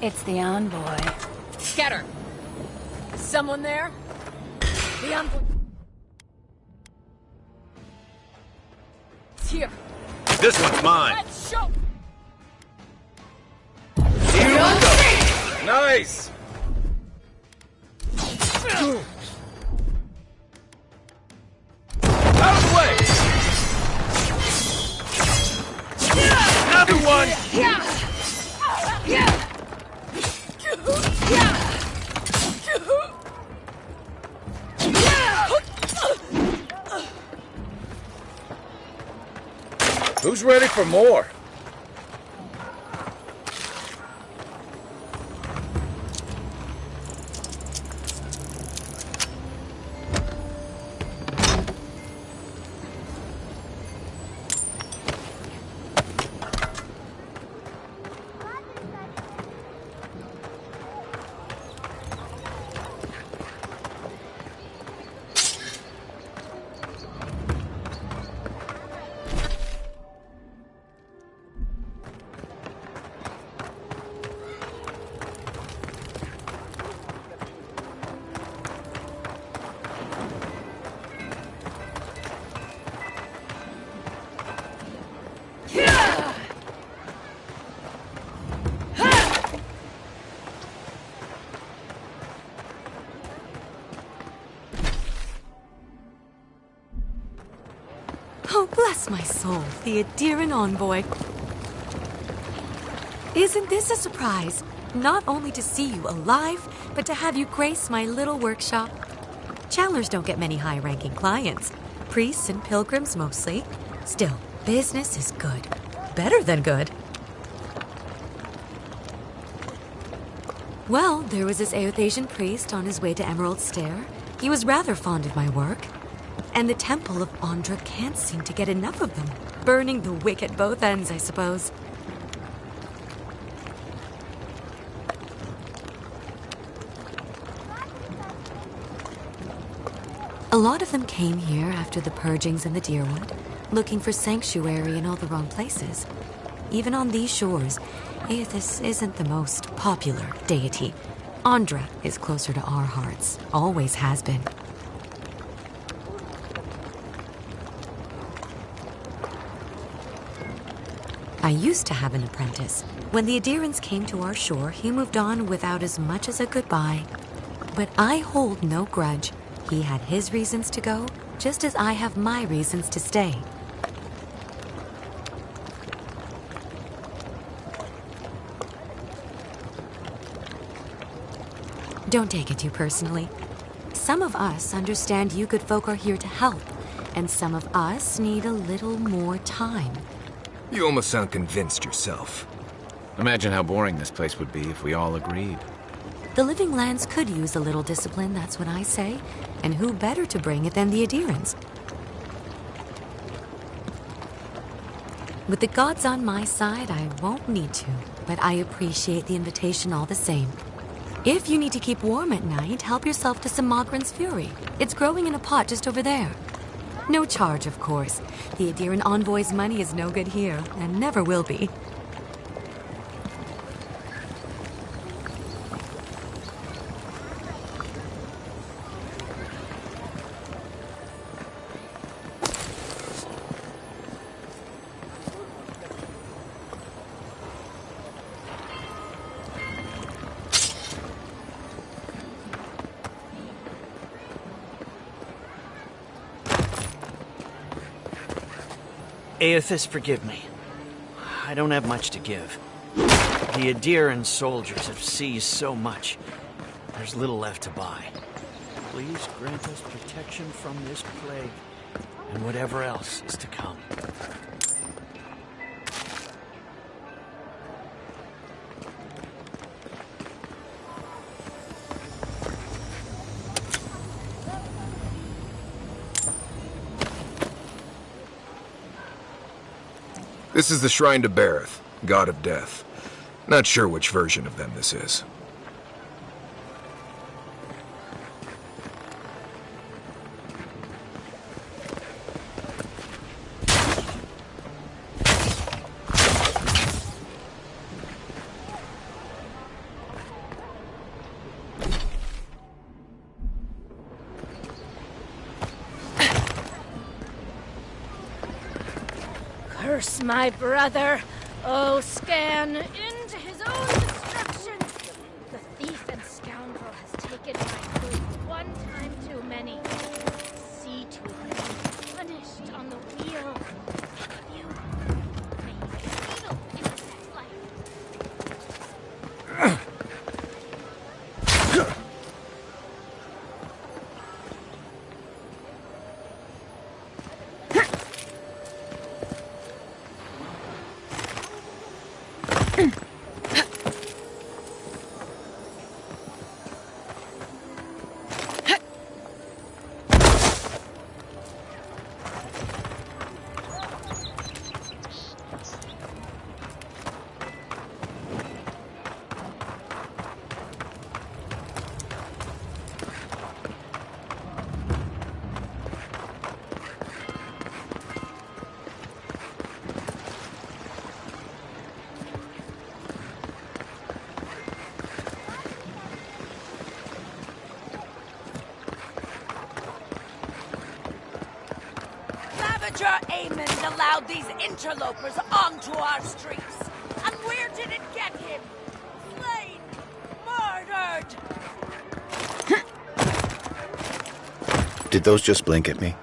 It's the envoy. Scatter! Someone there? The envoy... It's here. This one's mine. Let's show... Here we go. Nice! Out of the way! Another one! Who's ready for more? Oh, bless my soul, the Adiran envoy. Isn't this a surprise? Not only to see you alive, but to have you grace my little workshop. Chandlers don't get many high-ranking clients. Priests and pilgrims mostly. Still, business is good. Better than good. Well, there was this Aothasian priest on his way to Emerald Stair. He was rather fond of my work. And the Temple of Andra can't seem to get enough of them. Burning the wick at both ends, I suppose. A lot of them came here after the purgings in the Deerwood, looking for sanctuary in all the wrong places. Even on these shores, Aethys isn't the most popular deity. Andra is closer to our hearts, always has been. I used to have an apprentice. When the Adirans came to our shore, he moved on without as much as a goodbye. But I hold no grudge. He had his reasons to go, just as I have my reasons to stay. Don't take it too personally. Some of us understand you good folk are here to help, and some of us need a little more time. You almost sound convinced yourself. Imagine how boring this place would be if we all agreed. The living lands could use a little discipline, that's what I say. And who better to bring it than the Adirans? With the gods on my side, I won't need to, but I appreciate the invitation all the same. If you need to keep warm at night, help yourself to some Mogren's Fury. It's growing in a pot just over there. No charge, of course. The Adiran envoy's money is no good here, and never will be. Aethys, forgive me. I don't have much to give. The Adiran soldiers have seized so much. There's little left to buy. Please grant us protection from this plague and whatever else is to come. This is the Shrine to Bareth, God of Death. Not sure which version of them this is. Curse my brother! Oh, scan into his own destruction! The thief and scoundrel has taken my goods one time too many. See to it that he is punished on the wheel. You may needle in that life. Amon allowed these interlopers onto our streets. And where did it get him? Slain! Murdered! Did those just blink at me?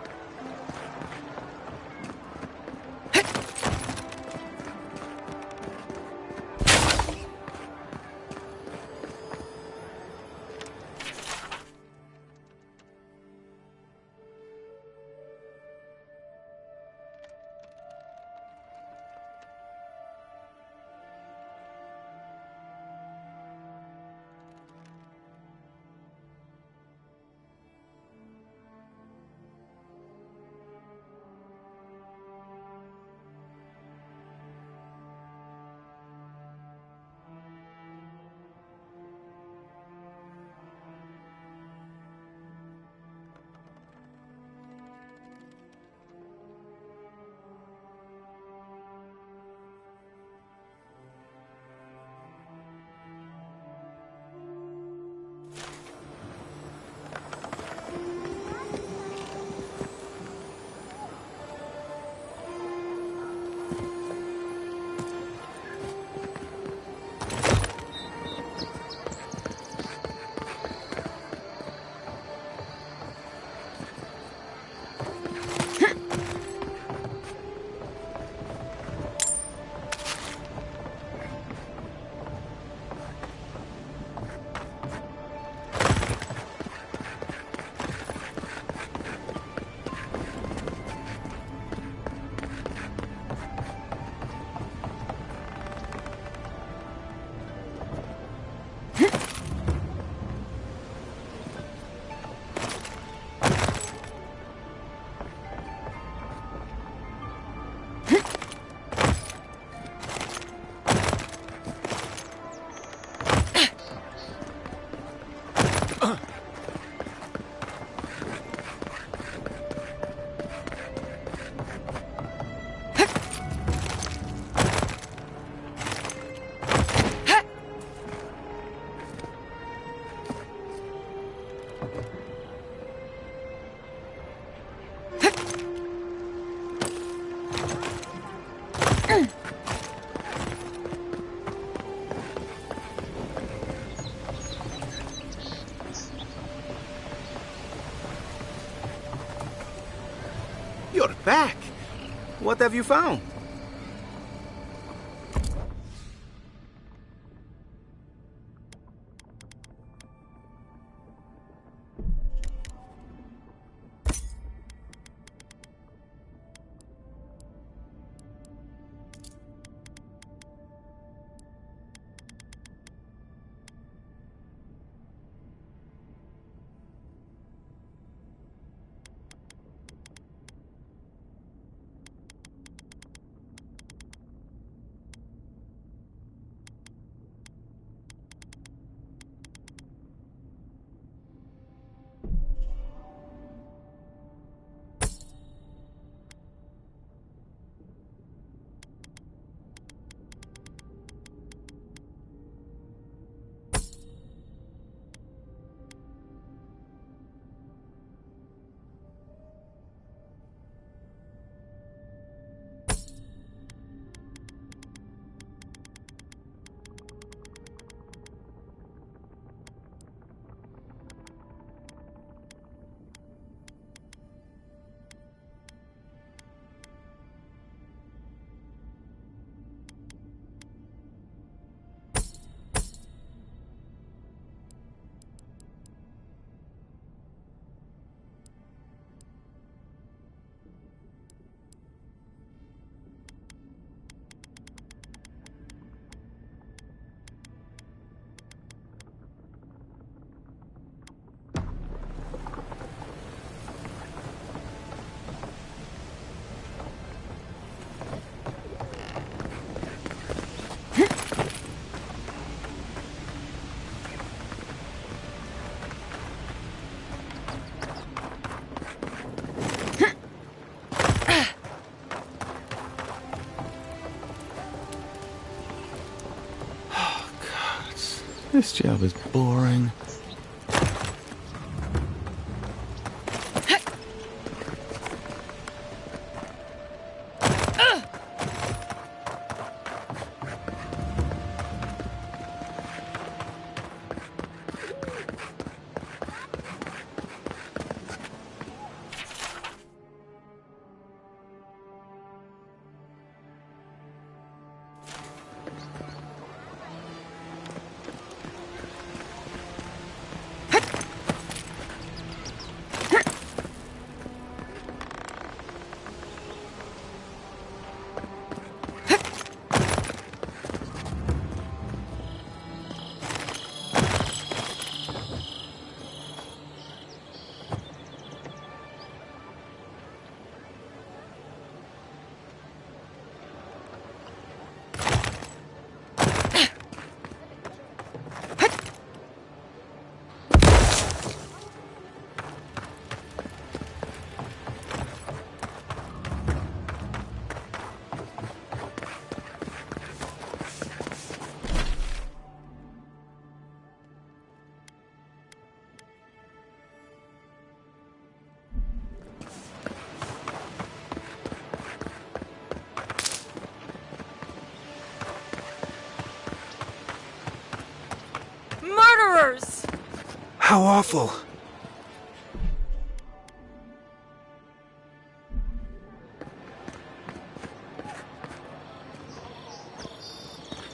You're back. What have you found? This job is boring. Murderers! How awful.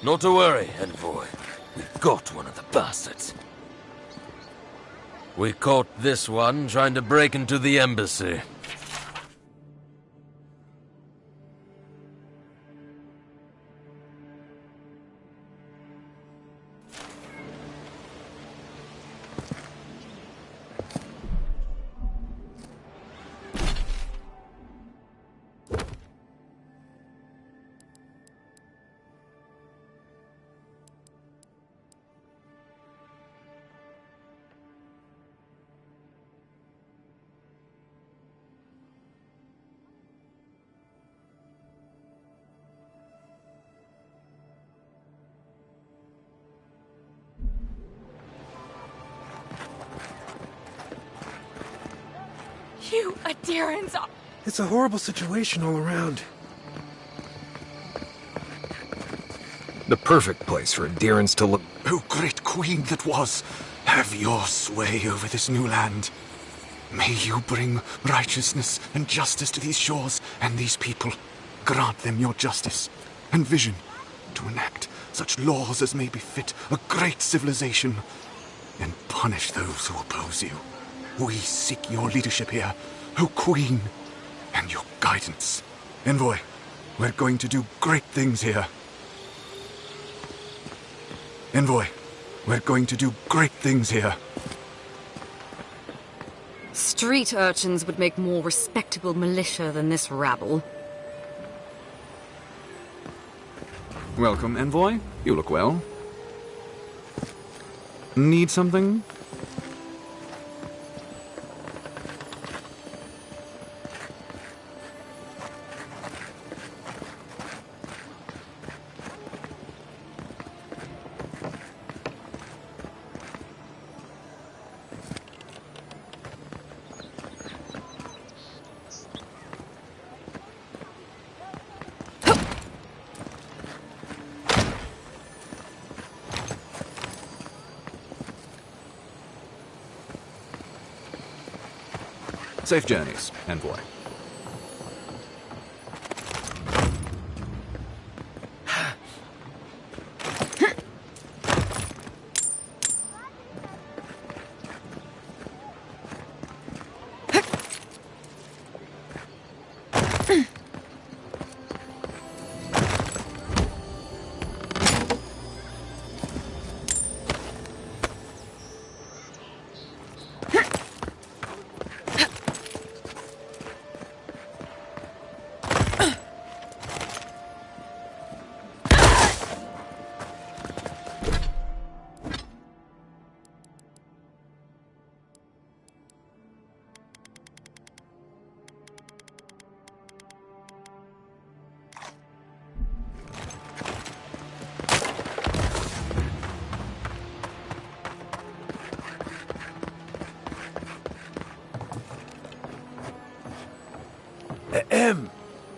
Not to worry, Envoy. We got one of the bastards. We caught this one trying to break into the embassy. You adherents are... It's a horrible situation all around. The perfect place for adherents to look. O great queen that was, have your sway over this new land. May you bring righteousness and justice to these shores and these people. Grant them your justice and vision to enact such laws as may befit a great civilization, and punish those who oppose you. We seek your leadership here, O Queen, and your guidance. Envoy, we're going to do great things here. Envoy, we're going to do great things here. Street urchins would make more respectable militia than this rabble. Welcome, Envoy. You look well. Need something? Safe journeys, Envoy.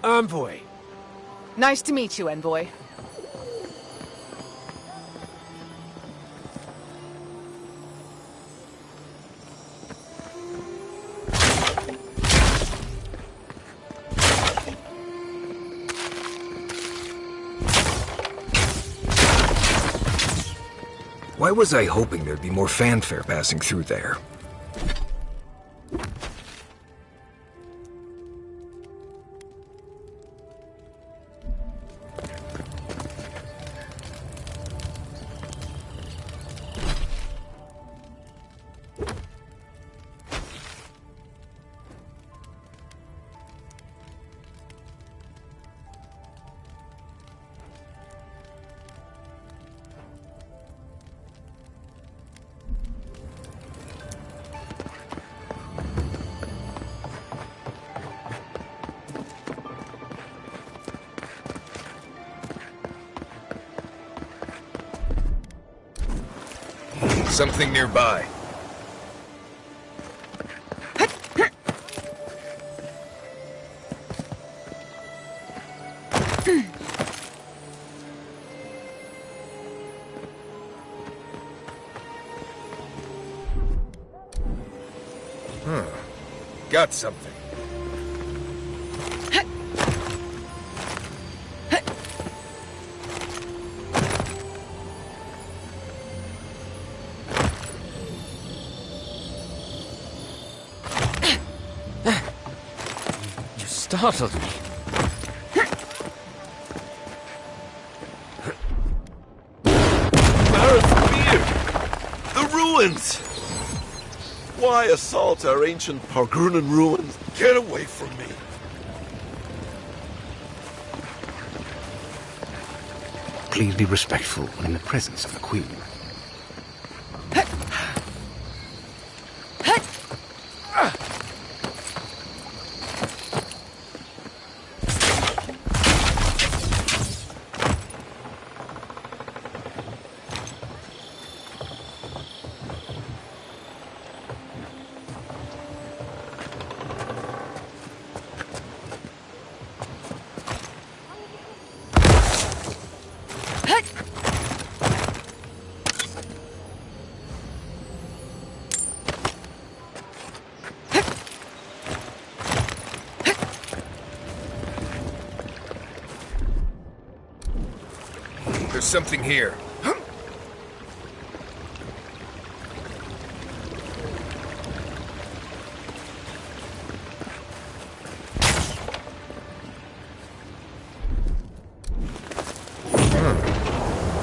Envoy. Nice to meet you, Envoy. Why was I hoping there'd be more fanfare passing through there? Something nearby. Got something. Startled me. The ruins! Why assault our ancient Pargrunan ruins? Get away from me! Please be respectful in the presence of the Queen. There's something here.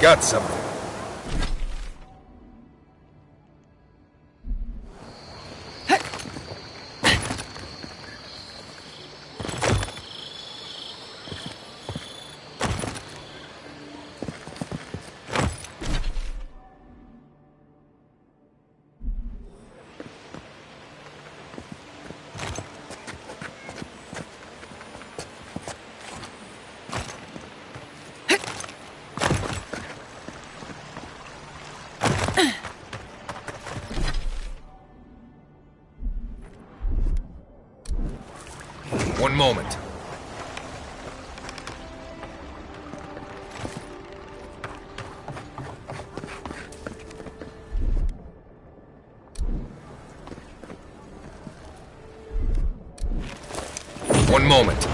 Got something. One moment. One moment.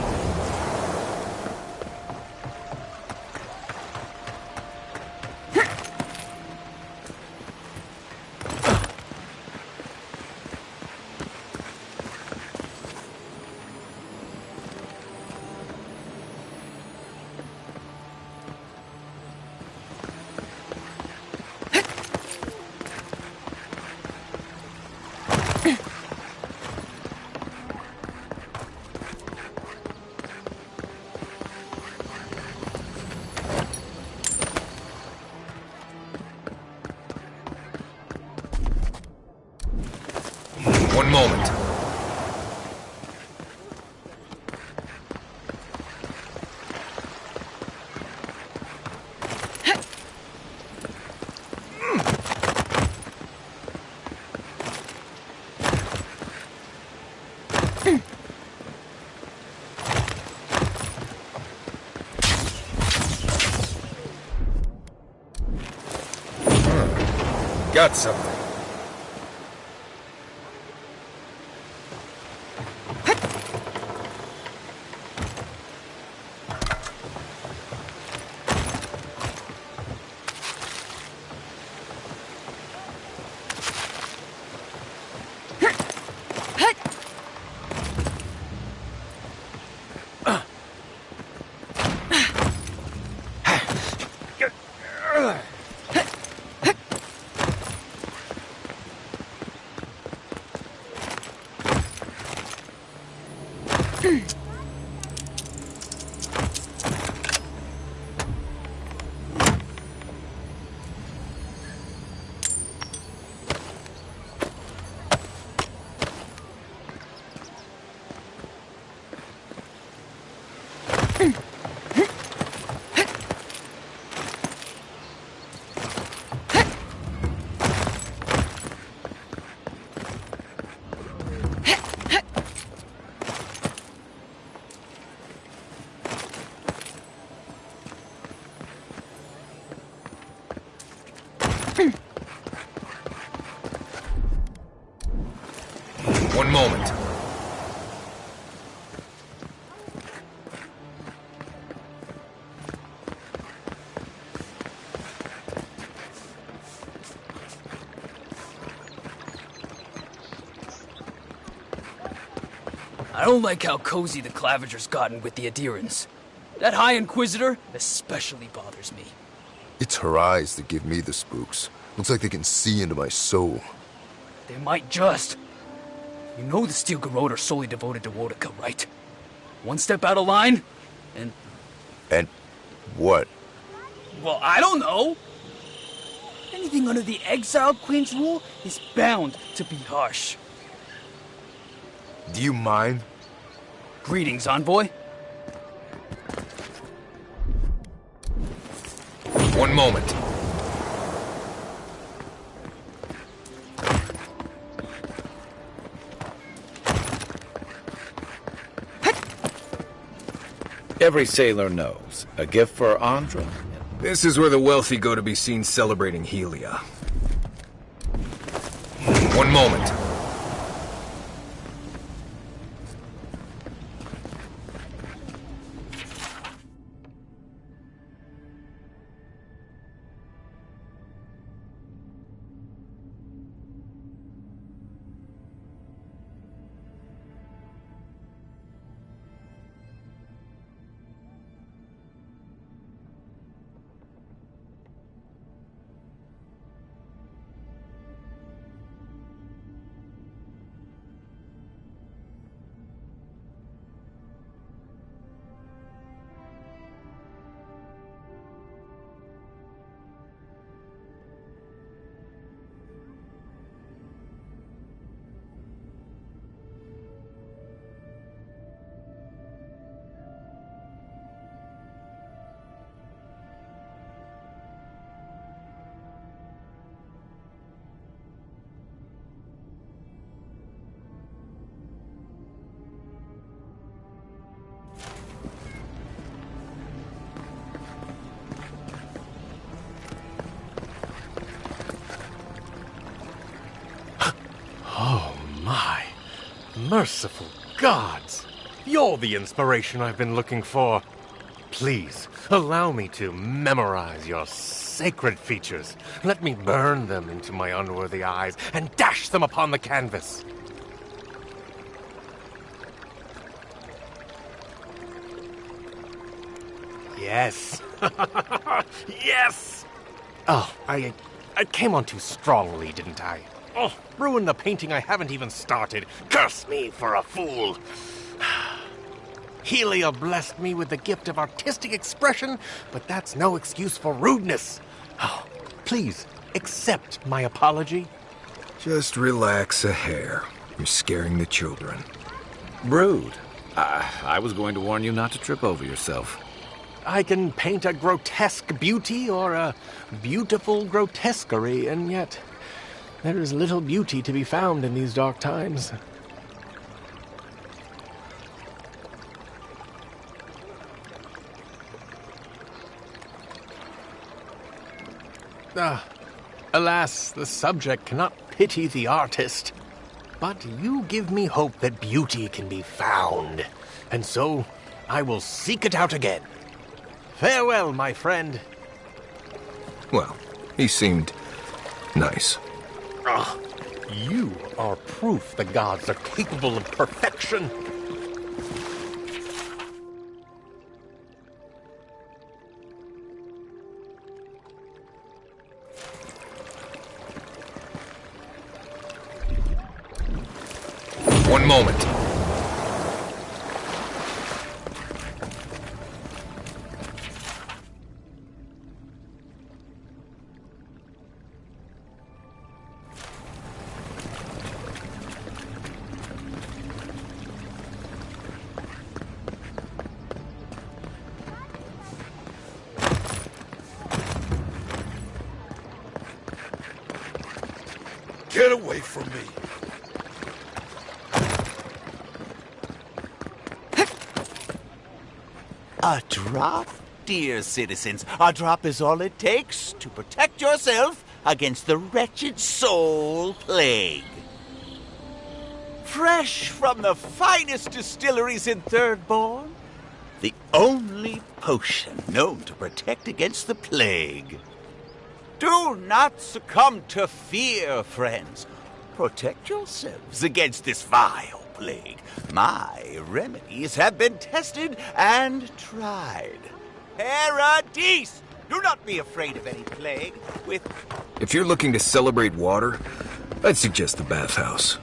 One moment. got something. One moment. I don't like how cozy the Clavager's gotten with the adherents. That High Inquisitor especially bothers me. It's her eyes that give me the spooks. Looks like they can see into my soul. They might just. You know the Steel Garrote are solely devoted to Wodica, right? One step out of line, and... And what? Well, I don't know. Anything under the Exiled Queen's rule is bound to be harsh. Do you mind? Greetings, Envoy. One moment. Every sailor knows. A gift for Andra. This is where the wealthy go to be seen celebrating Helia. One moment. Oh my. Merciful gods! You're the inspiration I've been looking for. Please, allow me to memorize your sacred features. Let me burn them into my unworthy eyes and dash them upon the canvas. Yes. Yes! Oh, I came on too strongly, didn't I? Oh, ruined the painting I haven't even started. Curse me for a fool. Helia blessed me with the gift of artistic expression, but that's no excuse for rudeness. Oh, please, accept my apology. Just relax a hair. You're scaring the children. Rude. I was going to warn you not to trip over yourself. I can paint a grotesque beauty or a beautiful grotesquerie, and yet there is little beauty to be found in these dark times. Alas, the subject cannot pity the artist. But you give me hope that beauty can be found, and so I will seek it out again. Farewell, my friend. Well, he seemed nice. Ah, you are proof the gods are capable of perfection. One moment. Get away from me! A drop, dear citizens. A drop is all it takes to protect yourself against the wretched soul plague. Fresh from the finest distilleries in Thirdborn, the only potion known to protect against the plague. Do not succumb to fear, friends. Protect yourselves against this vile plague. My remedies have been tested and tried. Paradis! Do not be afraid of any plague. If you're looking to celebrate water, I'd suggest the bathhouse.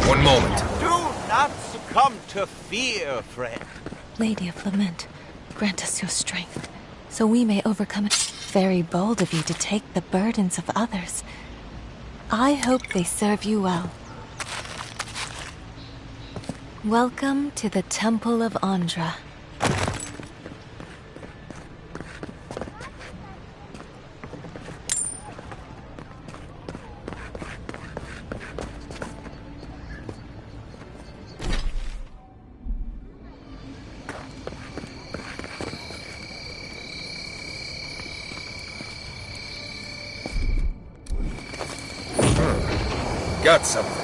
One moment. Do not succumb to fear, friend. Lady of Lament, grant us your strength, so we may overcome it. Very bold of you to take the burdens of others. I hope they serve you well. Welcome to the Temple of Andra. Got something.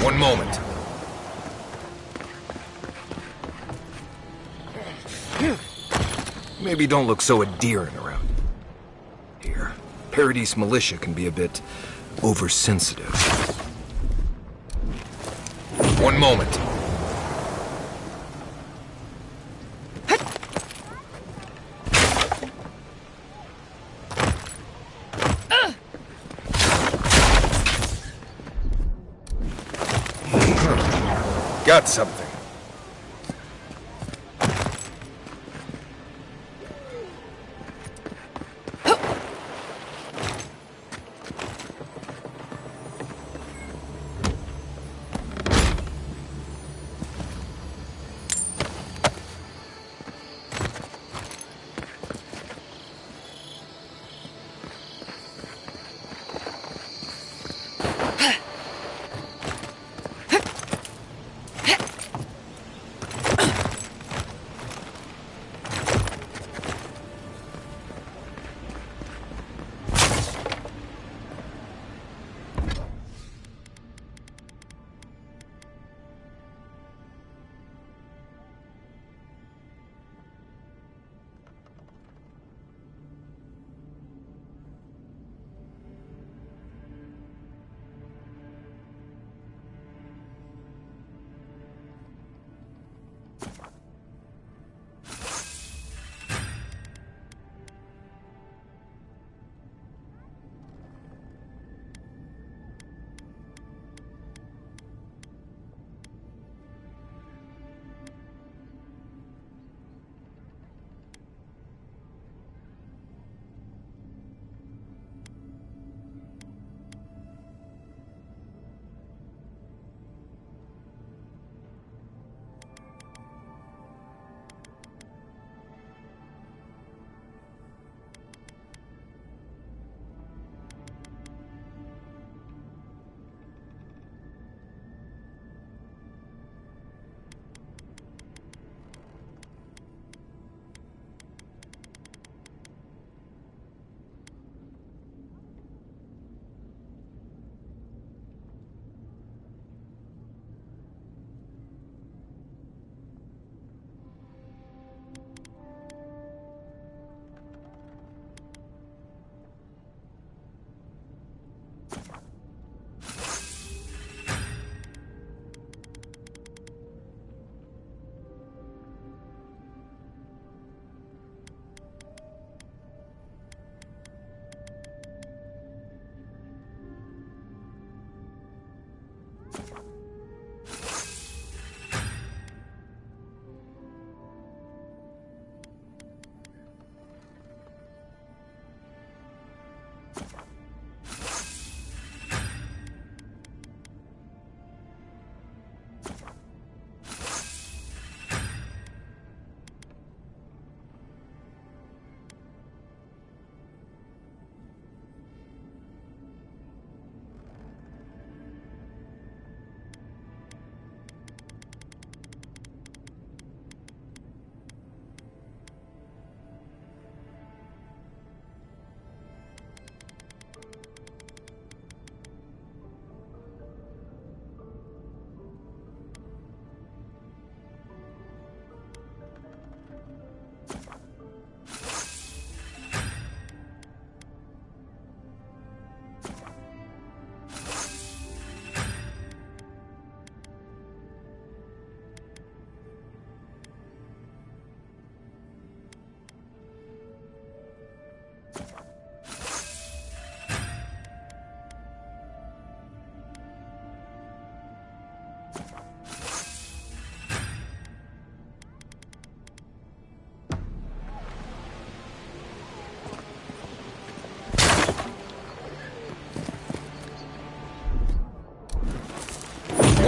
One moment. Maybe don't look so endearing around here. Paradis militia can be a bit oversensitive. One moment. Got something.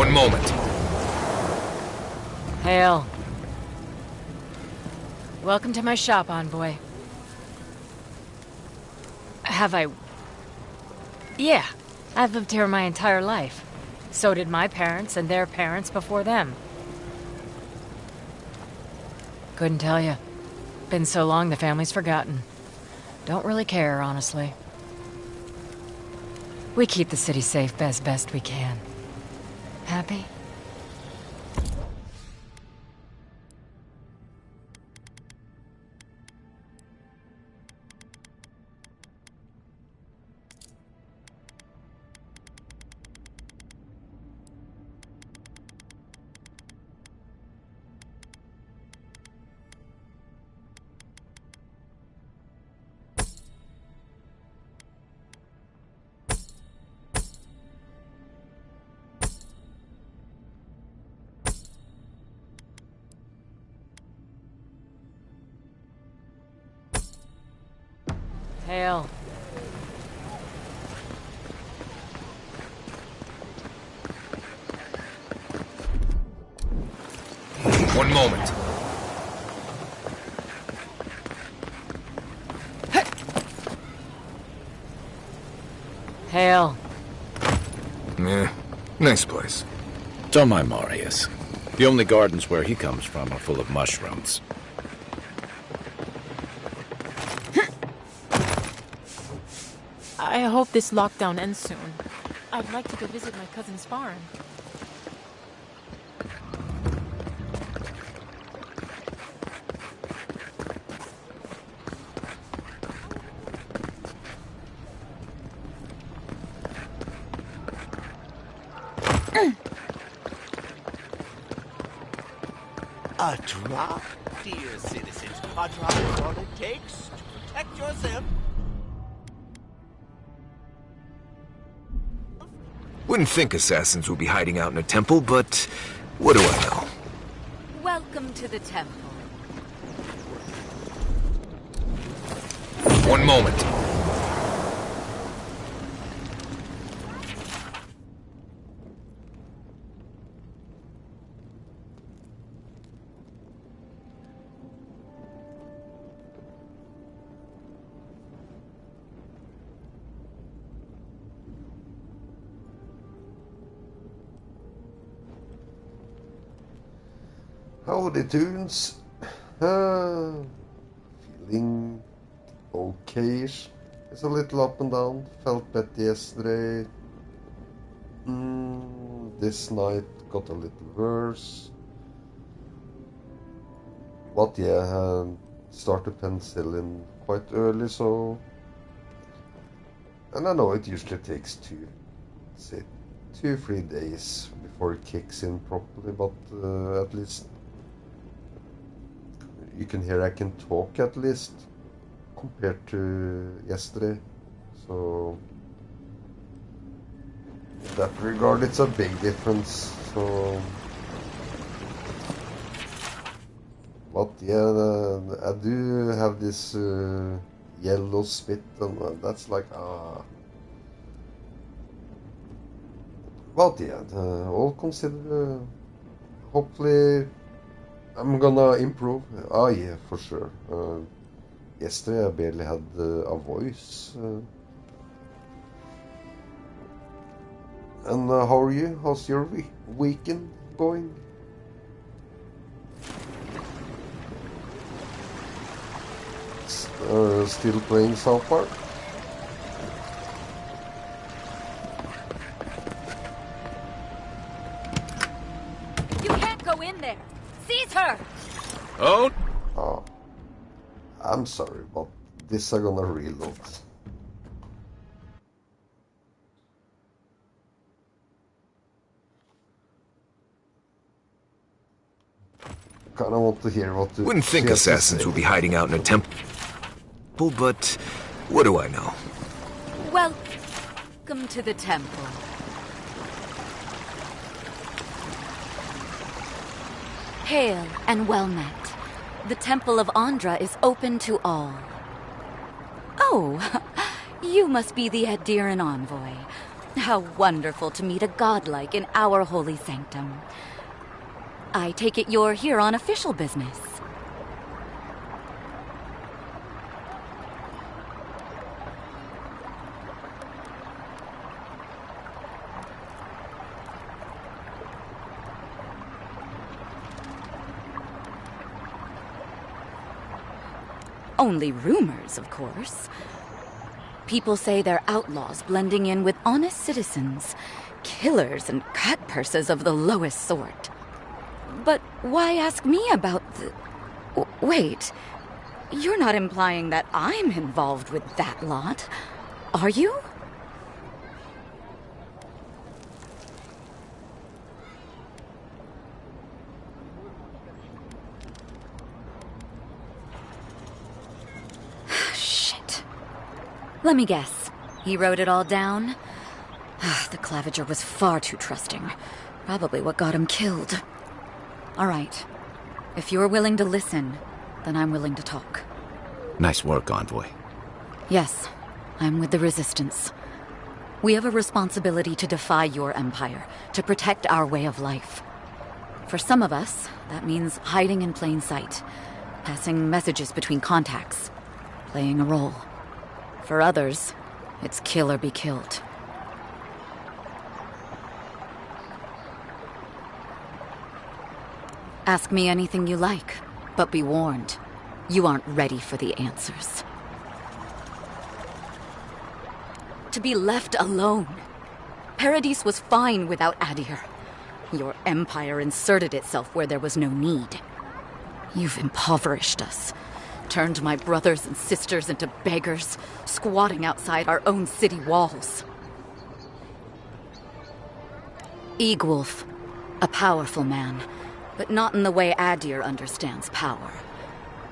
One moment. Hail. Welcome to my shop, Envoy. Have I... Yeah, I've lived here my entire life. So did my parents and their parents before them. Couldn't tell you. Been so long the family's forgotten. Don't really care, honestly. We keep the city safe as best we can. Happy? Hail. One moment. Hail. Nice place. Don't mind Marius. The only gardens where he comes from are full of mushrooms. I hope this lockdown ends soon. I'd like to go visit my cousin's farm. A drop, dear citizens. A drop is all it takes to protect yourself. Wouldn't think assassins would be hiding out in a temple, but what do I know? Welcome to the temple. One moment. Howdy tunes. Feeling okay-ish. It's a little up and down. Felt better yesterday. This night got a little worse. But yeah, started penicillin quite early, so... And I know it usually takes 2-3 days before it kicks in properly, but at least you can hear I can talk at least compared to yesterday. So in that regard it's a big difference. So but yeah, I do have this yellow spit and that's like But yeah, all considered, hopefully I'm gonna improve. Yeah, for sure. Yesterday I barely had a voice. And how are you? How's your weekend going? Still playing South Park? Oh? Oh. I'm sorry, but this I'm gonna reload. Kinda want to hear what the... Wouldn't think assassins would be hiding out in a temple, but what do I know? Welcome to the temple. Hail and well met. The Temple of Andra is open to all. Oh, you must be the Adiran envoy. How wonderful to meet a godlike in our holy sanctum. I take it you're here on official business. Only rumors, of course. People say they're outlaws blending in with honest citizens, killers and cut purses of the lowest sort. But why ask me about the... Wait, you're not implying that I'm involved with that lot, are you? Let me guess. He wrote it all down? The Claviger was far too trusting. Probably what got him killed. All right. If you're willing to listen, then I'm willing to talk. Nice work, Envoy. Yes, I'm with the Resistance. We have a responsibility to defy your empire, to protect our way of life. For some of us, that means hiding in plain sight, passing messages between contacts, playing a role. For others, it's kill or be killed. Ask me anything you like, but be warned. You aren't ready for the answers. To be left alone. Paradis was fine without Adir. Your empire inserted itself where there was no need. You've impoverished us. Turned my brothers and sisters into beggars, squatting outside our own city walls. Eagwolf, a powerful man, but not in the way Adir understands power.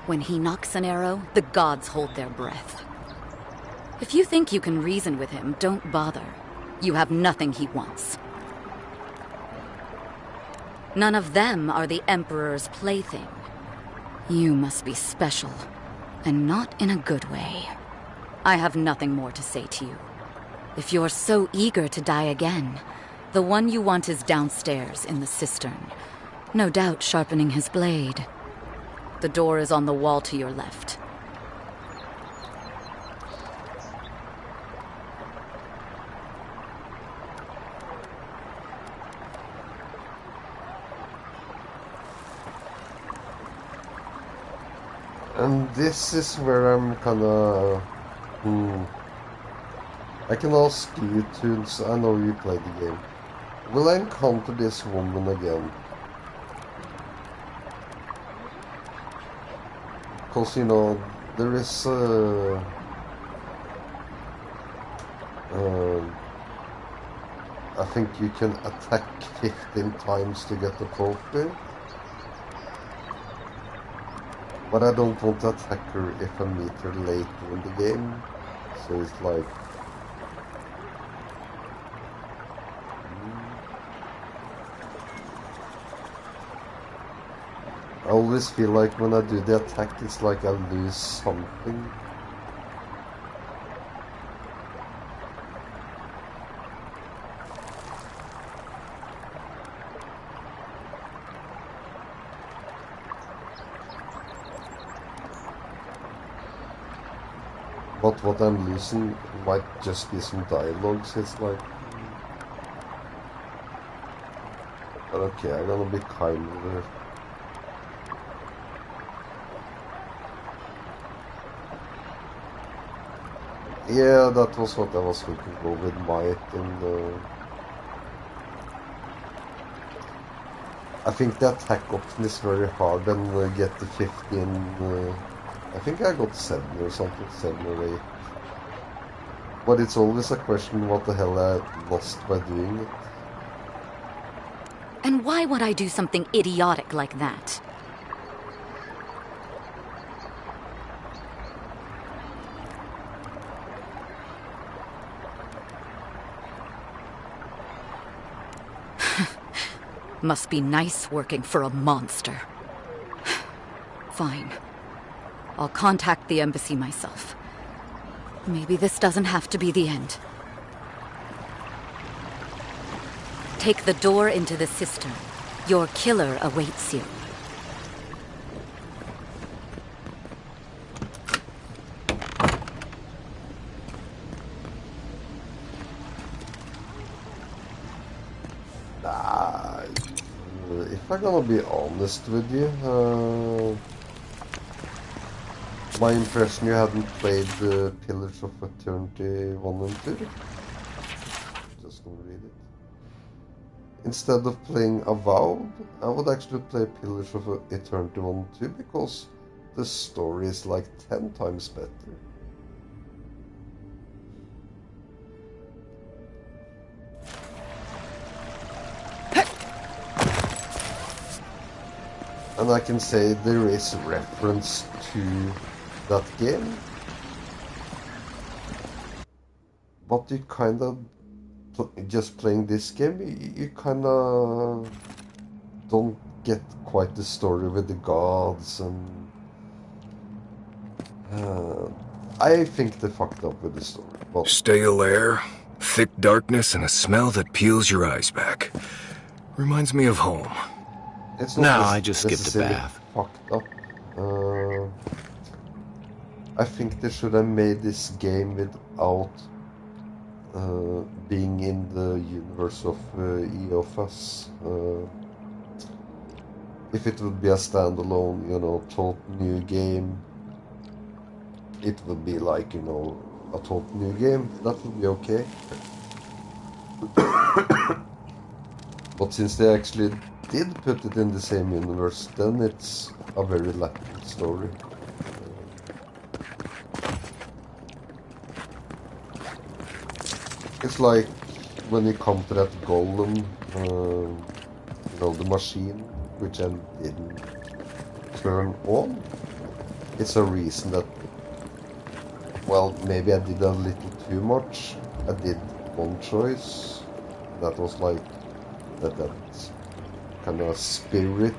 When he knocks an arrow, the gods hold their breath. If you think you can reason with him, don't bother. You have nothing he wants. None of them are the Emperor's plaything. You must be special, and not in a good way. I have nothing more to say to you. If you're so eager to die again, the one you want is downstairs in the cistern, no doubt sharpening his blade. The door is on the wall to your left. And this is where I'm kinda... I can ask you, Toons, I know you played the game. Will I encounter this woman again? Because, you know, there is I think you can attack 15 times to get the trophy. But I don't want to attack her if I meet her later in the game. So it's like... I always feel like when I do the attack, it's like I lose something. But what I'm losing might just be some dialogues, it's like... But okay, I'm gonna be kind with her. Yeah, that was what I was looking for with might and... I think the attack option is very hard and get the 15... I think I got 7 or something, 7 or 8. But it's always a question what the hell I lost by doing it. And why would I do something idiotic like that? Must be nice working for a monster. Fine. I'll contact the embassy myself. Maybe this doesn't have to be the end. take the door into the cistern. Your killer awaits you. If I'm gonna be honest with you, my impression you hadn't played Pillars of Eternity 1 and 2. Just gonna read it. Instead of playing Avowed, I would actually play Pillars of Eternity 1 and 2 because the story is like 10 times better. And I can say there is reference to that game, but you kind of just playing this game, you kind of don't get quite the story with the gods, and I think they fucked up with the story. But stale air, thick darkness, and a smell that peels your eyes back. Reminds me of home. It's No, not I just skipped a bath. Fucked up. I think they should have made this game without being in the universe of EOFAS. If it would be a standalone, total new game, it would be like, a total new game. That would be okay. But since they actually did put it in the same universe, then it's a very lacking story. It's like when you come to that golem, the machine, which I didn't turn on. It's a reason that, well, maybe I did a little too much. I did one choice. That was like that kind of spirit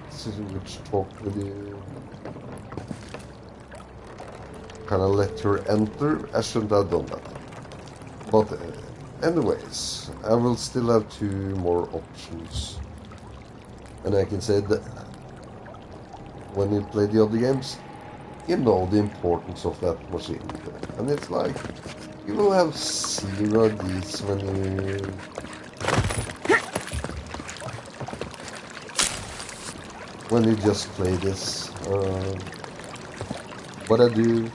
which talked with you, kind of let her enter. I shouldn't have done that. But anyways, I will still have 2 more options. And I can say that when you play the other games, you know the importance of that machine. And it's like, you will have 0 of these when you just play this. But I do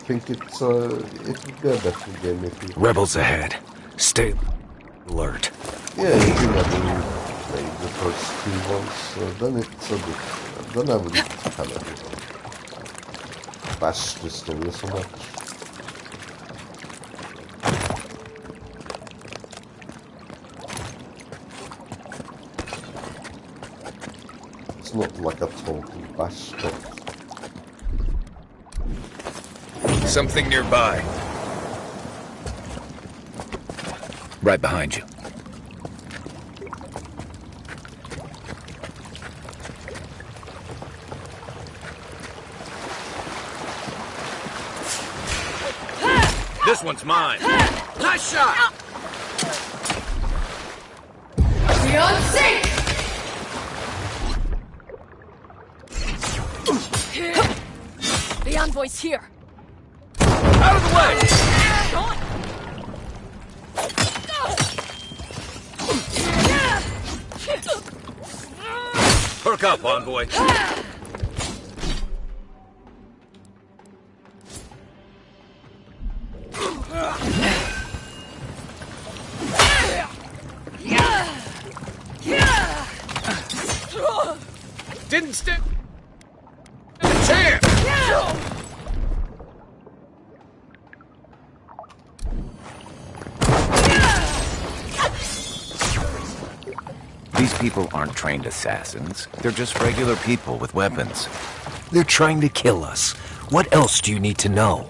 think it would be a better game if you... Rebels ahead. Stay alert. Yeah, if you never played the first 2 ones, then it's a bit... Then I wouldn't kind of bash the story so much. It's not like a total bash, but... Something nearby. Right behind you. This one's mine. Nice shot! Beyond sync! The envoy's here. Out of the way! Perk up, envoy. Didn't stick a chance! These people aren't trained assassins. They're just regular people with weapons. They're trying to kill us. What else do you need to know?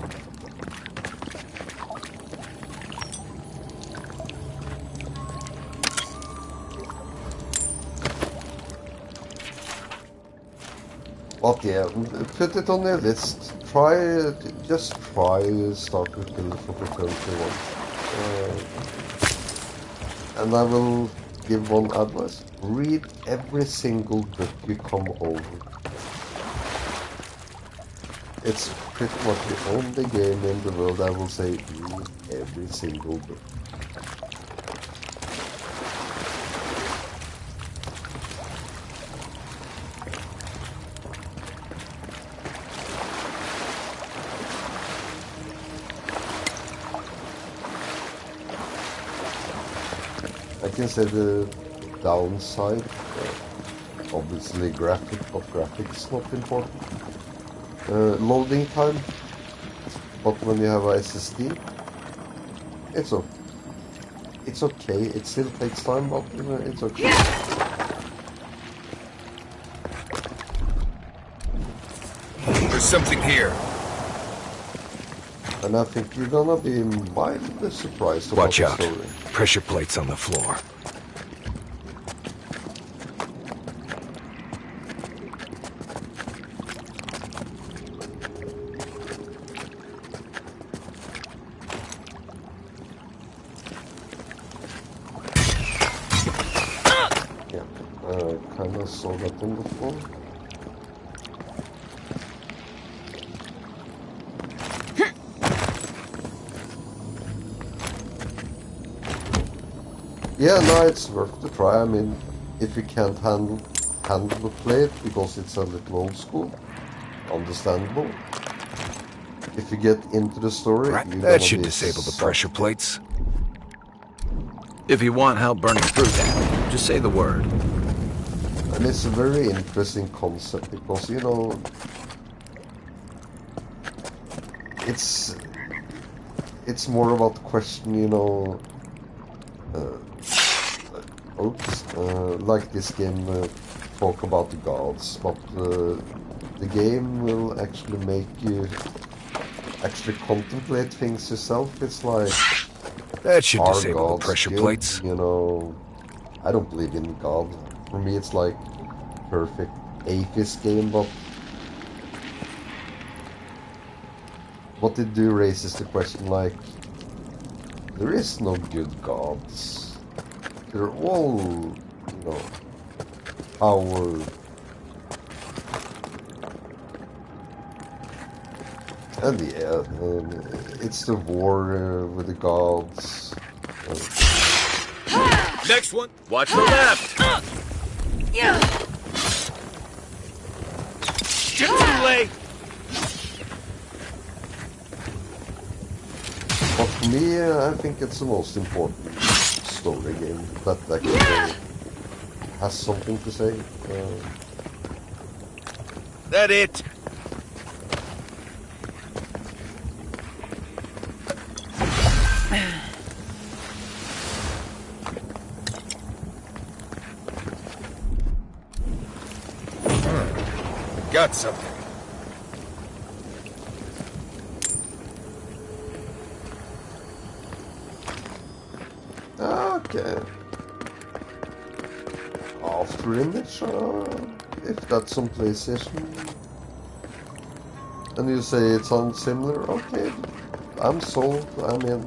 But yeah, put it on your list. Just try start with Pillars of Eternity 1. And I will give one advice. Read every single book you come over. It's pretty much the only game in the world I will say read every single book. I can say the downside, obviously graphics not important. Loading time, but when you have a SSD, it's okay. It still takes time, but it's okay. There's something here. And I think you're gonna be mildly surprised about Watch out. the story. Pressure plates on the floor. Kinda saw that on the floor. Yeah, no, it's worth the try. I mean, if you can't handle the plate because it's a little old school, understandable. If you get into the story, That should disable the pressure plates. If you want help burning through that, just say the word. And it's a very interesting concept because, you know, it's more about the question, you know, like this game talk about the gods, but the game will actually make you actually contemplate things yourself. It's like, that should are disable the gods pressure good? plates. You know, I don't believe in God. For me, it's like perfect atheist game, but what they do raises the question, like, there is no good gods. They're all, you know, power. And yeah, it's the war with the gods. Next one, watch the left. Too late. But for me, I think it's the most important story game that actually has something to say. That it? Got something. Okay. After image, if that's on PlayStation, and you say it sounds similar, okay, I'm sold. I mean,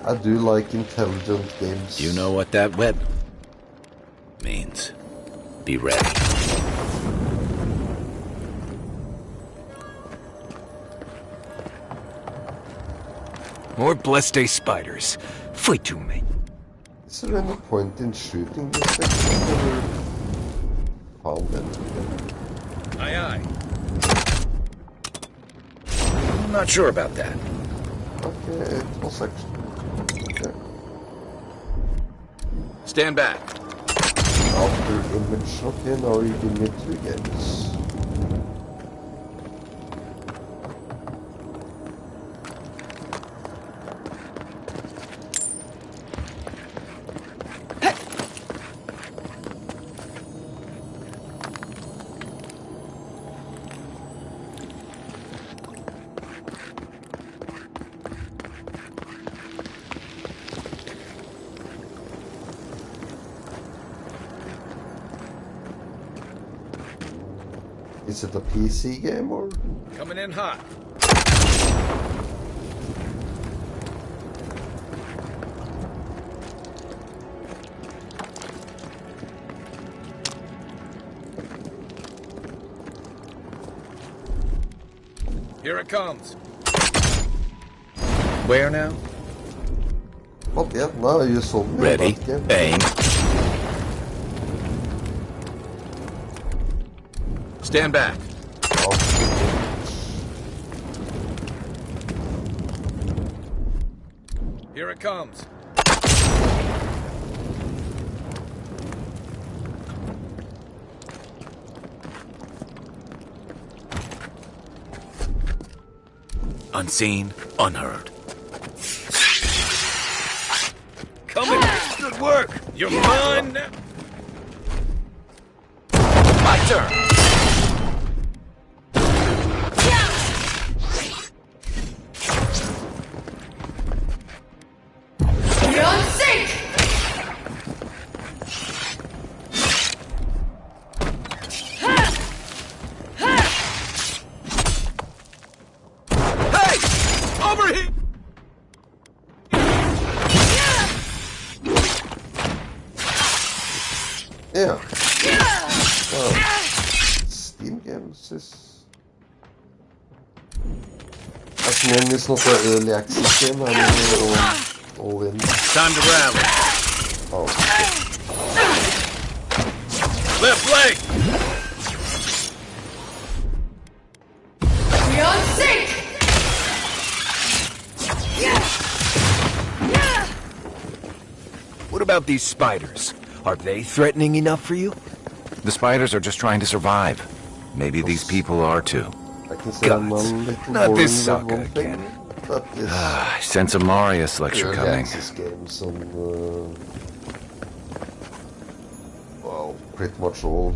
I do like intelligent games. You know what that web means. Be ready. More blessed day spiders. Foi to me. Is there any point in shooting this thing? I've never found anything. Aye, aye. I'm not sure about that. Okay, it was actually... Okay. Stand back. After image, okay, now you give me 2 games. Is it a PC game or? Coming in hot. Here it comes. Where now? Not yet. No, you saw me. Ready, aim. Stand back. Here it comes. Unseen, unheard. Coming! Good work! You're mine now! My turn! You're on sync! Hey! Over here! Yeah. Steam games is... As long as not an early access game, I'm all in. Time to rally. Oh. Left leg! You're on sync! What about these spiders? Are they threatening enough for you? The spiders are just trying to survive. Maybe these people are too. I can say I'm a little Not boring this with sucker one thing, again. but yes. I sense a Marius lecture Early coming. access games on, well, pretty much all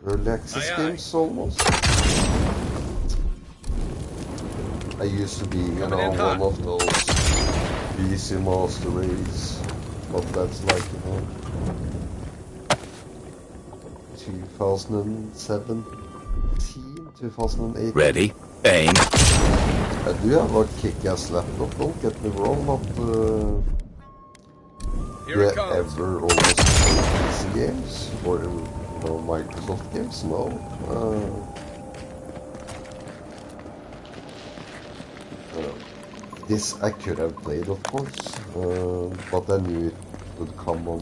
early access games almost. I used to be, you know, one of those PC Master Race, but that's like, you know, 2017, 2018. Ready, aim. I do have a kick-ass laptop, don't get me wrong, but do I ever almost play PC games? Or, you know, Microsoft games? No. This I could have played, of course, but I knew it would come on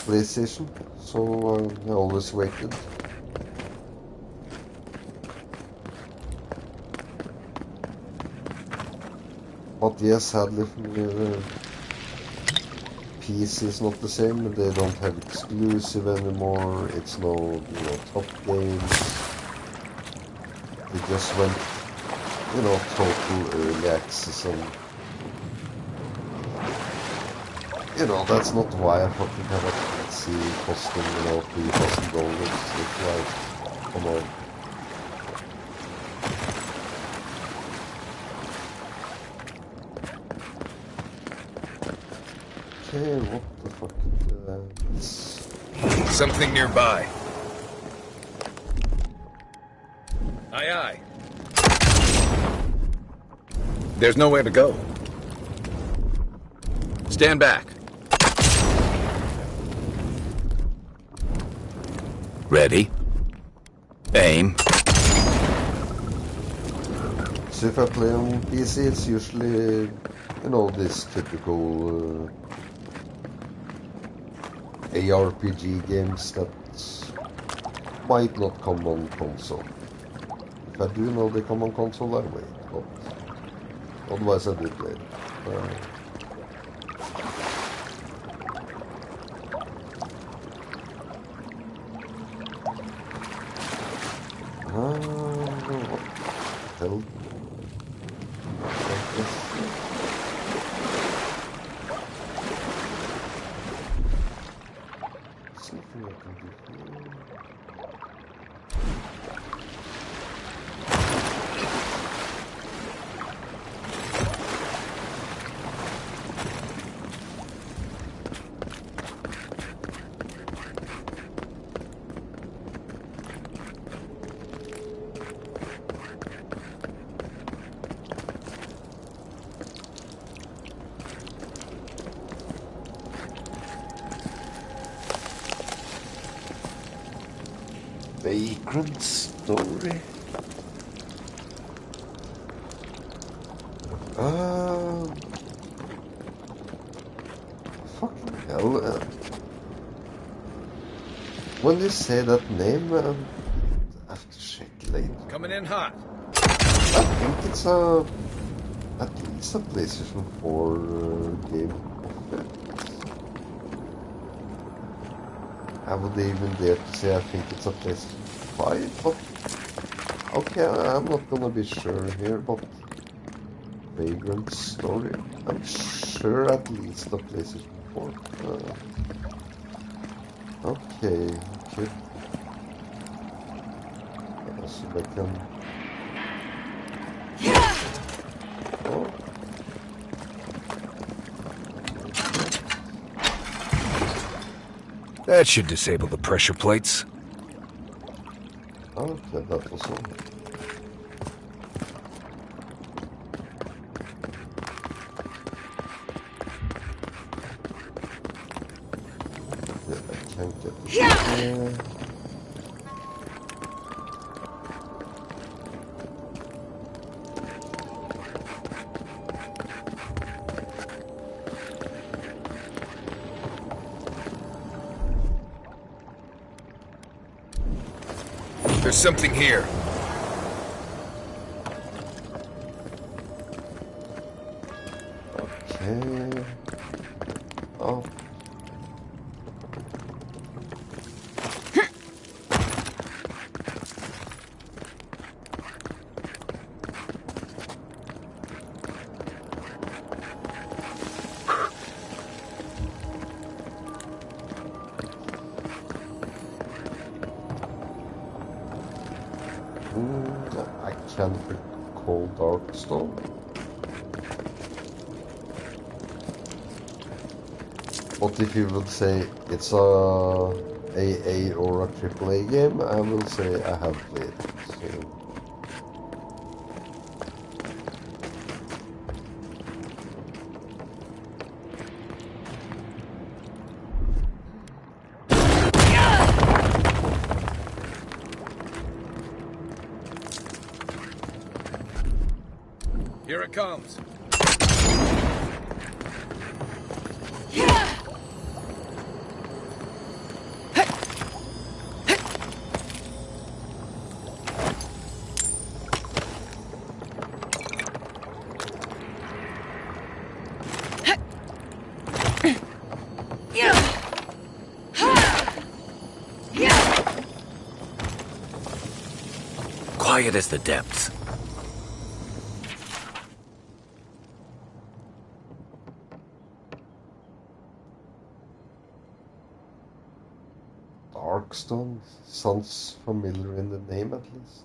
PlayStation, so I always waited. But yes, sadly for me, PC is not the same. They don't have exclusive anymore. It's no, you know, top games. They just went, you know, total early access, and you know, that's not why I fucking have a PC costing, you know, $3,000. It's like, come on. Okay, what the fuck is that? Something nearby. Aye, aye. There's nowhere to go. Stand back. Ready. Aim. So if I play on PC, it's usually, you know, this typical ARPG games that might not come on console. If I do know they come on console, I wait, but otherwise I do play it. What the hell? There's nothing I can do here. Vagrant story. Fucking hell. When you say that name, I have to check later. Coming in hot. I think it's at least a PlayStation 4 game. I would even dare to say I think it's a PlayStation 5, but okay, I'm not gonna be sure here, but Vagrant Story, I'm sure at least a PlayStation 4. Okay, okay. So I can... Oh. That should disable the pressure plates. Okay, that was all. Yeah, I can't get this there. There's something here. Okay. Oh. I can't recall Darkstone. What if you would say it's a AA or a AAA game? I will say I have played it. So. Here it comes. Quiet as the depths. Darkstone sounds familiar in the name at least.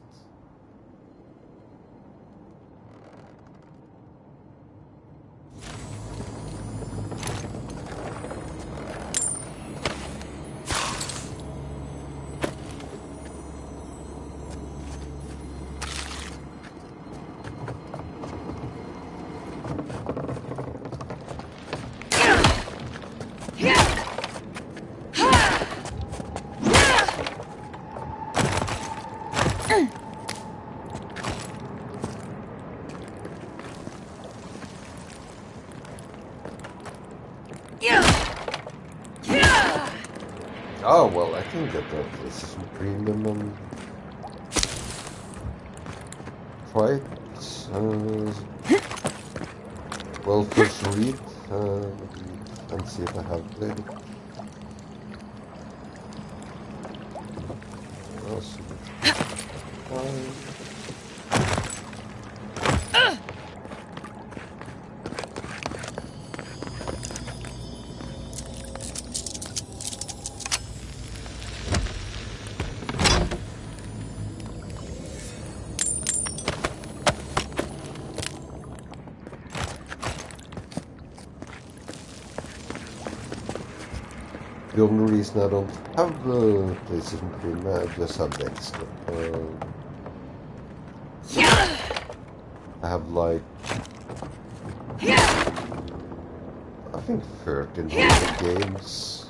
Oh, well, I can get that PlayStation Premium and try it. Well, first read and see if I have played it. The only reason I don't have the PlayStation Premium, I just have the extra. I have like, I think 1300 games,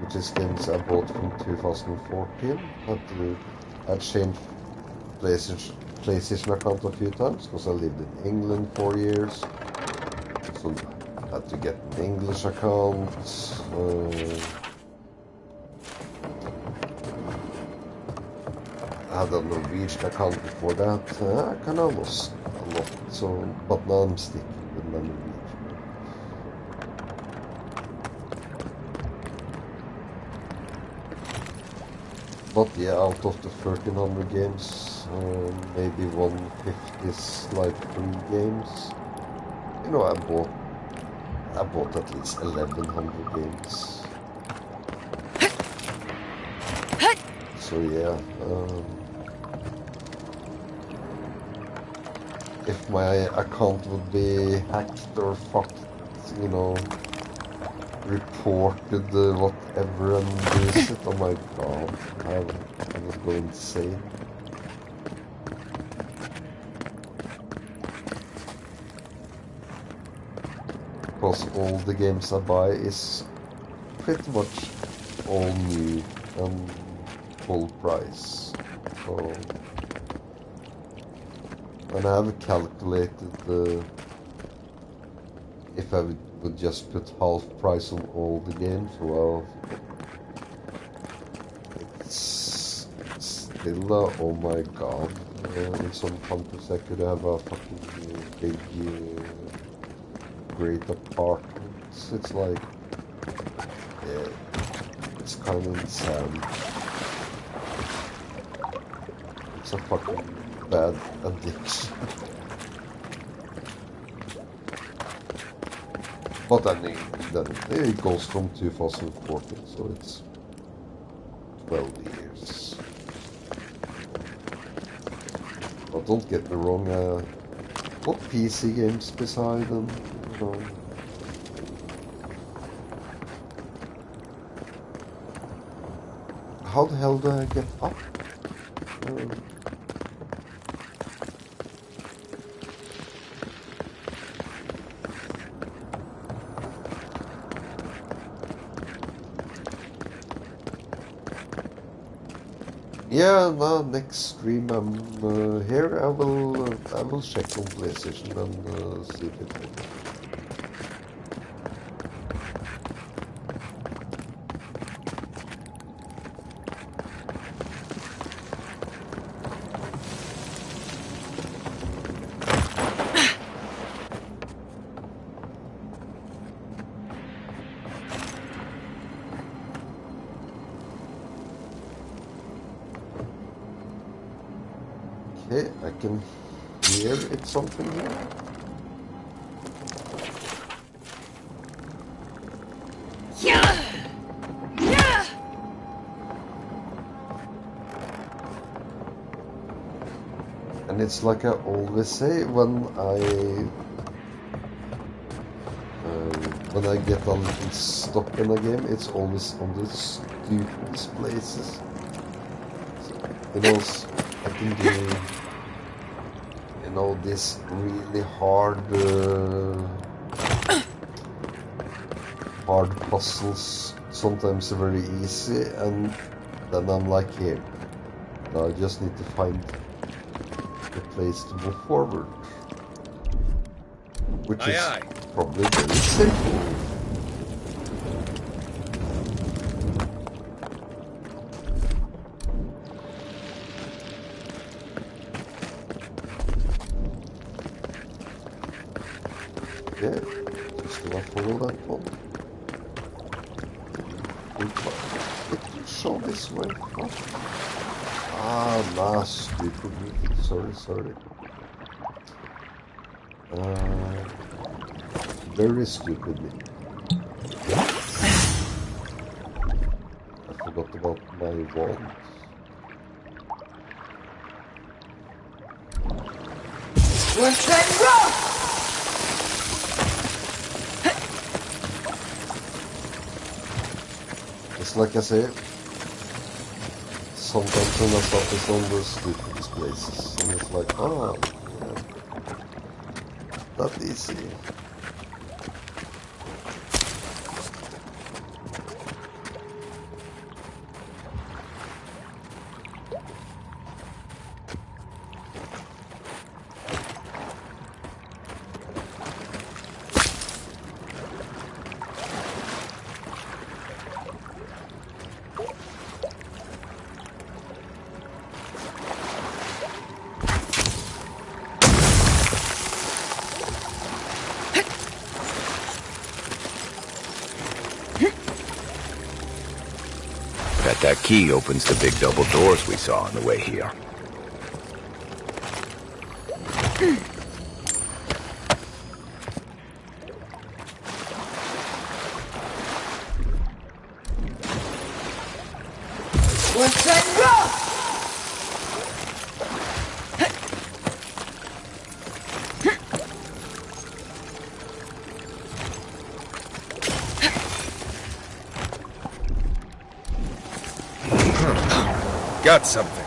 which is games I bought from 2014. I changed PlayStation PlayStation account a few times because I lived in England 4 years. So I had to get an English account. I had a Norwegian account before that. I kind of lost a lot. So, but now I'm sticking with my Norwegian. But yeah, out of the 1300 games, maybe 150 is like free games. You know, I bought at least 1100 games. So yeah, if my account would be hacked or fucked, you know, reported whatever and this it, oh my god, I would go insane. Because all the games I buy is pretty much all new and full price. So, and I have calculated if I would just put half price on all the games, well, it's still, oh my god, in some countries I could have a fucking big, great apartment. It's like, yeah, it's kind of insane. It's a fucking bad addiction. But I mean, then it goes from 2014, so it's 12 years. But don't get me wrong, what PC games beside them, you know. How the hell do I get up? Yeah, no, next stream I'm here. I will check on PlayStation and see if it works. Okay, I can hear it's something here. And it's like I always say when I get a little stuck in a game, it's always on the stupidest places. You know, I can do, you know, this really hard puzzles, sometimes very easy, and then I'm like, here, now I just need to find the place to move forward, which is probably very simple. Yeah, just gonna follow that one. It can show this way. Oh. Ah, nah, stupid me. Sorry. Very stupid me. I forgot about my wand. Let's get rough! It's like I say, sometimes when I start this on the stupidest places, and it's like, ah, yeah, that easy. That key opens the big double doors we saw on the way here. What's that rock? Got something.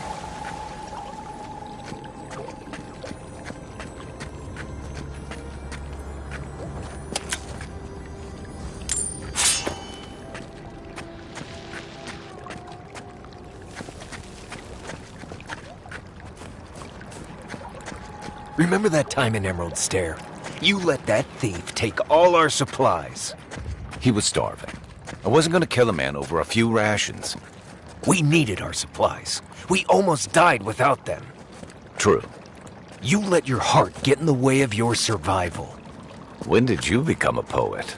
Remember that time in Emerald Stair? You let that thief take all our supplies. He was starving. I wasn't gonna kill a man over a few rations. We needed our supplies. We almost died without them. True. You let your heart get in the way of your survival. When did you become a poet?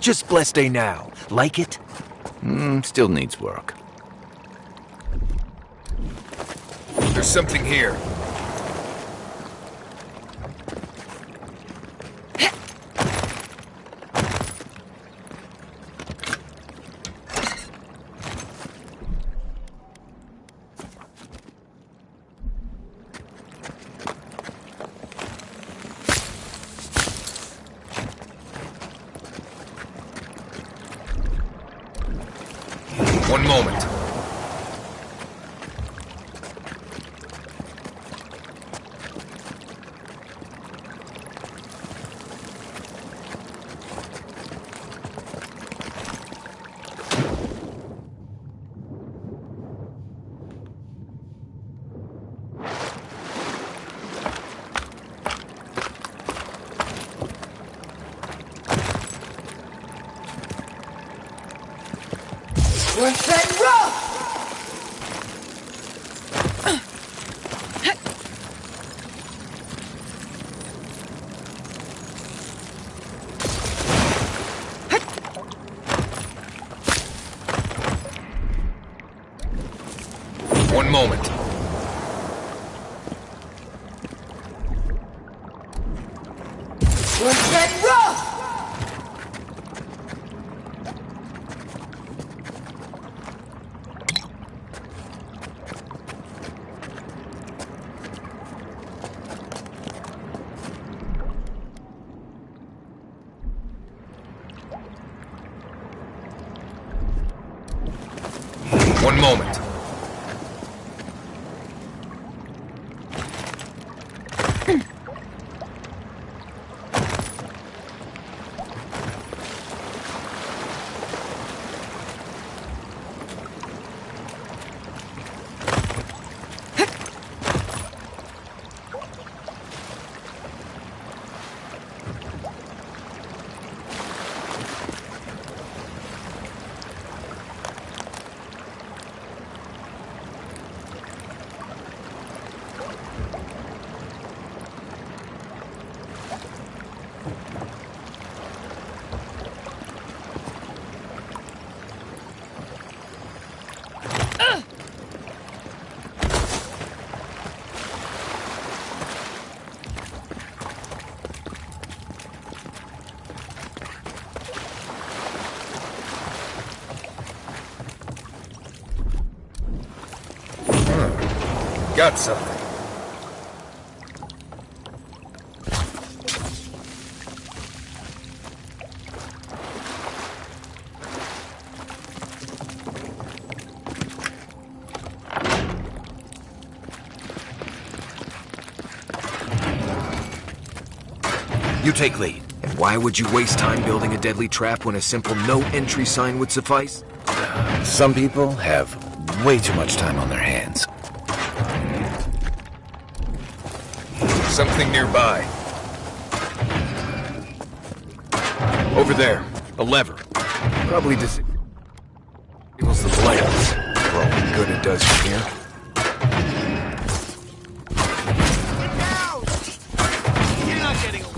Just blessed day now. Like it? Still needs work. There's something here. One moment. What's that rock? One moment. What's that rock? One moment. Got something. You take lead. And why would you waste time building a deadly trap when a simple no-entry sign would suffice? Some people have way too much time on their hands. Something nearby. Over there. A lever. Probably disables the blaze. For all the good it does from here. You're not getting away.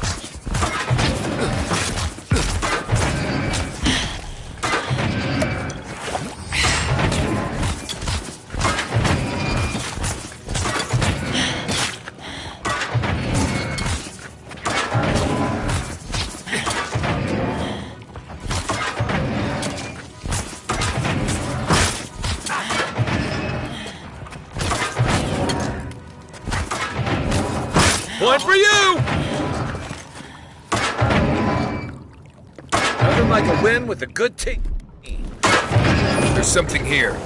One for you! Nothing like a win with a good team. There's something here.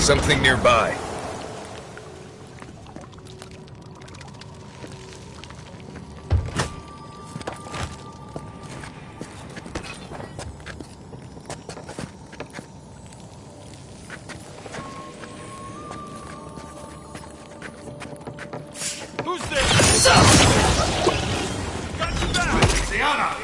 Something nearby. Who's there? Got you back! Ziana!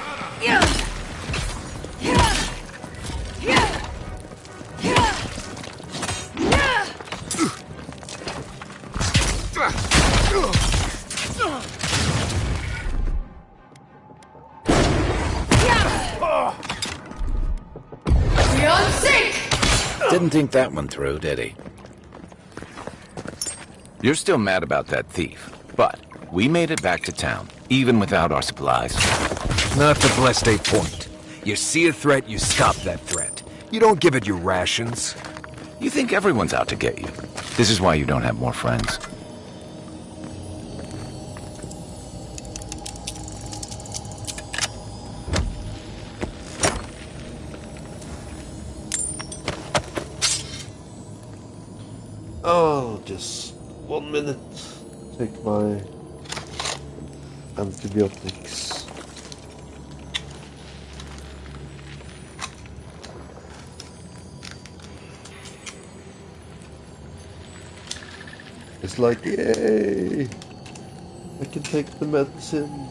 Didn't think that one through, did he? You're still mad about that thief, but we made it back to town, even without our supplies. Not the blessed 8 point. You see a threat, you stop that threat. You don't give it your rations. You think everyone's out to get you. This is why you don't have more friends. Oh, just 1 minute. Take my antibiotics. It's like, yay! I can take the medicine.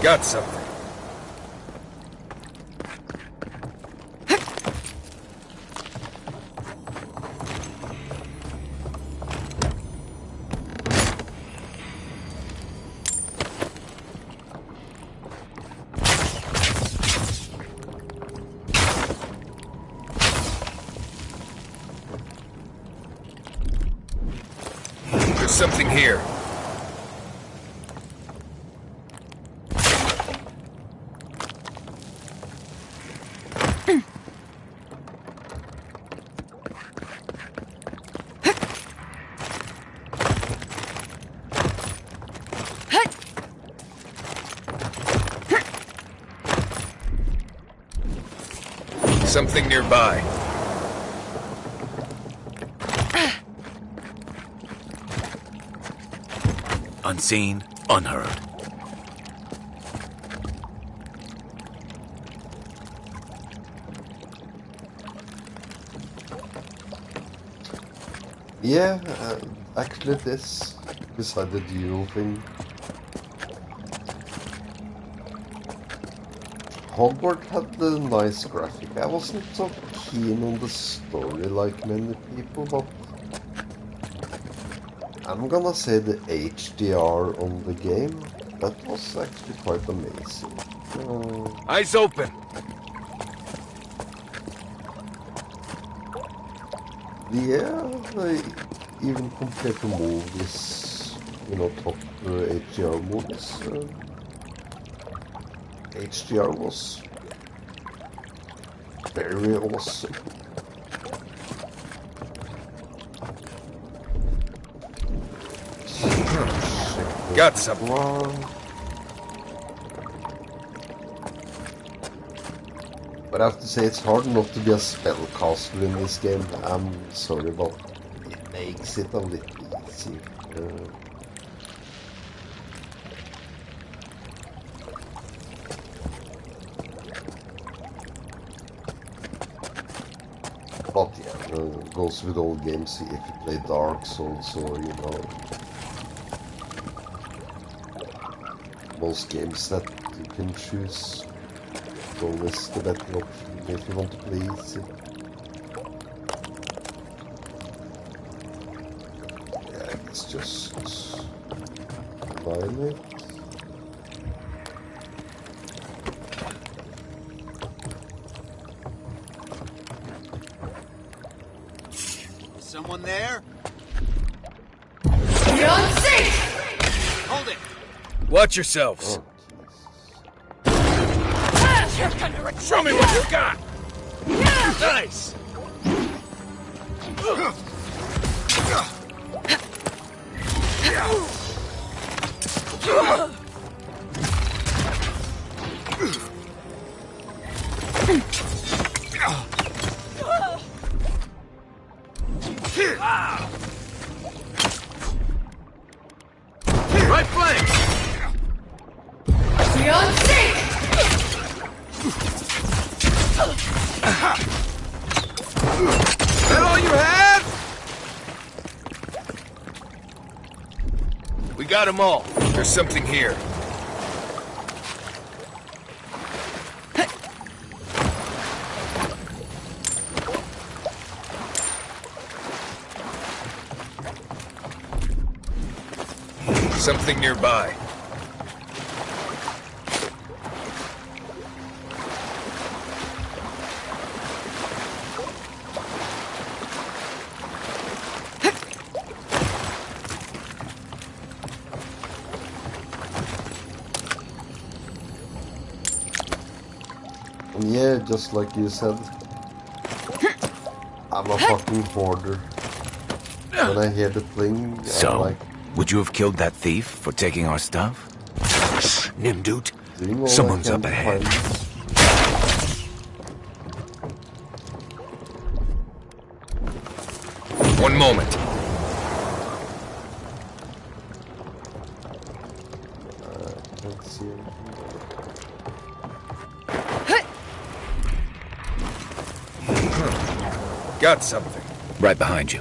Got something. There's something here. Something nearby. Unseen, unheard. Yeah, actually this, beside the duel thing. Hogwarts had a nice graphic. I wasn't so keen on the story like many people, but I'm gonna say the HDR on the game, that was actually quite amazing. Eyes open! Yeah, even compared to movies, you know, top HDR movies, HDR was very awesome. Got something. But I have to say, it's hard not to be a spellcaster in this game. I'm sorry, but it makes it a little easy. But yeah, goes with all games. If you play Dark Souls or, you know, most games that you can choose, it's always the better option if you want to play easy. Yeah, it's just combine it. Someone there? Beyond safe! Hold it! Watch yourselves. Show me what you got! Nice! Right flank! Beyond safe! That all you had? We got them all. There's something here. Something nearby. Yeah, just like you said, I'm a fucking hoarder. When I hear the pling, So, I'm like, would you have killed that thief for taking our stuff? Nimdut, doing all someone's I up can to ahead. One moment. Can't see anything. Got something. Right behind you.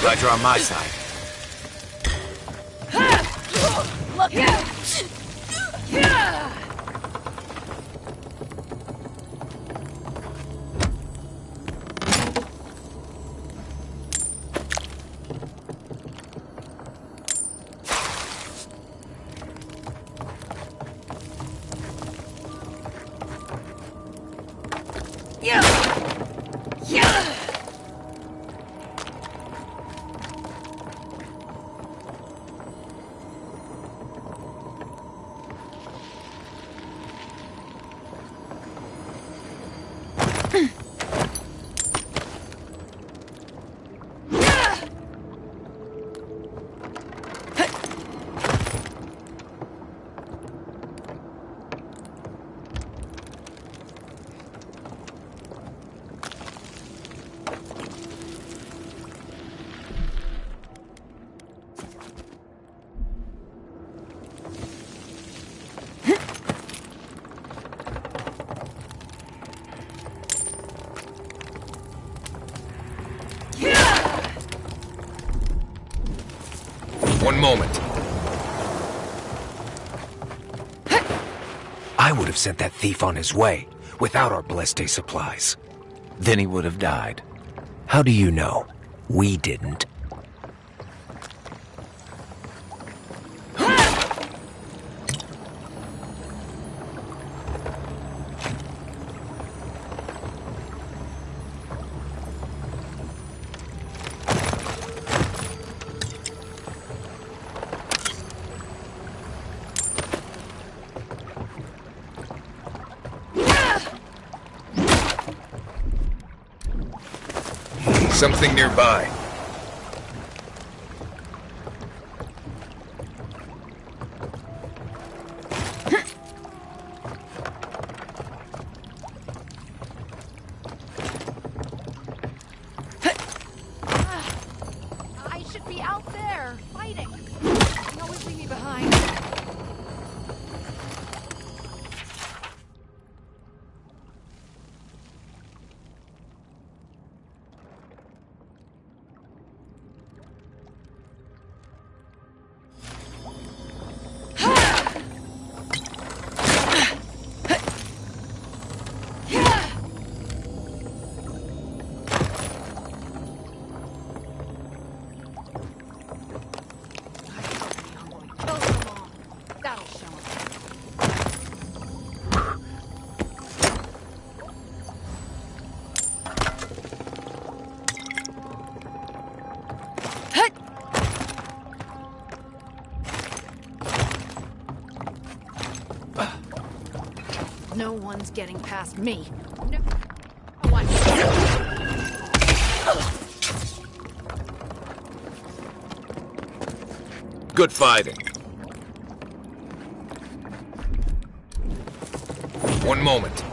Glad you're on my side. Look out! One moment. I would have sent that thief on his way without our blessed supplies. Then he would have died. How do you know? We didn't. something nearby. I should be out there, fighting. You always leave me behind. That'll show him. No one's getting past me. No. What? Good fighting. One moment.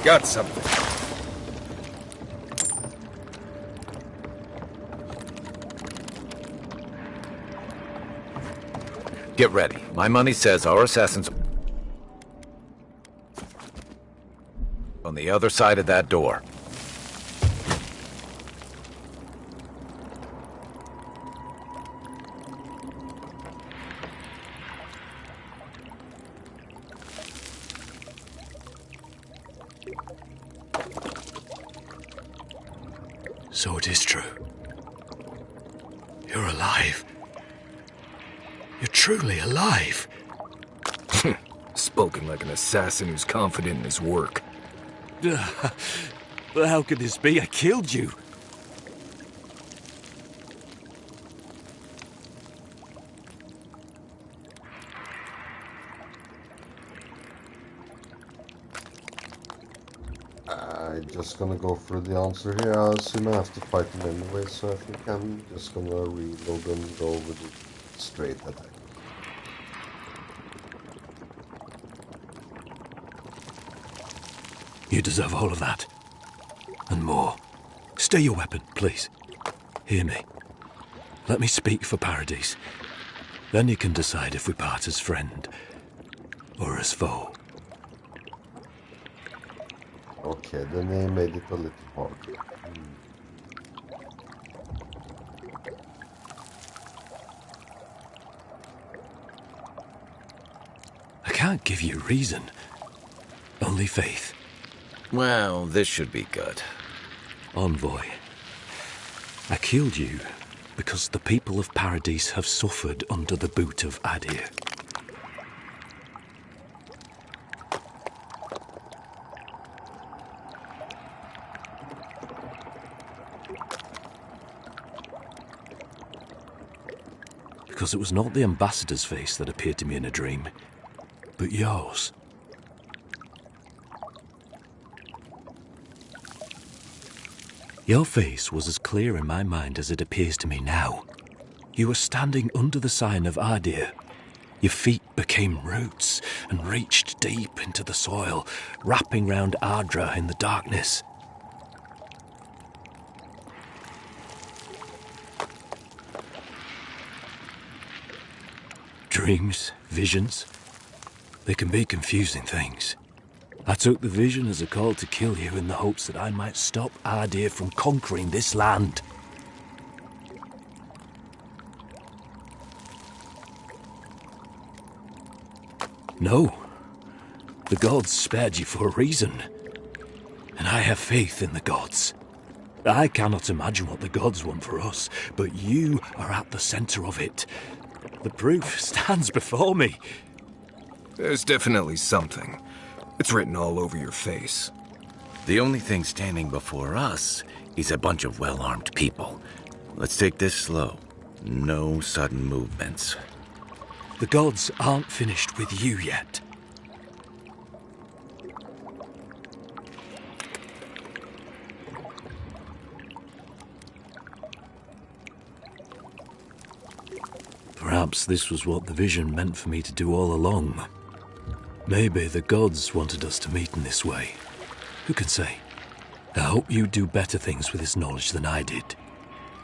Got something. Get ready. My money says our assassins on the other side of that door. So it is true. You're alive. You're truly alive. Spoken like an assassin who's confident in his work. But how could this be? I killed you. I'm just gonna go for the answer here. I assume I have to fight them anyway, so I think I'm just gonna reload and go with the straight attack. You deserve all of that. And more. Stay your weapon, please. Hear me. Let me speak for Paradise. Then you can decide if we part as friend or as foe. Okay, then they made it a little hard. I can't give you reason. Only faith. Well, this should be good. Envoy, I killed you because the people of Paradise have suffered under the boot of Adir. Because it was not the ambassador's face that appeared to me in a dream, but yours. Your face was as clear in my mind as it appears to me now. You were standing under the sign of Adir. Your feet became roots and reached deep into the soil, wrapping round Ardra in the darkness. Dreams, visions, they can be confusing things. I took the vision as a call to kill you in the hopes that I might stop Adir from conquering this land. No. The gods spared you for a reason. And I have faith in the gods. I cannot imagine what the gods want for us, but you are at the center of it. The proof stands before me. There's definitely something. It's written all over your face. The only thing standing before us is a bunch of well-armed people. Let's take this slow. No sudden movements. The gods aren't finished with you yet. Perhaps this was what the vision meant for me to do all along. Maybe the gods wanted us to meet in this way. Who can say? I hope you do better things with this knowledge than I did.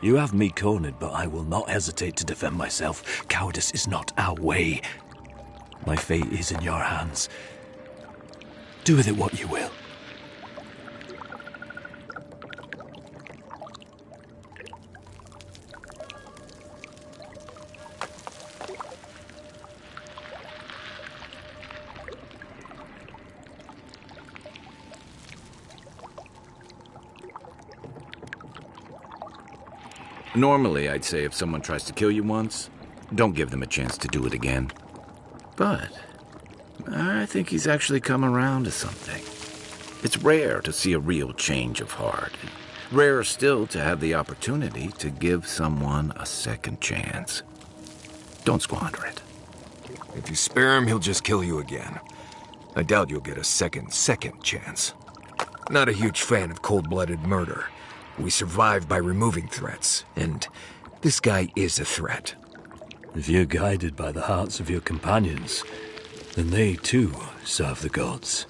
You have me cornered, but I will not hesitate to defend myself. Cowardice is not our way. My fate is in your hands. Do with it what you will. Normally, I'd say if someone tries to kill you once, don't give them a chance to do it again. But I think he's actually come around to something. It's rare to see a real change of heart. Rarer still to have the opportunity to give someone a second chance. Don't squander it. If you spare him, he'll just kill you again. I doubt you'll get a second chance. Not a huge fan of cold-blooded murder. We survive by removing threats, and this guy is a threat. If you're guided by the hearts of your companions, then they too serve the gods.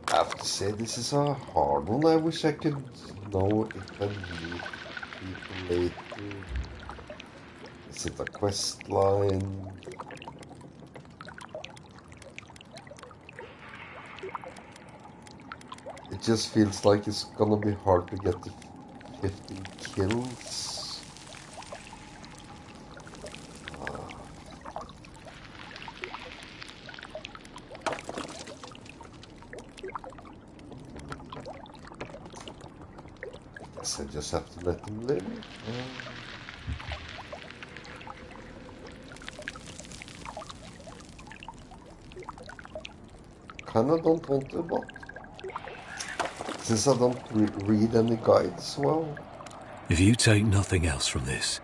I have to say, this is a hard one. I wish I could know if I meet people later. Is it a quest line? It just feels like it's gonna be hard to get to 15 kills. I just have to let them live. Kinda don't want to, but since I don't read any guides, well. If you take nothing else from this,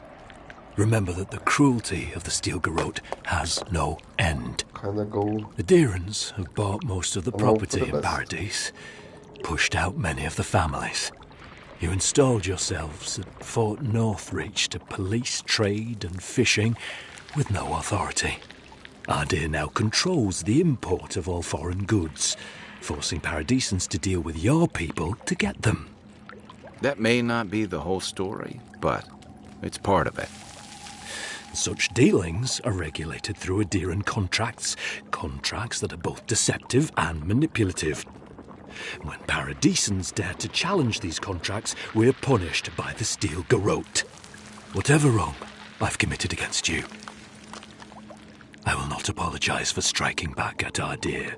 remember that the cruelty of the Steel Garrote has no end. Kinda go. The Deerans have bought most of the property in best. Paradise, pushed out many of the families. You installed yourselves at Fort Northreach to police trade and fishing with no authority. Ardea now controls the import of all foreign goods, forcing Paradisans to deal with your people to get them. That may not be the whole story, but it's part of it. Such dealings are regulated through Aderan contracts that are both deceptive and manipulative. When Paradisans dare to challenge these contracts, we're punished by the Steel Garrote. Whatever wrong I've committed against you, I will not apologize for striking back at Ardea.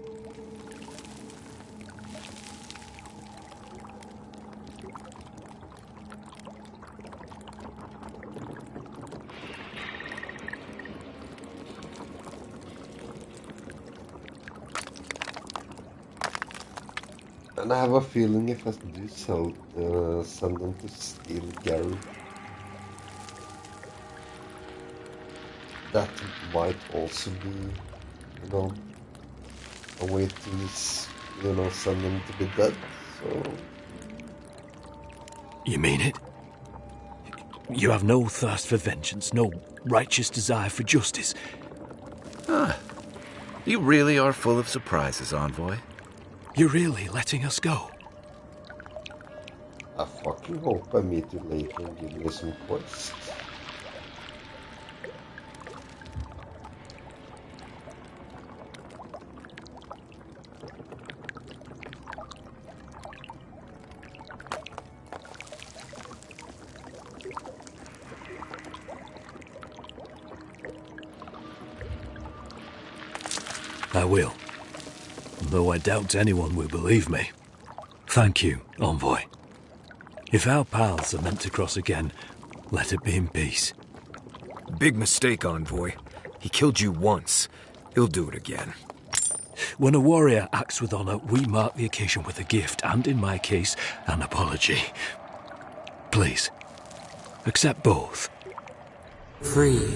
And I have a feeling if I do send them to Steel Garrote, that might also be, a way to, send them to be dead, so. You mean it? You have no thirst for vengeance, no righteous desire for justice. You really are full of surprises, Envoy. You're really letting us go? I fucking hope I meet you later and give me some quests. I will. Though I doubt anyone will believe me. Thank you, Envoy. If our paths are meant to cross again, let it be in peace. Big mistake, Envoy. He killed you once. He'll do it again. When a warrior acts with honor, we mark the occasion with a gift, and in my case, an apology. Please, accept both. Free.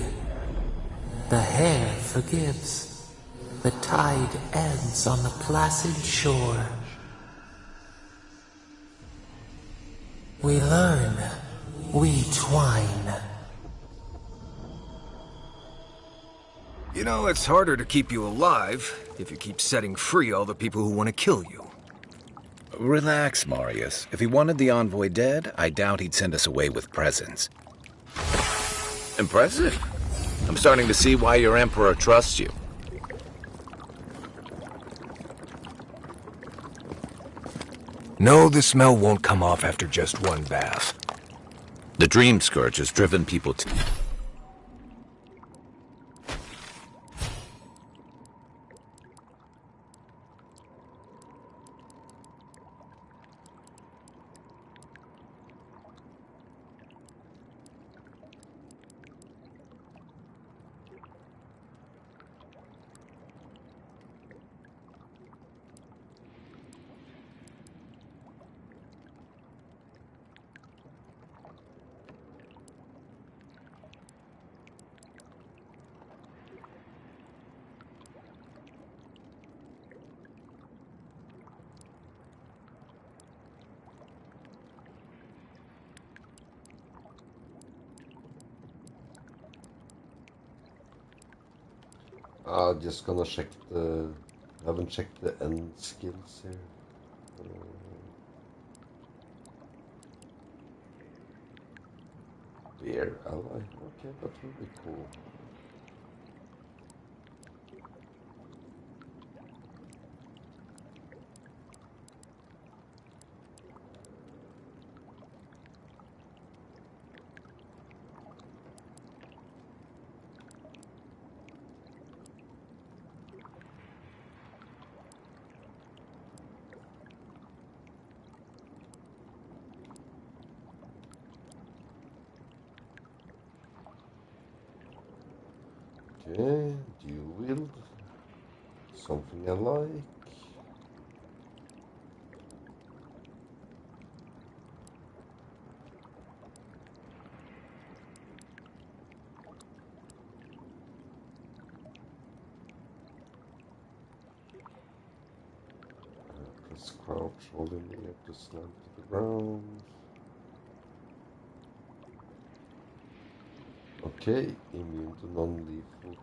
The hair forgives. The tide ends on the placid shore. We learn. We twine. You know, it's harder to keep you alive if you keep setting free all the people who want to kill you. Relax, Marius. If he wanted the envoy dead, I doubt he'd send us away with presents. Impressive. I'm starting to see why your emperor trusts you. No, the smell won't come off after just one bath. The Dream Scourge has driven people to... Just gonna check the... I haven't checked the end skills here. Dear ally. Okay, that will be cool. Okay, dual wield. Something I like. Press crouch, hold in the air to slam to the ground. Okay, immune to non-lethal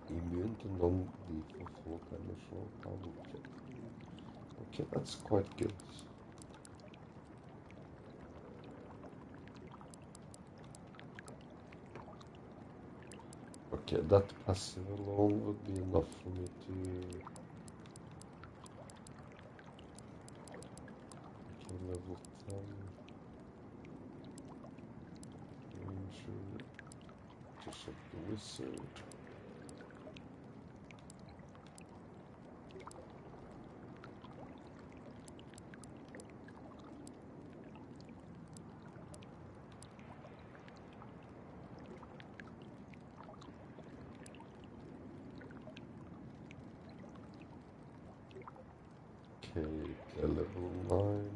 Immune to non-lethal fall damage or power objective. Okay, that's quite good. Okay, that passive alone would be enough for me to... Okay, level 10. Ranger. To check the wizard. Okay, level 9.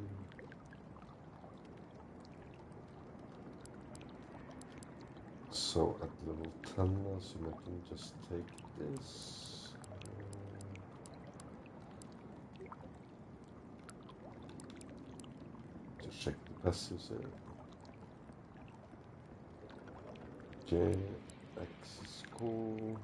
So at level 10, I assume I can just take this. To check the passives here. Okay, X is cool.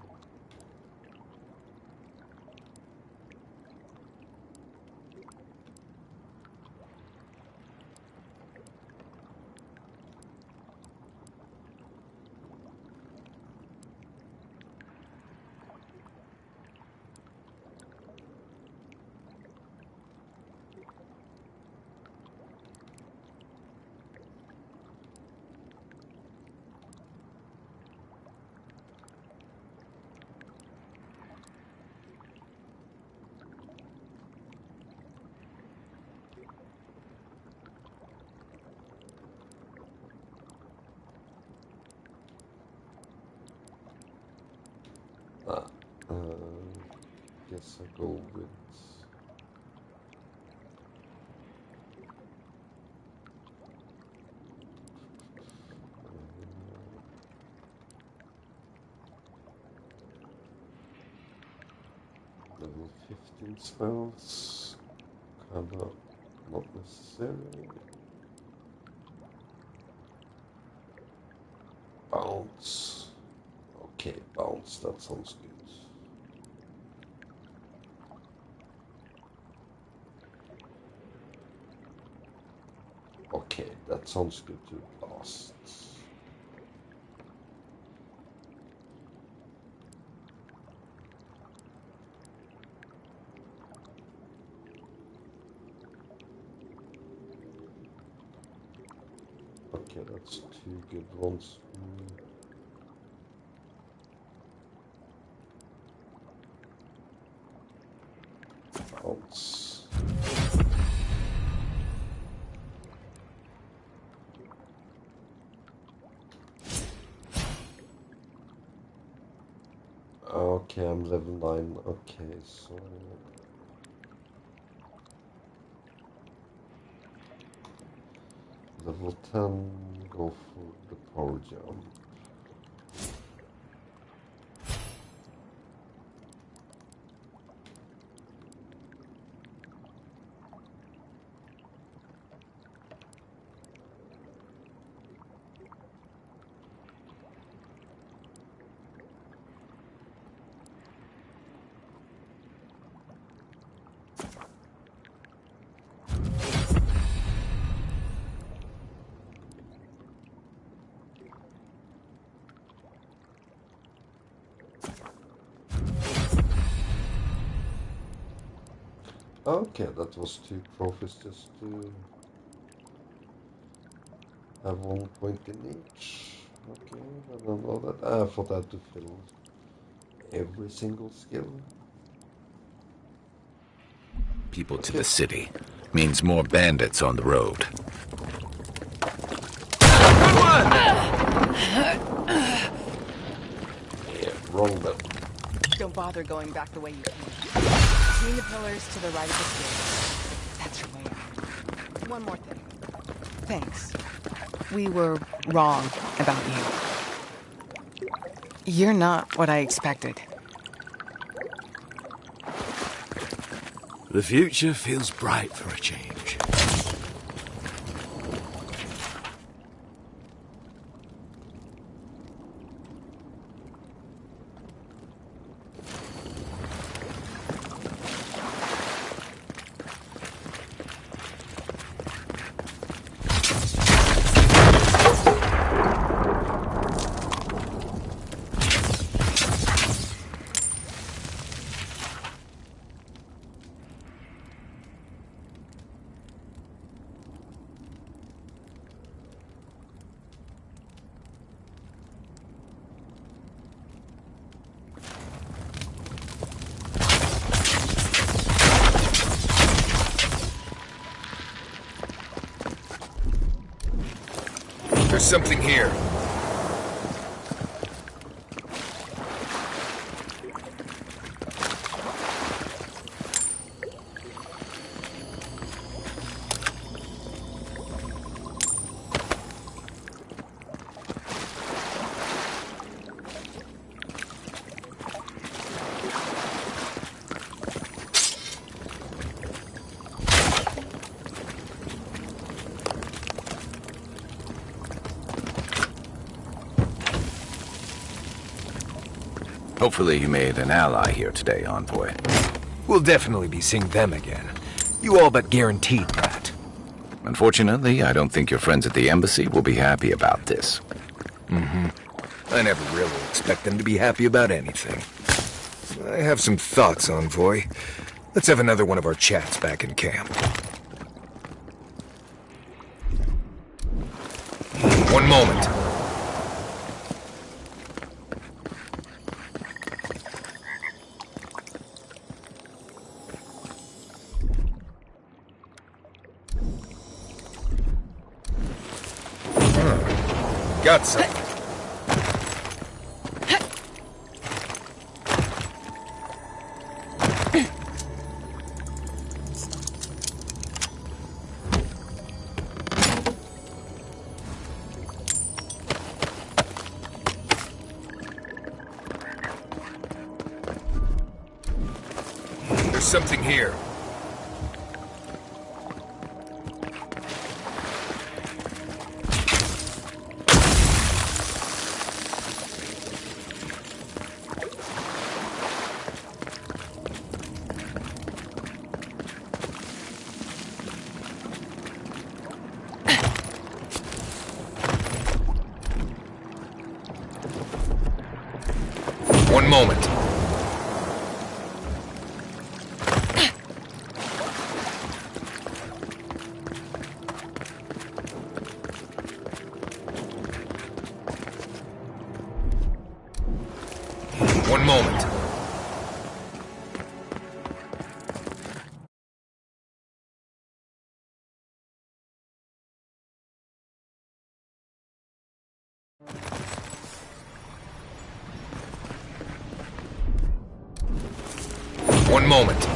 Guess I go with level 15 spells. Kinda not necessary. Bounce. Okay, bounce, that sounds good. Okay, that sounds good to blast. Okay, that's two good ones. Bounce. Okay, I'm level 9. Okay, so level 10, go for the power jump. Okay, that was 2 trophies just to have 1 point in each. Okay, I don't know that. I thought I had to fill every single skill. People to the city means more bandits on the road. Yeah, wrong button. Don't bother going back the way you came. Between the pillars to the right of the stairs. That's your way out. One more thing. Thanks. We were wrong about you. You're not what I expected. The future feels bright for a change. There's something here. Hopefully you made an ally here today, Envoy. We'll definitely be seeing them again. You all but guaranteed that. Unfortunately, I don't think your friends at the embassy will be happy about this. I never really expect them to be happy about anything. I have some thoughts, Envoy. Let's have another one of our chats back in camp. One moment. Got something. There's something here. One moment. One moment. One moment.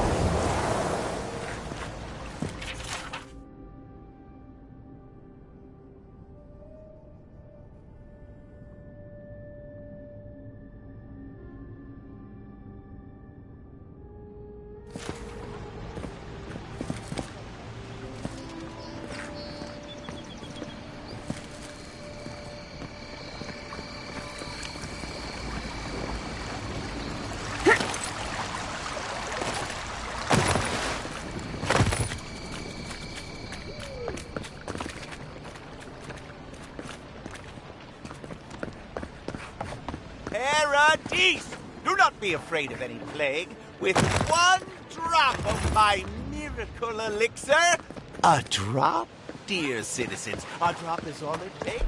Paradise! Do not be afraid of any plague. With one drop of my miracle elixir, a drop, dear citizens, a drop is all it takes.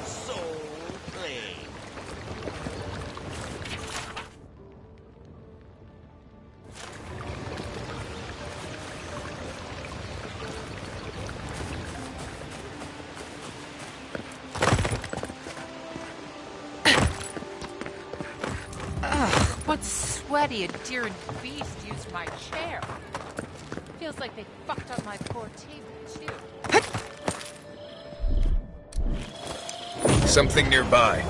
Soul plague. What sweaty, adherent beast used my chair? Feels like they fucked up my poor table, too. Something nearby.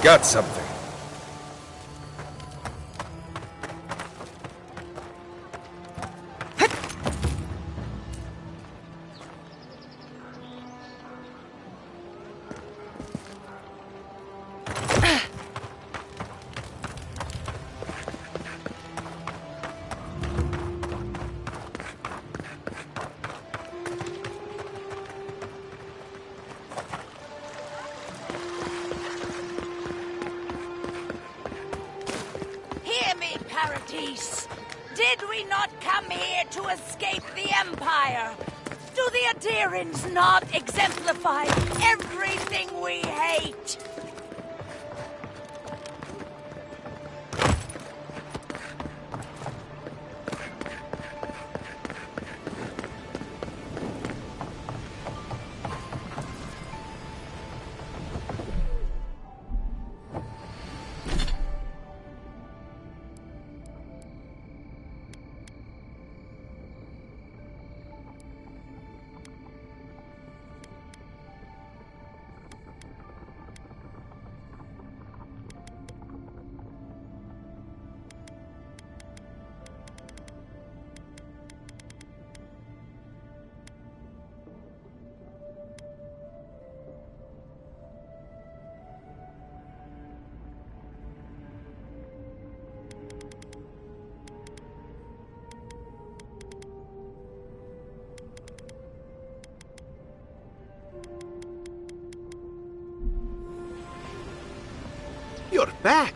Got something. Hear me, Paradise. Did we not come here to escape the Empire? Do the Adherents not exemplify everything we hate? You're back.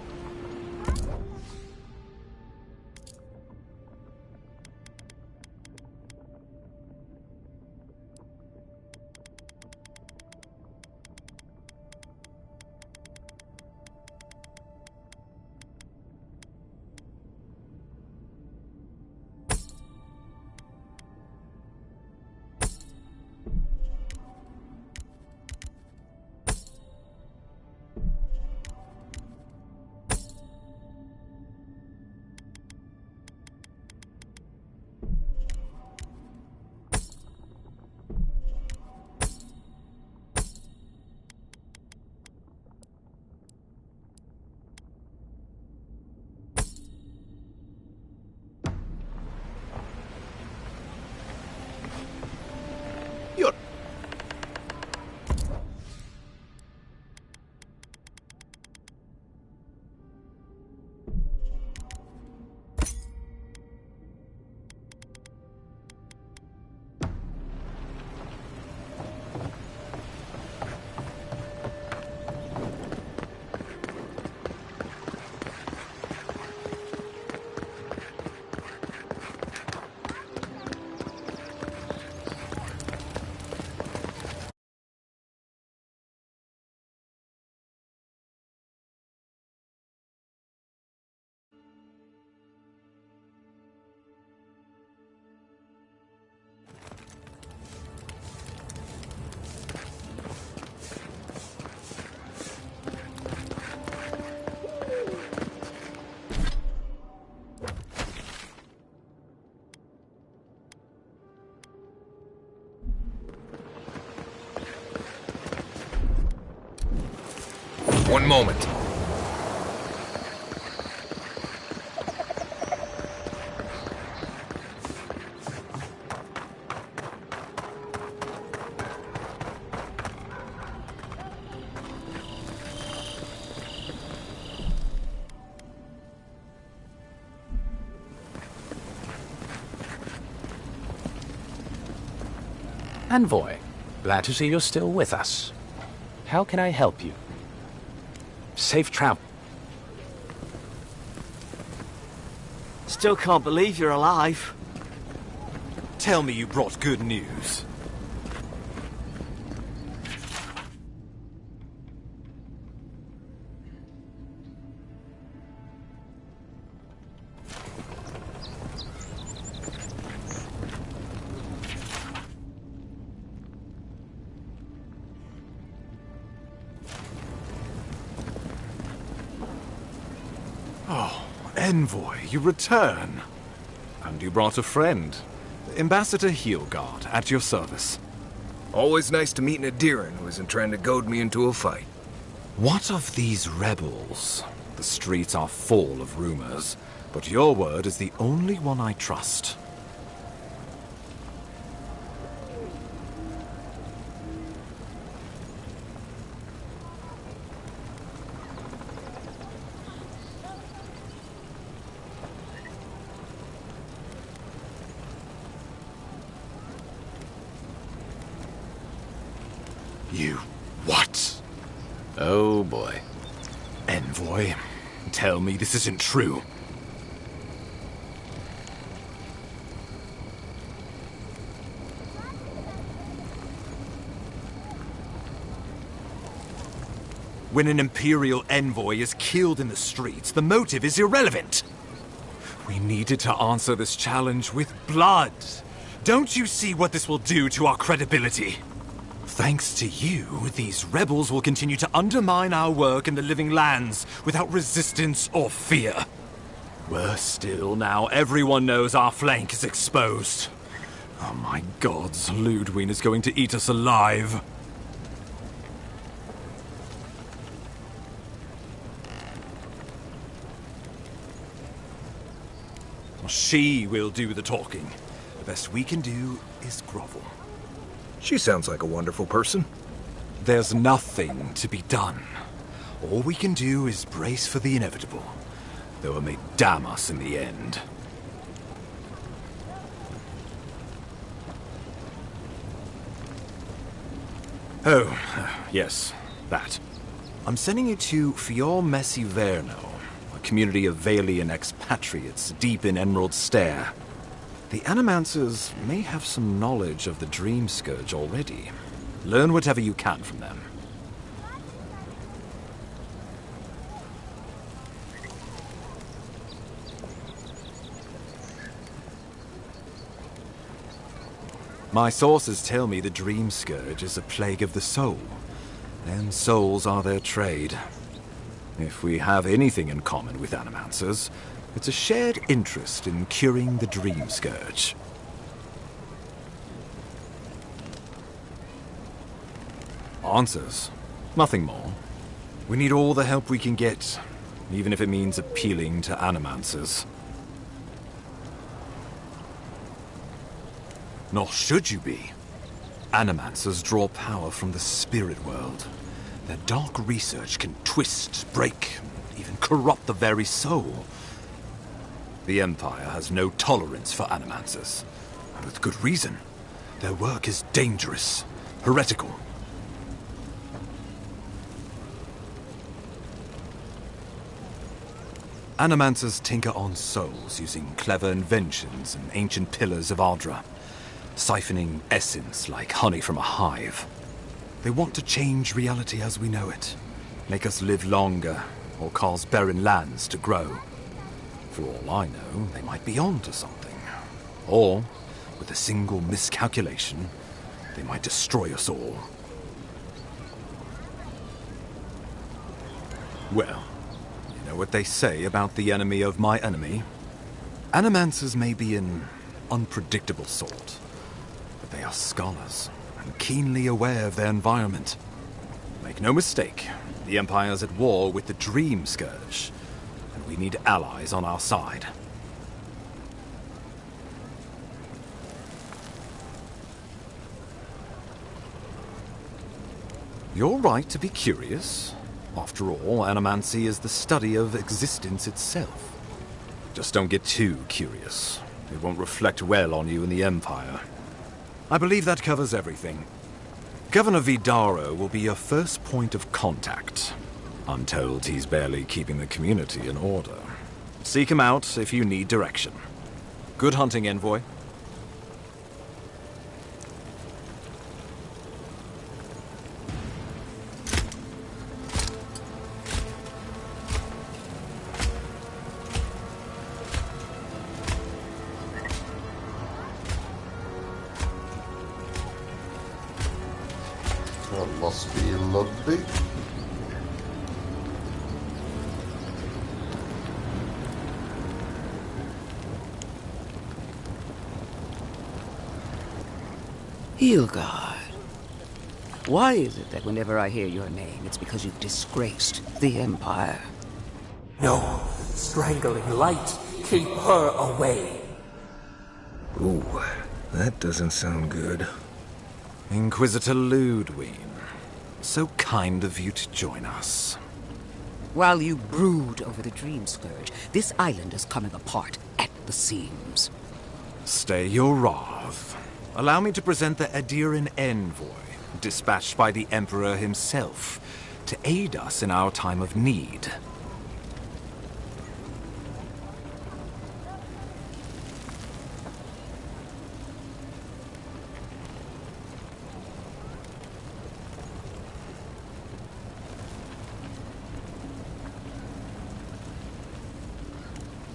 One moment. Envoy, glad to see you're still with us. How can I help you? Safe travel. Still can't believe you're alive. Tell me you brought good news. Oh, Envoy, you return. And you brought a friend. Ambassador Heelguard, at your service. Always nice to meet an Adiran who isn't trying to goad me into a fight. What of these rebels? The streets are full of rumors, but your word is the only one I trust. You what? Oh boy. Envoy, tell me this isn't true. When an Imperial envoy is killed in the streets, the motive is irrelevant. We needed to answer this challenge with blood. Don't you see what this will do to our credibility? Thanks to you, these rebels will continue to undermine our work in the Living Lands without resistance or fear. Worse still, now everyone knows our flank is exposed. Oh my gods, Ludwig is going to eat us alive. She will do the talking. The best we can do is grovel. She sounds like a wonderful person. There's nothing to be done. All we can do is brace for the inevitable, though it may damn us in the end. Oh, yes, that. I'm sending you to Fior Messi Verno, a community of Valian expatriates deep in Emerald Stair. The Animancers may have some knowledge of the Dream Scourge already. Learn whatever you can from them. My sources tell me the Dream Scourge is a plague of the soul, and souls are their trade. If we have anything in common with Animancers, it's a shared interest in curing the Dream Scourge. Answers. Nothing more. We need all the help we can get, even if it means appealing to Animancers. Nor should you be. Animancers draw power from the spirit world. Their dark research can twist, break, even corrupt the very soul. The Empire has no tolerance for Animancers, and with good reason. Their work is dangerous, heretical. Animancers tinker on souls using clever inventions and ancient pillars of Ardra, siphoning essence like honey from a hive. They want to change reality as we know it, make us live longer, or cause barren lands to grow. For all I know, they might be on to something. Or, with a single miscalculation, they might destroy us all. Well, you know what they say about the enemy of my enemy? Animancers may be an unpredictable sort, but they are scholars and keenly aware of their environment. Make no mistake, The Empire's at war with the Dream Scourge, and we need allies on our side. You're right to be curious. After all, animancy is the study of existence itself. Just don't get too curious. It won't reflect well on you in the Empire. I believe that covers everything. Governor Vidaro will be your first point of contact. I'm told he's barely keeping the community in order. Seek him out if you need direction. Good hunting, Envoy. That must be Ludwig. Hilgard. Why is it that whenever I hear your name, it's because you've disgraced the Empire? No, strangling light. Keep her away. Ooh, that doesn't sound good. Inquisitor Ludwig. So kind of you to join us. While you brood over the Dream Scourge, this island is coming apart at the seams. Stay your wrath. Allow me to present the Adiran Envoy, dispatched by the Emperor himself, to aid us in our time of need.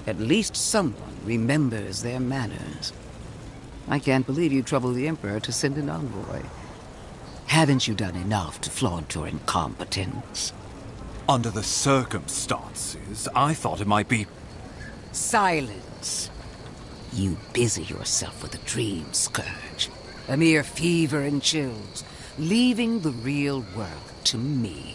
At least someone remembers their manners. I can't believe you troubled the Emperor to send an envoy. Haven't you done enough to flaunt your incompetence? Under the circumstances, I thought it might be... Silence. You busy yourself with the Dream Scourge. A mere fever and chills, leaving the real work to me.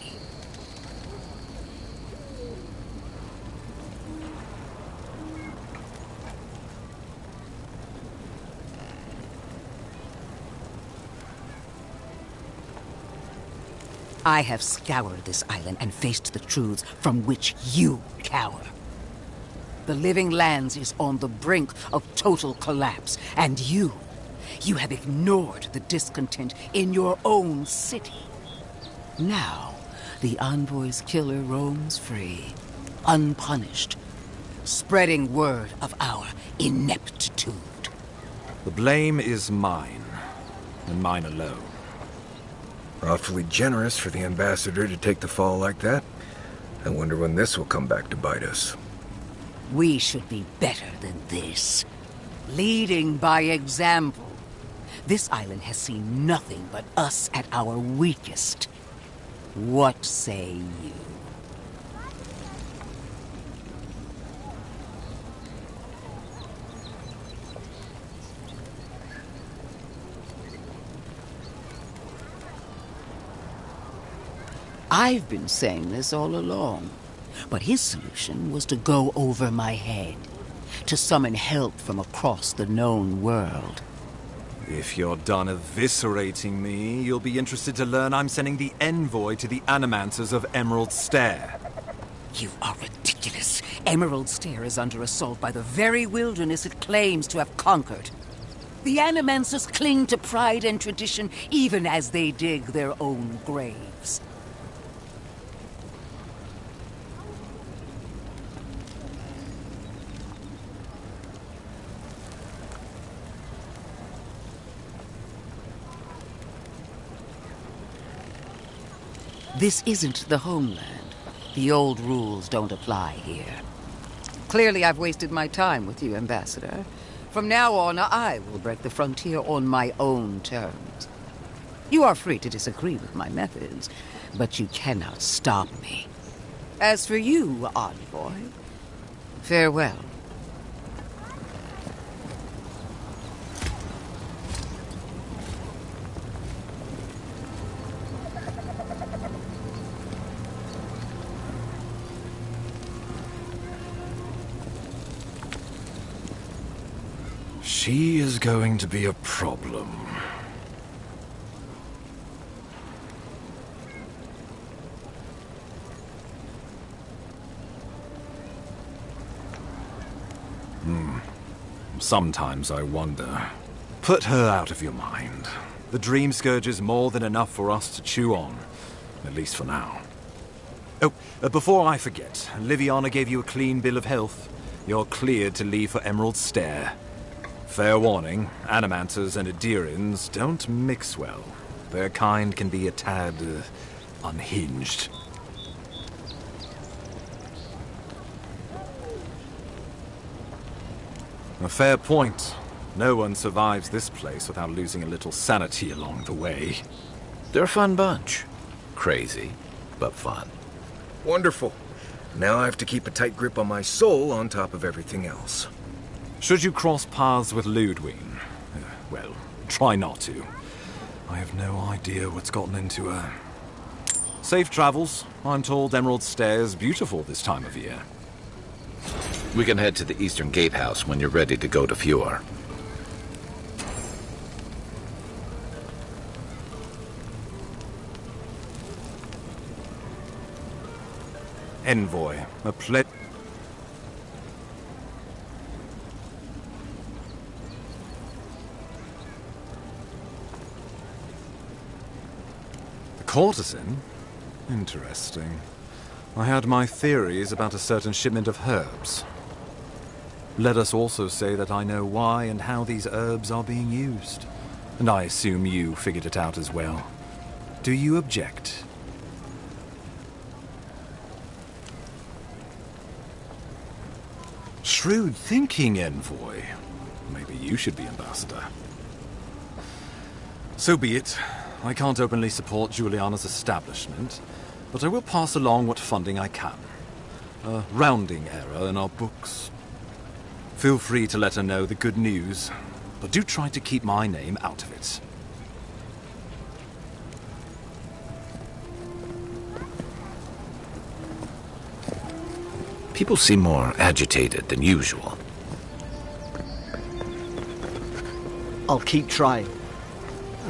I have scoured this island and faced the truths from which you cower. The Living Lands is on the brink of total collapse, and you have ignored the discontent in your own city. Now, the Envoy's killer roams free, unpunished, spreading word of our ineptitude. The blame is mine, and mine alone. Awfully generous for the ambassador to take the fall like that. I wonder when this will come back to bite us. We should be better than this. Leading by example. This island has seen nothing but us at our weakest. What say you? I've been saying this all along, but his solution was to go over my head, to summon help from across the known world. If you're done eviscerating me, you'll be interested to learn I'm sending the envoy to the Animancers of Emerald Stair. You are ridiculous. Emerald Stair is under assault by the very wilderness it claims to have conquered. The Animancers cling to pride and tradition even as they dig their own graves. This isn't the homeland. The old rules don't apply here. Clearly I've wasted my time with you, Ambassador. From now on, I will break the frontier on my own terms. You are free to disagree with my methods, but you cannot stop me. As for you, Envoy, farewell. She is going to be a problem. Sometimes I wonder. Put her out of your mind. The Dream Scourge is more than enough for us to chew on. At least for now. Oh, before I forget, Liviana gave you a clean bill of health. You're cleared to leave for Emerald Stair. Fair warning, Animanters and Adirins don't mix well. Their kind can be a tad unhinged. A fair point. No one survives this place without losing a little sanity along the way. They're a fun bunch. Crazy, but fun. Wonderful. Now I have to keep a tight grip on my soul on top of everything else. Should you cross paths with Ludwig, well, try not to. I have no idea what's gotten into her. Safe travels. I'm told Emerald Stair is beautiful this time of year. We can head to the Eastern Gatehouse when you're ready to go to Fjord. Envoy, a The courtesan? Interesting. I had my theories about a certain shipment of herbs. Let us also say that I know why and how these herbs are being used. And I assume you figured it out as well. Do you object? Shrewd thinking, Envoy. Maybe you should be ambassador. So be it. I can't openly support Juliana's establishment, but I will pass along what funding I can. A rounding error in our books. Feel free to let her know the good news, but do try to keep my name out of it. People seem more agitated than usual. I'll keep trying.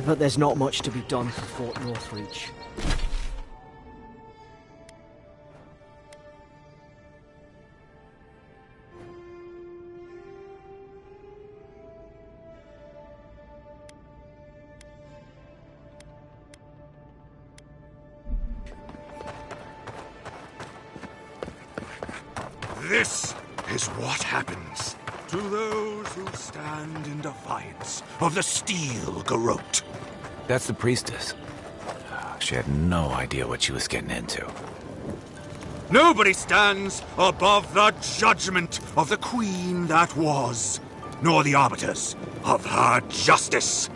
But there's not much to be done for Fort Northreach. This is what happens to those who stand in defiance of the steel garrote. That's the priestess. She had no idea what she was getting into. Nobody stands above the judgment of the queen that was, nor the arbiters of her justice.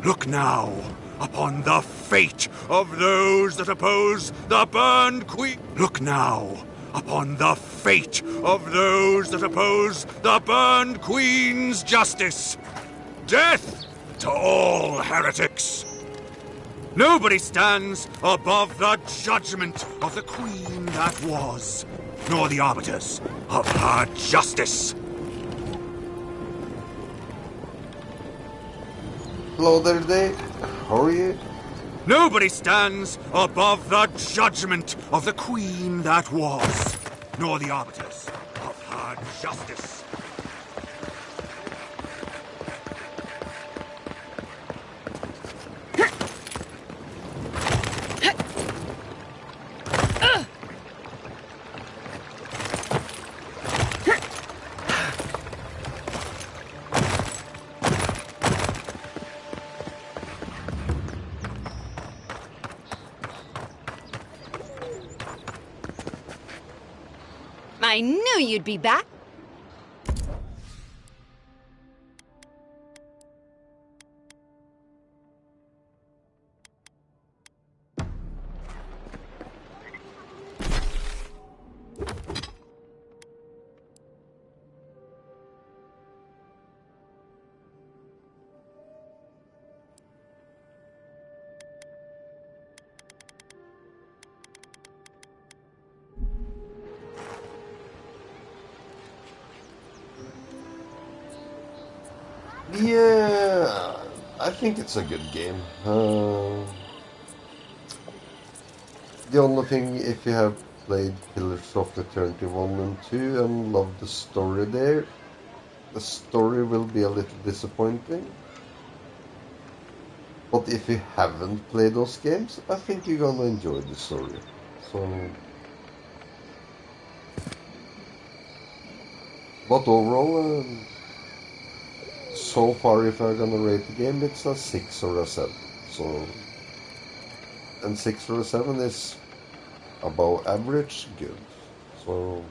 Look now upon the fate of those that oppose the burned queen. Look now upon the fate of those that oppose the burned queen's justice. Death to all heretics. Nobody stands above the judgment of the queen that was, nor the arbiters of her justice. Hello there, Dave. How are you? Nobody stands above the judgment of the queen that was, nor the arbiters of her justice. I knew you'd be back. Yeah, I think it's a good game. The only thing, if you have played Pillars of Eternity 1 and 2 and loved the story there, the story will be a little disappointing. But if you haven't played those games, I think you're gonna enjoy the story. So, but overall, so far, if I'm gonna rate the game, it's a 6 or a 7. So, and 6 or a 7 is above average, good. So,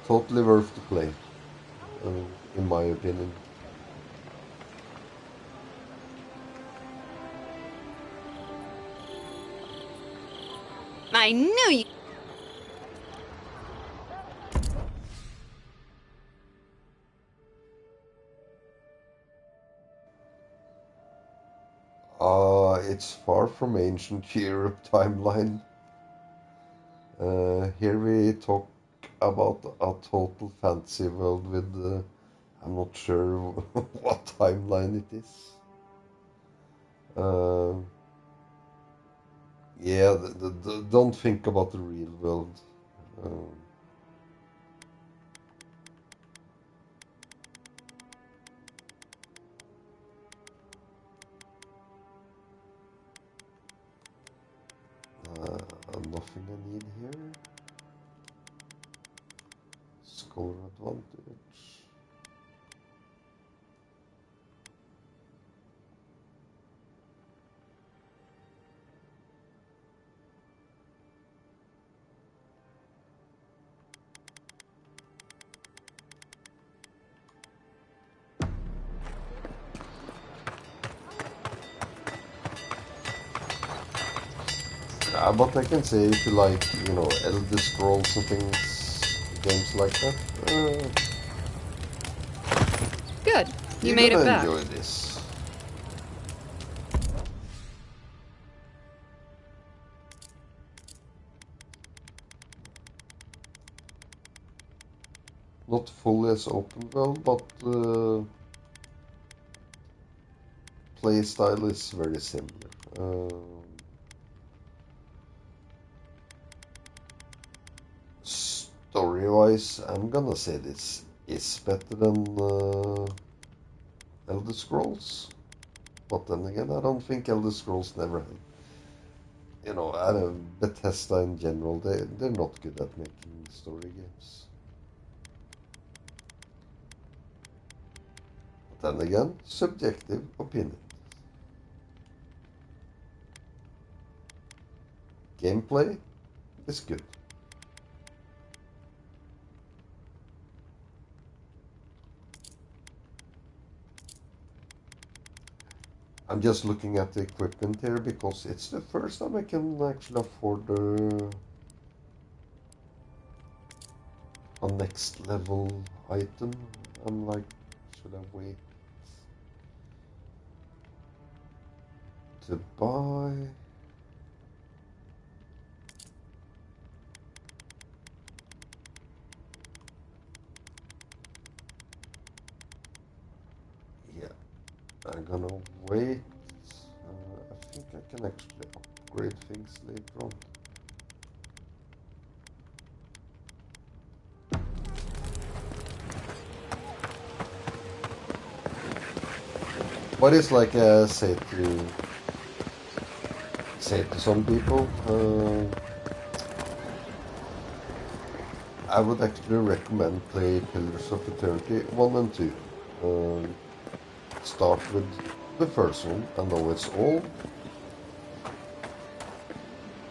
totally worth the play, in my opinion. I knew you. It's far from ancient Europe timeline. Here we talk about a total fantasy world with, I'm not sure what timeline it is. Yeah, don't think about the real world. Nothing I need here. Scholar advantage. But I can say if you like, Elder Scrolls and things, games like that, Good. You you're made it gonna back. enjoy this. Not fully as open world, but play style is very similar. Story-wise, I'm gonna say this is better than Elder Scrolls. But then again, I don't think Elder Scrolls never had. I don't, Bethesda in general, they're not good at making story games. But then again, subjective opinion. Gameplay is good. I'm just looking at the equipment here because it's the first time I can actually afford a next level item. I'm like, should I wait to buy? Yeah, I'm gonna wait. I think I can actually upgrade things later on. But it's like say to some people, I would actually recommend play Pillars of Eternity 1 and 2. Start with the first one. I know it's old,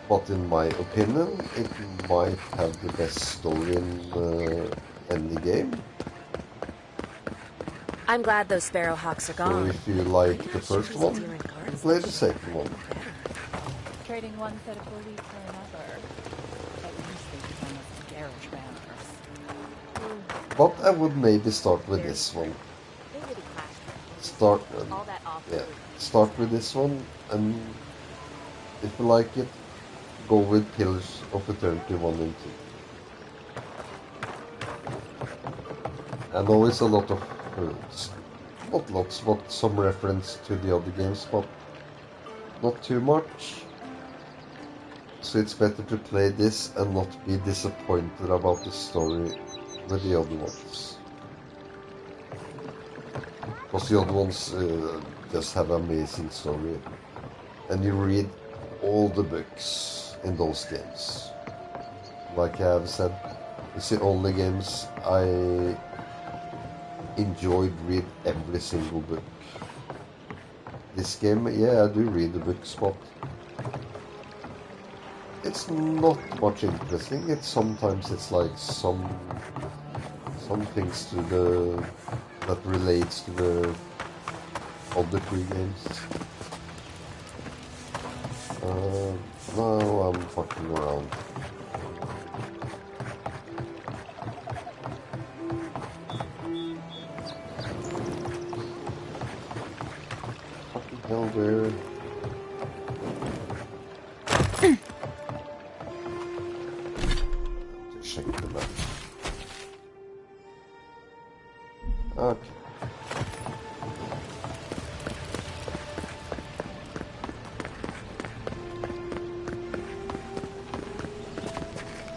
but in my opinion, it might have the best story in any game. I'm glad those Sparrowhawks are So gone. if you like the first one, play the second one. Trading one set of beliefs for another. At least they become a garish banners. But I would maybe start with this one. Start with this one, and if you like it, go with Pillars of Eternity 1 and 2. And always a lot of, not lots, but some reference to the other games, but not too much. So it's better to play this and not be disappointed about the story with the other ones. Because the other ones just have an amazing story. And you read all the books in those games. Like I have said, it's the only games I enjoyed read every single book. This game, yeah, I do read the books, but it's not much interesting. Sometimes it's like some things to that relates to the other three games. Now I'm fucking around. Fucking hell, where? Just check the map. Okay.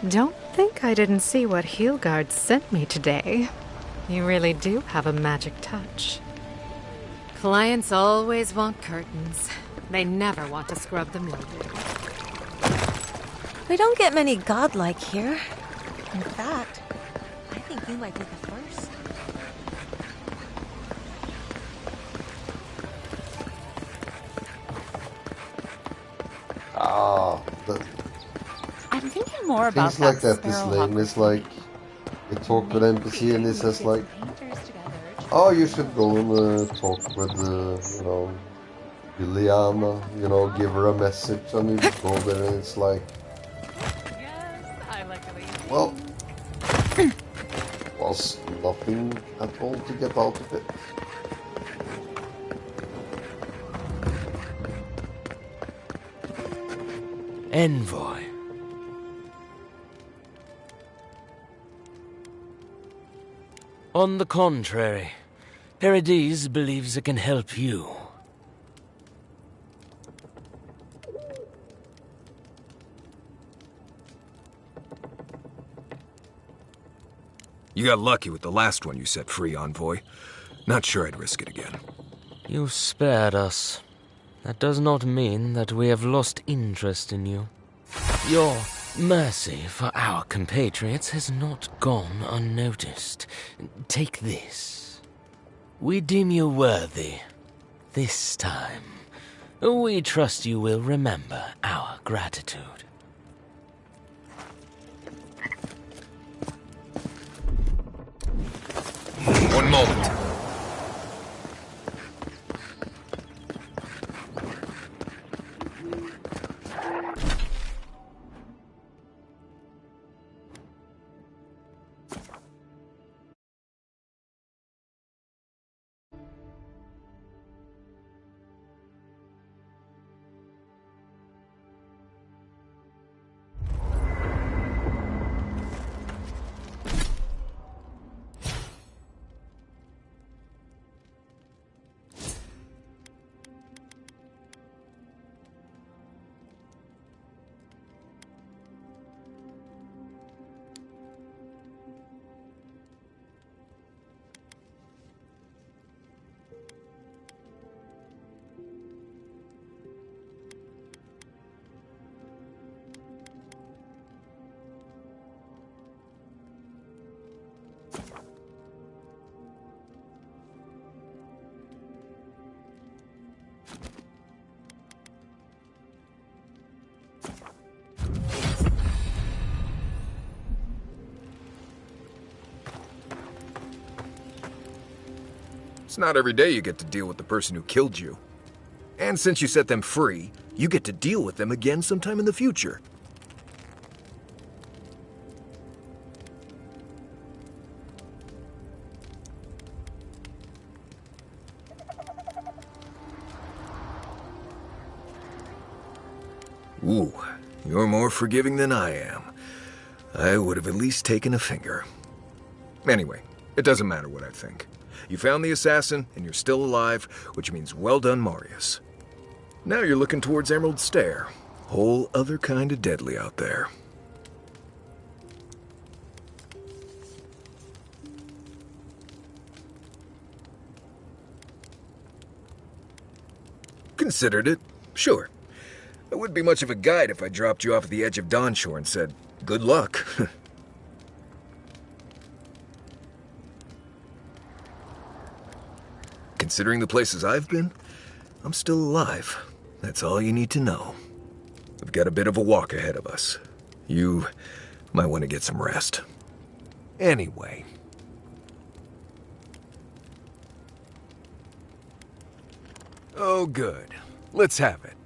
Don't think I didn't see what Heelguard sent me today. You really do have a magic touch. Clients always want curtains. They never want to scrub the mildew. We don't get many godlike here. In fact, I think you might be the first. I'm thinking more about things like that. This lane is like, you talk with NPC and it says like, oh, you should go and talk with, you know, Juliana, you know, give her a message, and you go there and it's like, well, was nothing at all to get out of it. Envoy. On the contrary, Paradise believes it can help you. You got lucky with the last one you set free, Envoy. Not sure I'd risk it again. You spared us. That does not mean that we have lost interest in you. Your mercy for our compatriots has not gone unnoticed. Take this. We deem you worthy. This time, we trust you will remember our gratitude. One moment. It's not every day you get to deal with the person who killed you. And since you set them free, you get to deal with them again sometime in the future. Ooh, you're more forgiving than I am. I would have at least taken a finger. Anyway, It doesn't matter what I think. You found the assassin, and you're still alive, which means well done, Marius. Now you're looking towards Emerald Stair. Whole other kind of deadly out there. Considered it, sure. I wouldn't be much of a guide if I dropped you off at the edge of Dawnshore and said, good luck. Considering the places I've been, I'm still alive. That's all you need to know. We've got a bit of a walk ahead of us. You might want to get some rest. Anyway. Oh, good. Let's have it.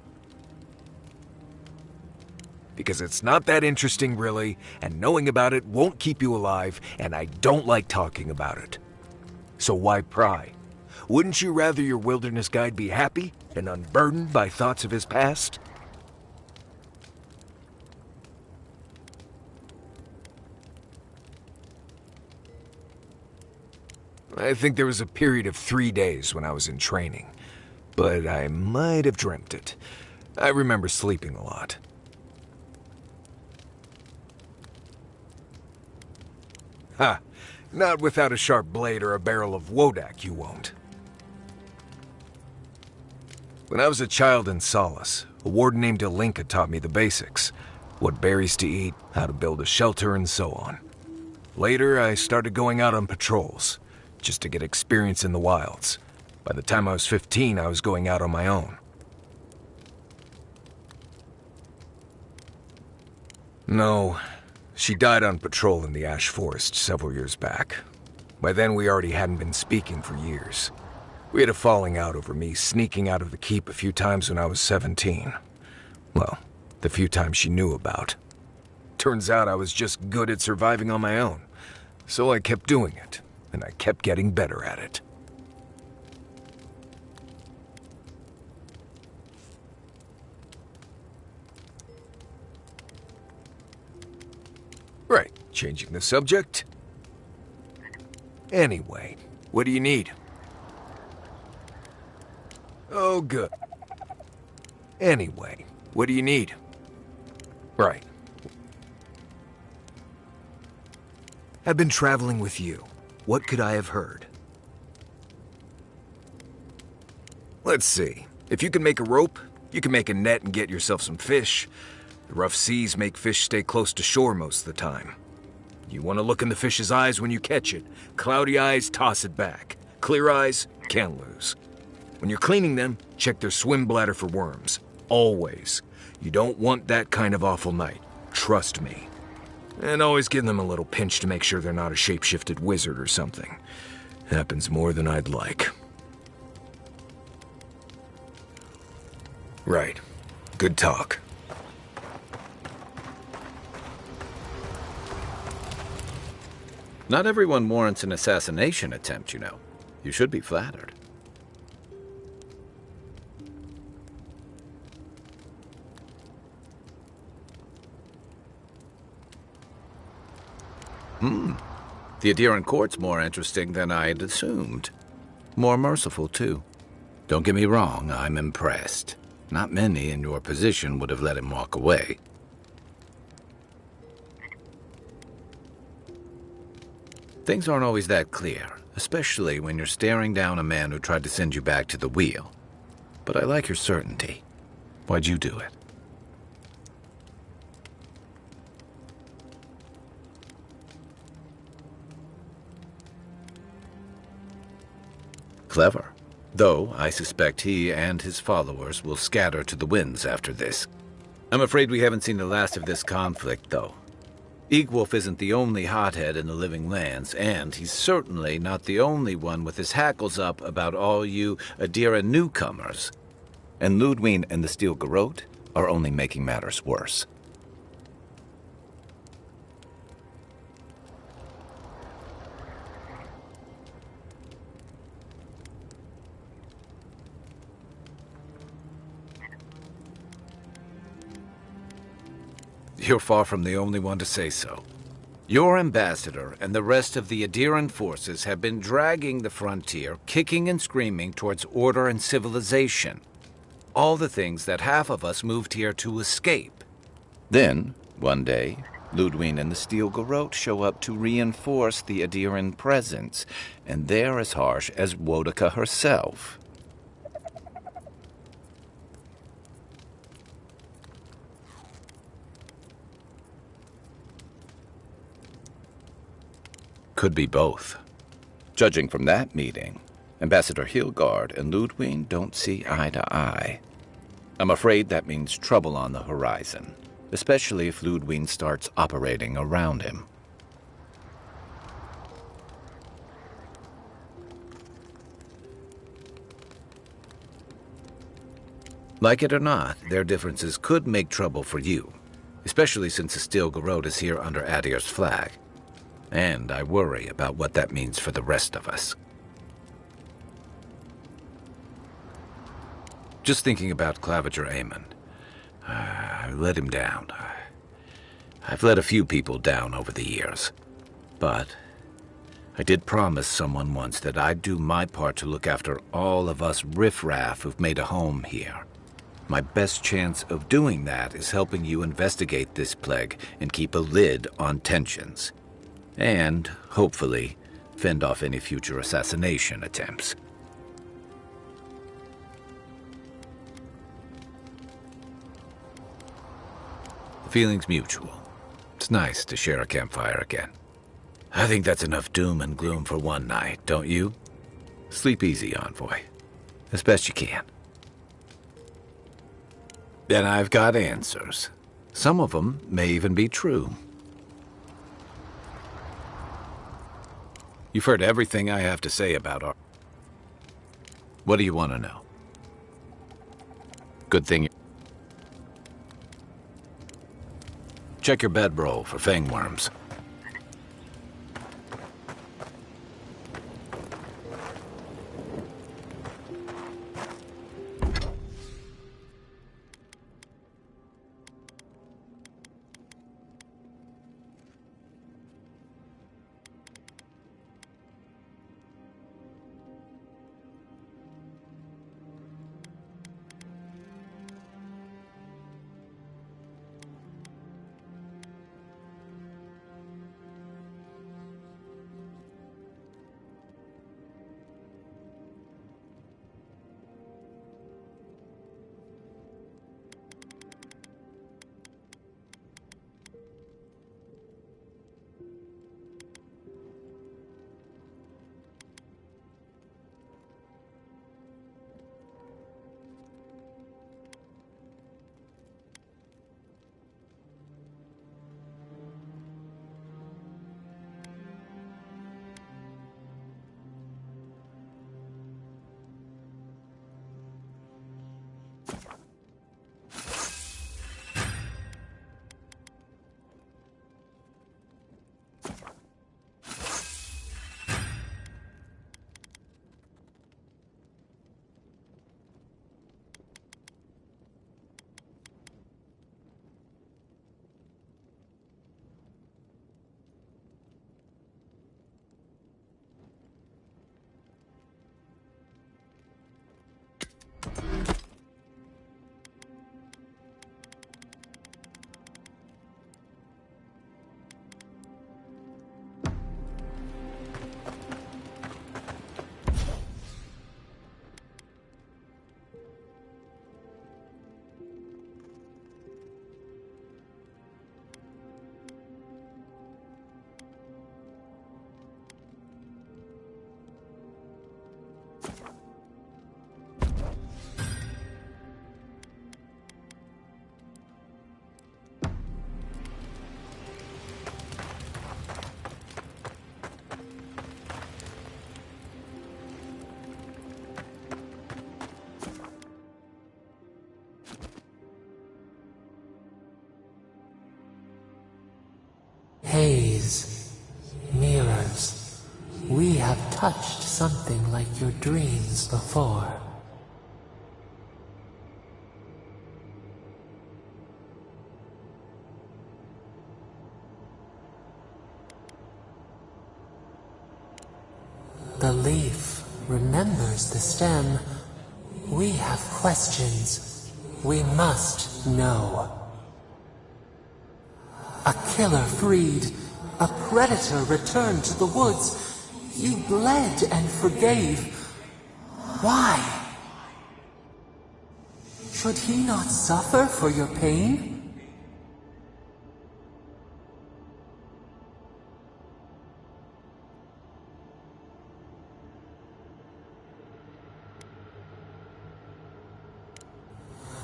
Because it's not that interesting, really, and knowing about it won't keep you alive, and I don't like talking about it. So why pry? Wouldn't you rather your wilderness guide be happy and unburdened by thoughts of his past? I think there was a period of 3 days when I was in training, but I might have dreamt it. I remember sleeping a lot. Ha! Not without a sharp blade or a barrel of Wodak, you won't. When I was a child in Solace, a warden named Alinka taught me the basics. What berries to eat, how to build a shelter, and so on. Later, I started going out on patrols, just to get experience in the wilds. By the time I was 15, I was going out on my own. No, she died on patrol in the Ash Forest several years back. By then, we already hadn't been speaking for years. We had a falling out over me sneaking out of the keep a few times when I was 17. Well, the few times she knew about. Turns out I was just good at surviving on my own. So I kept doing it, and I kept getting better at it. Right, changing the subject. Anyway, what do you need? Oh, good. Anyway, what do you need? Right. I've been traveling with you. What could I have heard? Let's see. If you can make a rope, you can make a net and get yourself some fish. The rough seas make fish stay close to shore most of the time. You want to look in the fish's eyes when you catch it. Cloudy eyes, toss it back. Clear eyes, can't lose. When you're cleaning them, check their swim bladder for worms. Always. You don't want that kind of awful night. Trust me. And always give them a little pinch to make sure they're not a shape-shifted wizard or something. Happens more than I'd like. Right. Good talk. Not everyone warrants an assassination attempt, you know. You should be flattered. The Adiran court's more interesting than I had assumed. More merciful, too. Don't get me wrong, I'm impressed. Not many in your position would have let him walk away. Things aren't always that clear, especially when you're staring down a man who tried to send you back to the wheel. But I like your certainty. Why'd you do it? Clever. Though I suspect he and his followers will scatter to the winds after this. I'm afraid we haven't seen the last of this conflict, though. Eagwolf isn't the only hothead in the Living Lands, and he's certainly not the only one with his hackles up about all you Adira newcomers. And Ludwine and the Steel Garrote are only making matters worse. You're far from the only one to say so. Your ambassador and the rest of the Adiran forces have been dragging the frontier, kicking and screaming towards order and civilization. All the things that half of us moved here to escape. Then, one day, Ludwig and the Steel Garrote show up to reinforce the Adiran presence, and they're as harsh as Wodaka herself. Could be both. Judging from that meeting, Ambassador Hilgard and Ludwig don't see eye to eye. I'm afraid that means trouble on the horizon, especially if Ludwig starts operating around him. Like it or not, their differences could make trouble for you, especially since the Steel Garrote is here under Adir's flag. And I worry about what that means for the rest of us. Just thinking about Claviger Amon. I let him down. I've let a few people down over the years. But I did promise someone once that I'd do my part to look after all of us riffraff who've made a home here. My best chance of doing that is helping you investigate this plague and keep a lid on tensions. And, hopefully, fend off any future assassination attempts. The feeling's mutual. It's nice to share a campfire again. I think that's enough doom and gloom for one night, don't you? Sleep easy, Envoy. As best you can. Then I've got answers. Some of them may even be true. You've heard everything I have to say about our... What do you want to know? Good thing... Check your bedroll for fangworms. Haze, mirrors, we have touched something like your dreams before. leaf remembers the stem. We have questions. We must know. A killer freed. A predator returned to the woods. You bled and forgave. Why? Should he not suffer for your pain?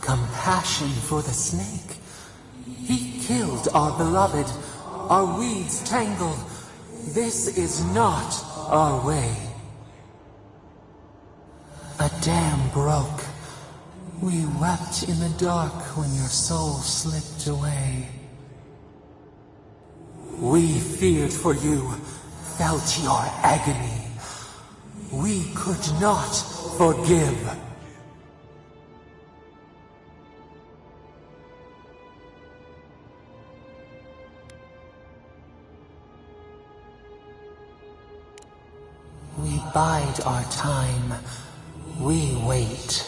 Compassion for the snake. He killed our beloved. Our weeds tangle. This is not our way. A dam broke. We wept in the dark when your soul slipped away. We feared for you, felt your agony. We could not forgive. We bide our time. We wait.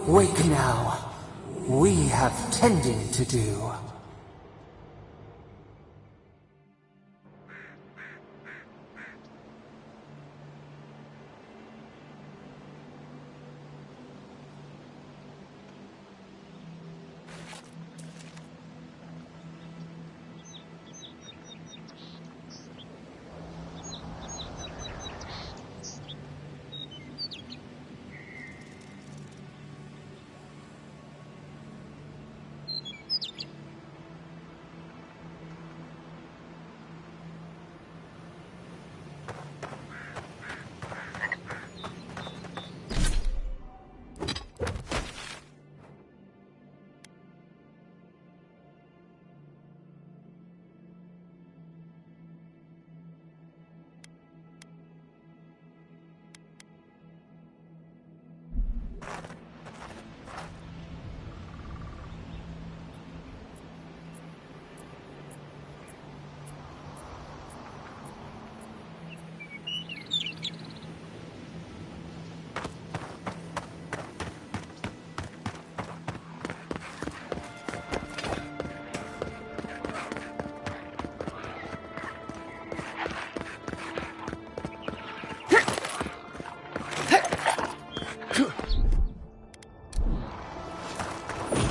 Wake now. We have tending to do.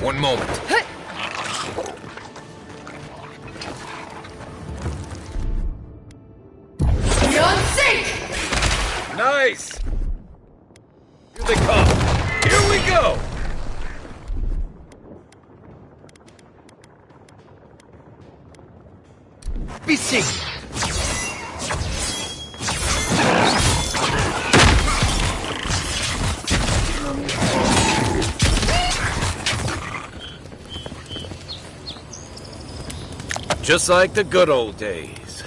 One moment. Beyond sync! Nice! Here they come. Here we go! Be safe! Just like the good old days.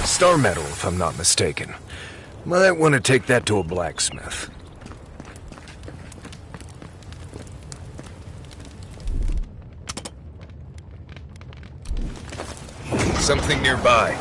Star metal, if I'm not mistaken. Might want to take that to a blacksmith. Something nearby.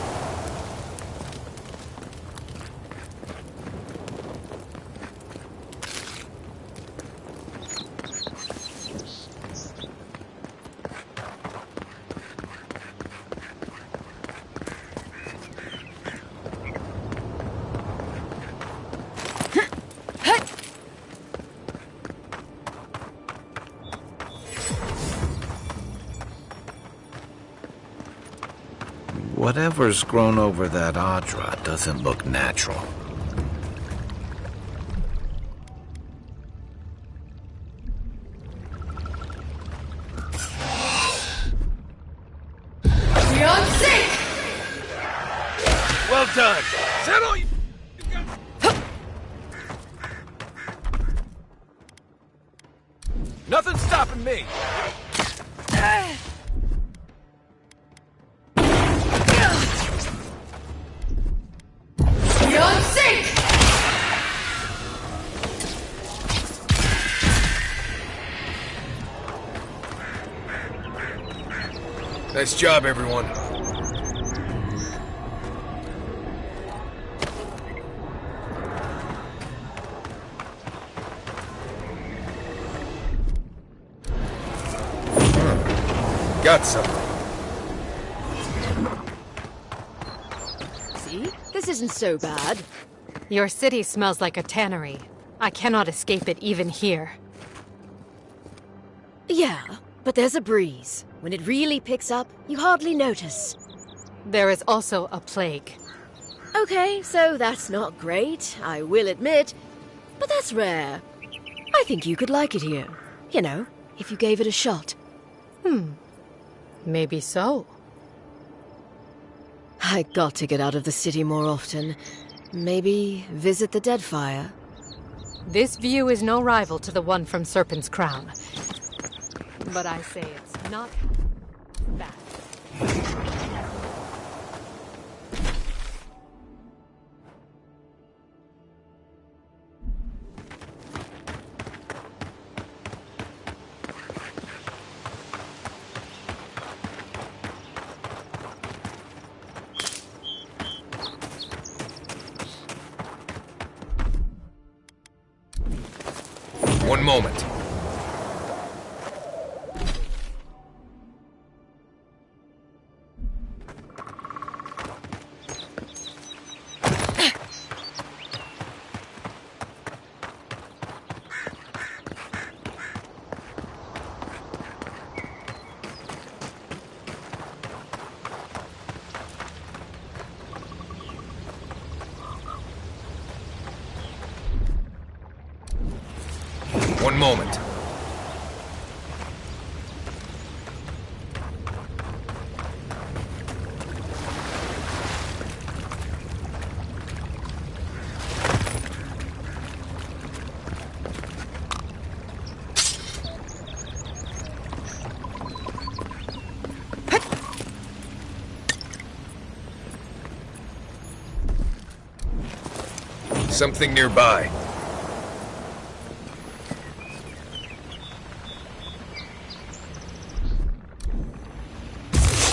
Whatever's grown over that Audra doesn't look natural. Beyond sync! Well done! Settle you! Nothing's stopping me! Beyond sync! Nice job, everyone. Got something. See? This isn't so bad. Your city smells like a tannery. I cannot escape it even here. Yeah, but there's a breeze. When it really picks up, you hardly notice. There is also a plague. Okay, so that's not great, I will admit. But that's rare. I think you could like it here. You know, if you gave it a shot. Maybe so. I got to get out of the city more often. Maybe visit the Deadfire. This view is no rival to the one from Serpent's Crown. But I say it's not bad. One moment. One moment. Something nearby.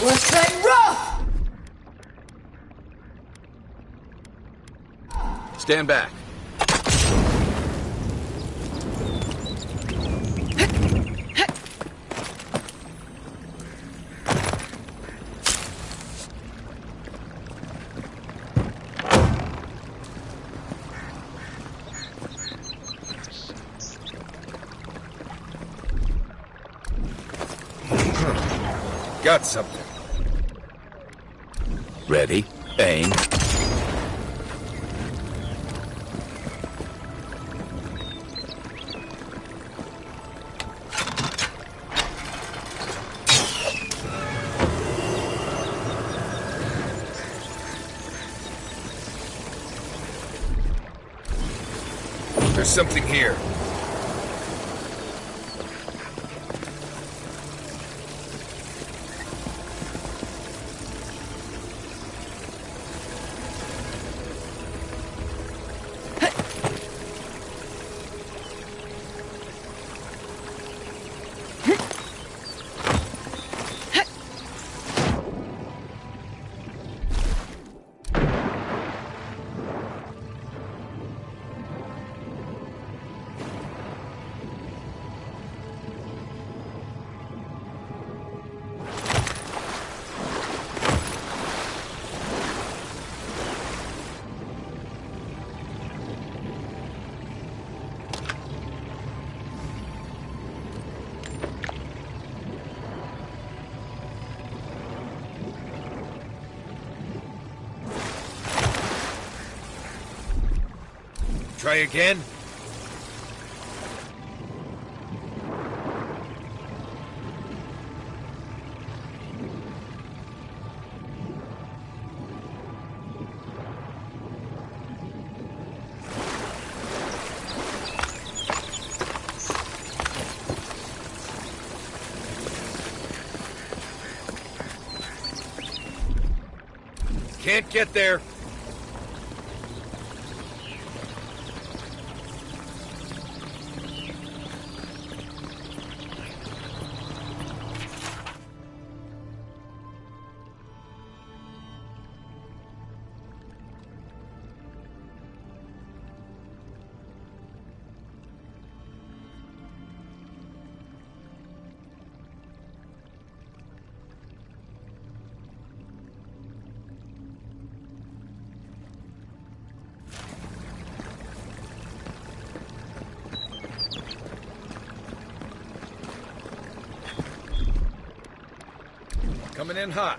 Let's get rough! Stand back. Got something. Ready, aim. There's something here. Try again? Can't get there. Coming in hot.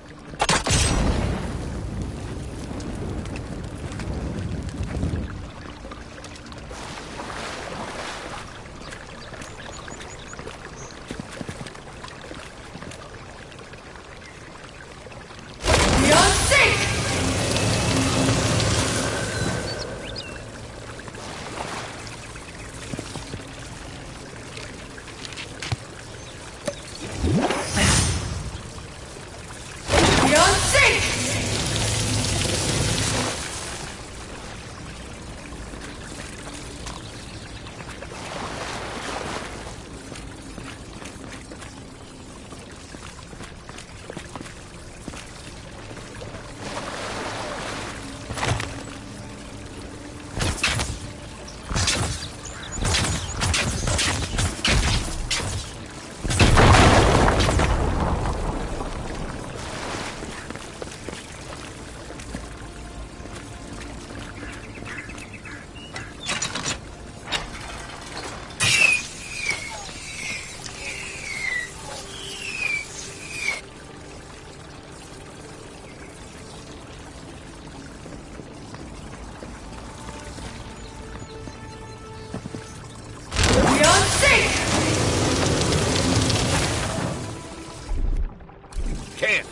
Can't.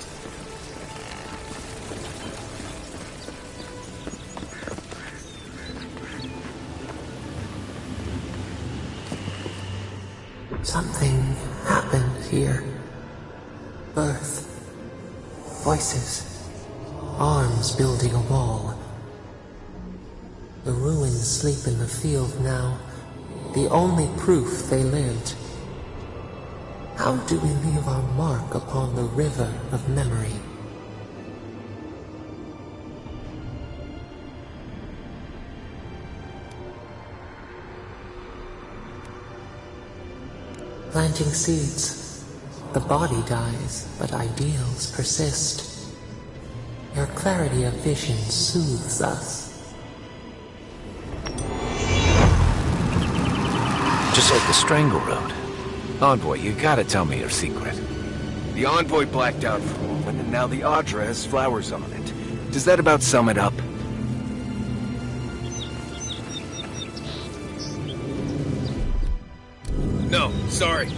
Something happened here. Birth. Voices. Arms building a wall. The ruins sleep in the field now. The only proof they lived. How do we leave our mark upon the river of memory? Planting seeds. The body dies, but ideals persist. Your clarity of vision soothes us. Just like the Strangle Road. Envoy, you gotta tell me your secret. The Envoy blacked out for a moment, and now the Audra has flowers on it. Does that about sum it up? No, sorry.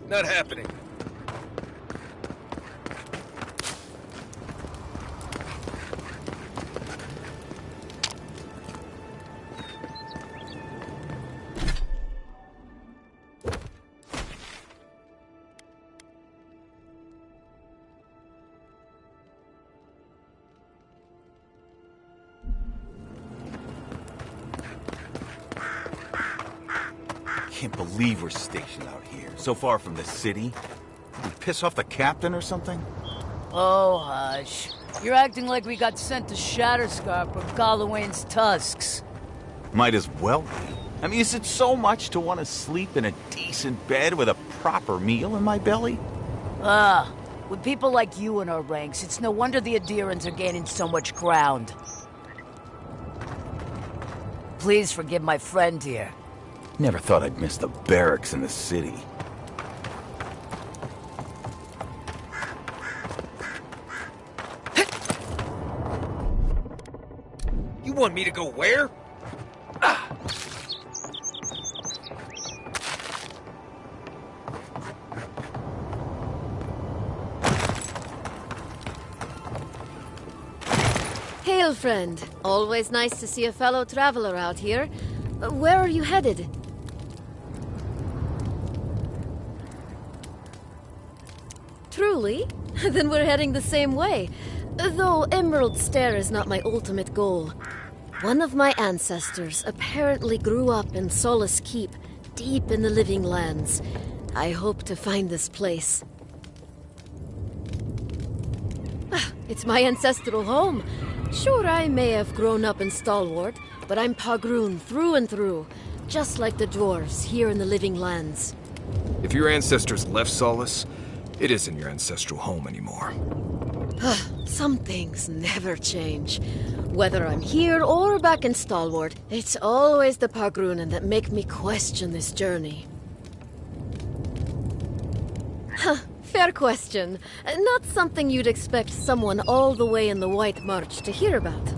Not happening. Can't believe we're stationed out here, so far from the city. Did we piss off the captain or something? Oh, hush. You're acting like we got sent to Shatterscarp or Gallowayne's tusks. Might as well be. I mean, is it so much to want to sleep in a decent bed with a proper meal in my belly? With people like you in our ranks, it's no wonder the Adirans are gaining so much ground. Please forgive my friend here. Never thought I'd miss the barracks in the city. You want me to go where? Hail, friend. Always nice to see a fellow traveler out here. Where are you headed? Truly? Then we're heading the same way. Though Emerald Stair is not my ultimate goal. One of my ancestors apparently grew up in Solace Keep, deep in the Living Lands. I hope to find this place. It's my ancestral home. Sure, I may have grown up in Stalwart, but I'm Pagroon through and through, just like the dwarves here in the Living Lands. If your ancestors left Solace, it isn't your ancestral home anymore. Some things never change. Whether I'm here or back in Stalwart, it's always the Pagroonen that make me question this journey. Fair question. Not something you'd expect someone all the way in the White March to hear about,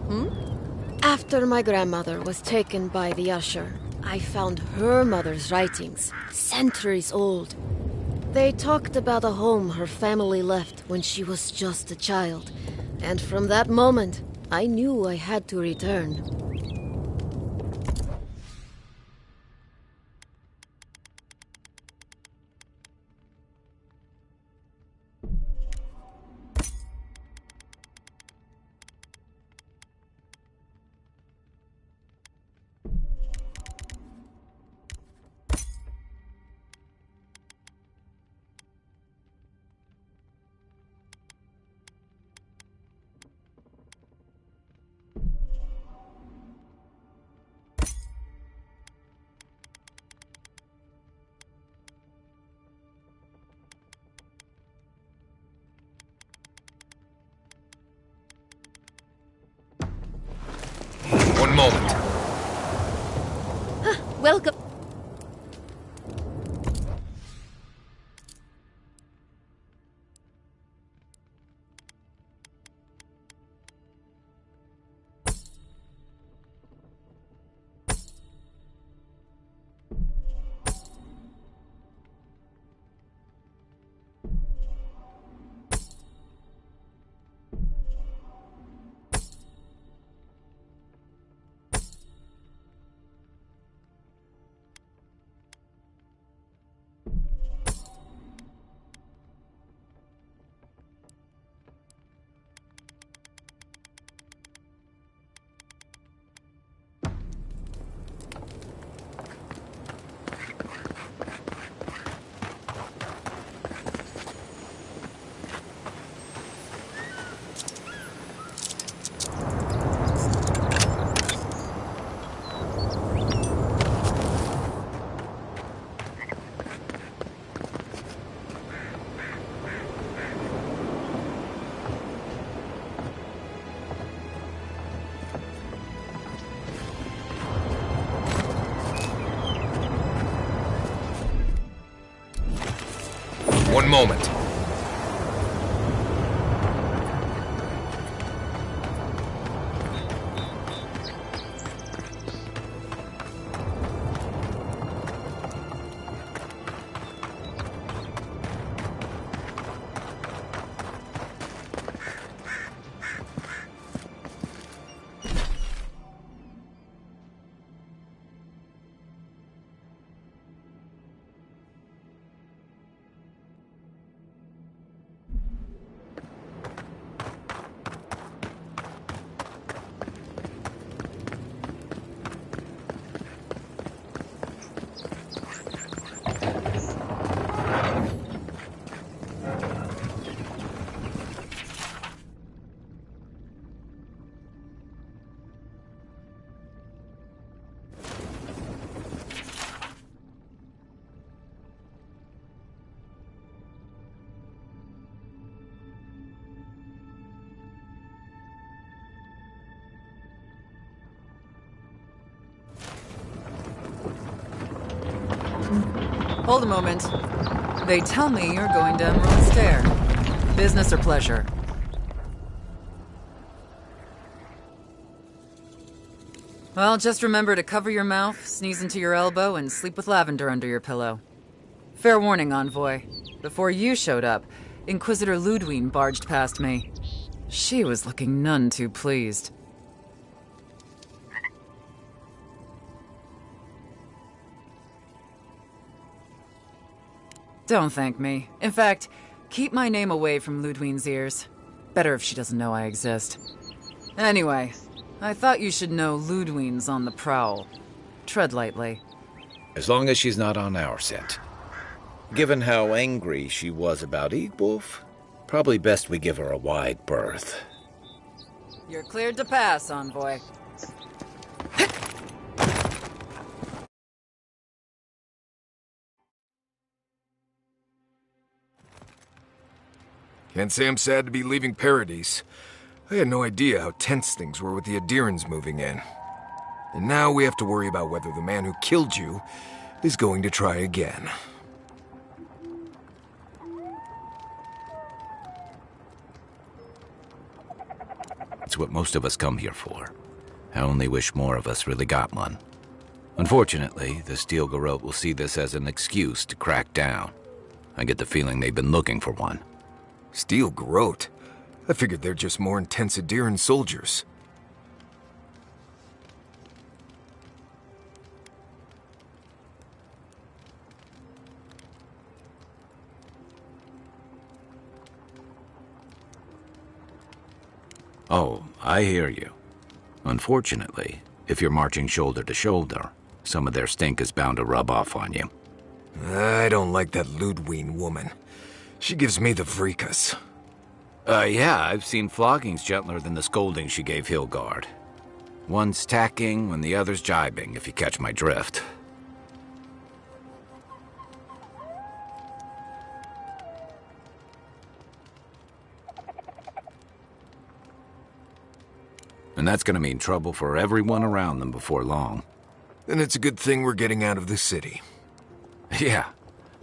After my grandmother was taken by the Usher, I found her mother's writings, centuries old. They talked about a home her family left when she was just a child, and from that moment, I knew I had to return. One moment. Welcome. One moment. Hold a moment. They tell me you're going to Emerald Stair. Business or pleasure? Well, just remember to cover your mouth, sneeze into your elbow, and sleep with lavender under your pillow. Fair warning, Envoy. Before you showed up, Inquisitor Ludwine barged past me. She was looking none too pleased. Don't thank me. In fact, keep my name away from Ludwine's ears. Better if she doesn't know I exist. Anyway, I thought you should know Ludwine's on the prowl. Tread lightly. As long as she's not on our scent. Given how angry she was about Eagwolf, probably best we give her a wide berth. You're cleared to pass, Envoy. Can't say I'm sad to be leaving Paradise. I had no idea how tense things were with the Adherans moving in. And now we have to worry about whether the man who killed you is going to try again. It's what most of us come here for. I only wish more of us really got one. Unfortunately, the Steel Garrote will see this as an excuse to crack down. I get the feeling they've been looking for one. Steel Garrote? I figured they're just more intense Adheran soldiers. Oh, I hear you. Unfortunately, if you're marching shoulder to shoulder, some of their stink is bound to rub off on you. I don't like that Ludwine woman. She gives me the freakus. Yeah, I've seen floggings gentler than the scolding she gave Hilgard. One's tacking when the other's jibing, if you catch my drift. And that's gonna mean trouble for everyone around them before long. Then it's a good thing we're getting out of the city. Yeah.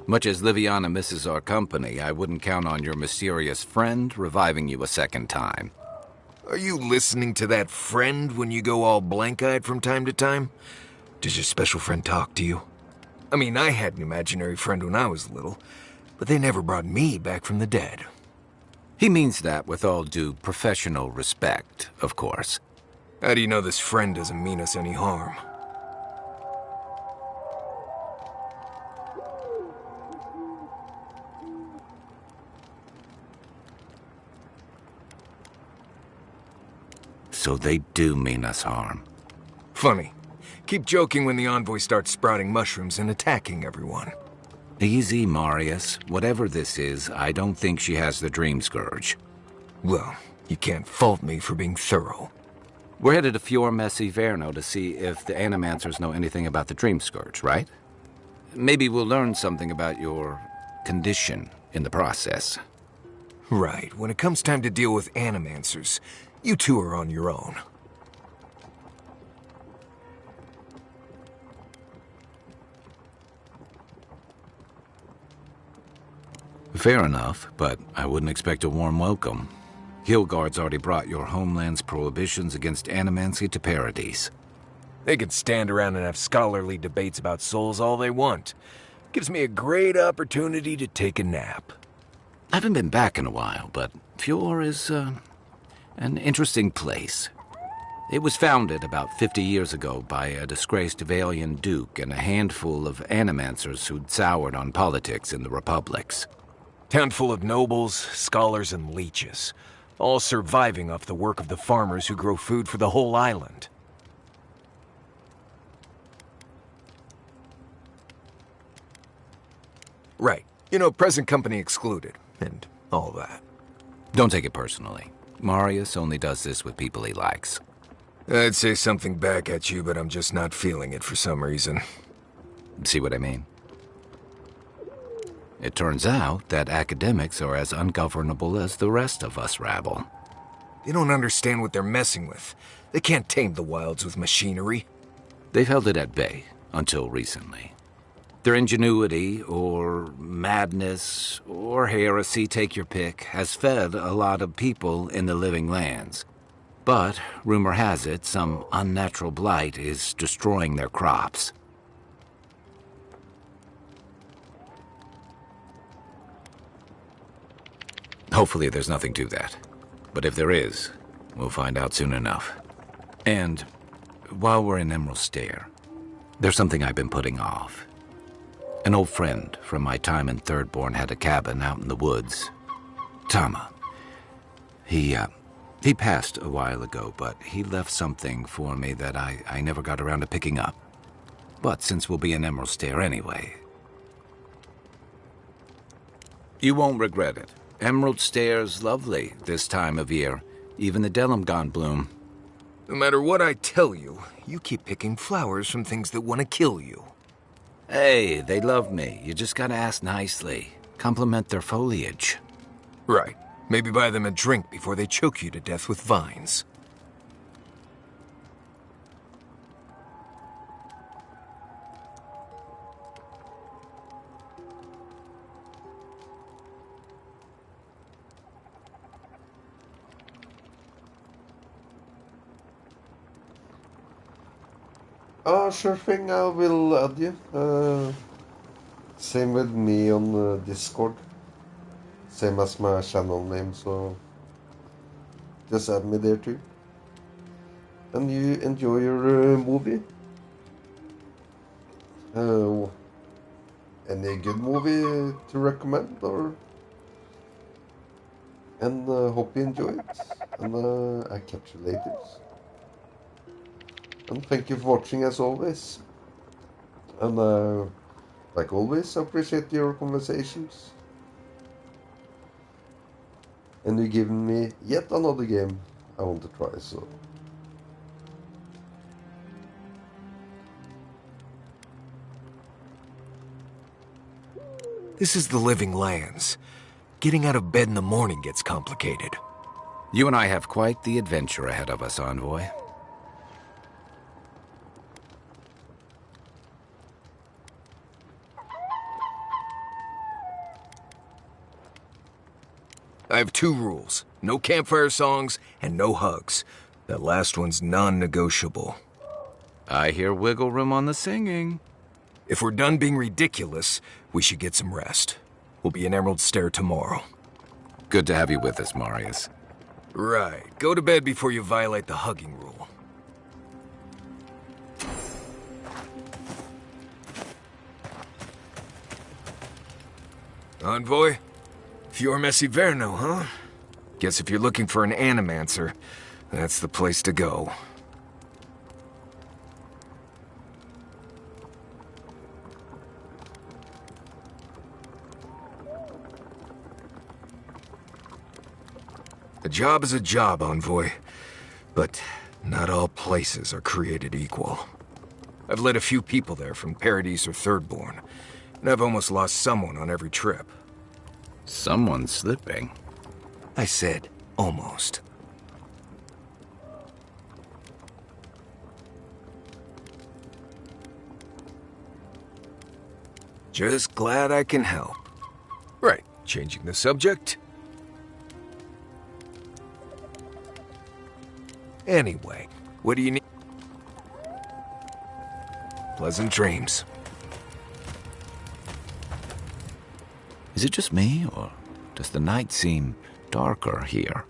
Much as Liviana misses our company, I wouldn't count on your mysterious friend reviving you a second time. Are you listening to that friend when you go all blank-eyed from time to time? Does your special friend talk to you? I mean, I had an imaginary friend when I was little, but they never brought me back from the dead. He means that with all due professional respect, of course. How do you know this friend doesn't mean us any harm? So they do mean us harm. Funny. Keep joking when the Envoy starts sprouting mushrooms and attacking everyone. Easy, Marius. Whatever this is, I don't think she has the Dream Scourge. Well, you can't fault me for being thorough. We're headed to Fior Messi Verno to see if the Animancers know anything about the Dream Scourge, right? Maybe we'll learn something about your condition in the process. Right. When it comes time to deal with Animancers, you two are on your own. Fair enough, but I wouldn't expect a warm welcome. Hilgard's already brought your homeland's prohibitions against animancy to Paradise. They can stand around and have scholarly debates about souls all they want. Gives me a great opportunity to take a nap. I haven't been back in a while, but Fior is, an interesting place. It was founded about 50 years ago by a disgraced Valian duke and a handful of animancers who'd soured on politics in the republics. Town full of nobles, scholars, and leeches, all surviving off the work of the farmers who grow food for the whole island. Right. You know, present company excluded, and all that. Don't take it personally. Marius only does this with people he likes. I'd say something back at you, but I'm just not feeling it for some reason. See what I mean? It turns out that academics are as ungovernable as the rest of us rabble. They don't understand what they're messing with. They can't tame the wilds with machinery. They've held it at bay, until recently. Their ingenuity, or madness, or heresy, take your pick, has fed a lot of people in the living lands. But, rumor has it, some unnatural blight is destroying their crops. Hopefully there's nothing to that. But if there is, we'll find out soon enough. And while we're in Emerald Stair, there's something I've been putting off. An old friend from my time in Thirdborn had a cabin out in the woods. Tama. He He passed a while ago, but he left something for me that I never got around to picking up. But since we'll be in Emerald Stair anyway... You won't regret it. Emerald Stair's lovely this time of year. Even the Delumgon bloom. No matter what I tell you, you keep picking flowers from things that want to kill you. Hey, they love me. You just gotta ask nicely. Compliment their foliage. Right. Maybe buy them a drink before they choke you to death with vines. Sure thing, I will add you. Same with me on Discord. Same as my channel name, so just add me there too. And you enjoy your movie? Any good movie to recommend, or? And hope you enjoy it. And I catch you later. And thank you for watching as always. And like always, I appreciate your conversations. And you're giving me yet another game I want to try, so... This is the Living Lands. Getting out of bed in the morning gets complicated. You and I have quite the adventure ahead of us, Envoy. I have 2 rules. No campfire songs and no hugs. That last one's non-negotiable. I hear wiggle room on the singing. If we're done being ridiculous, we should get some rest. We'll be in Emerald Stair tomorrow. Good to have you with us, Marius. Right. Go to bed before you violate the hugging rule. Envoy? Fior Messiverno, huh? Guess if you're looking for an animancer, that's the place to go. A job is a job, Envoy. But not all places are created equal. I've led a few people there from Paradise or Thirdborn, and I've almost lost someone on every trip. Someone's slipping. I said, almost. Just glad I can help. Right, changing the subject. Anyway, what do you need? Pleasant dreams. Is it just me, or does the night seem darker here?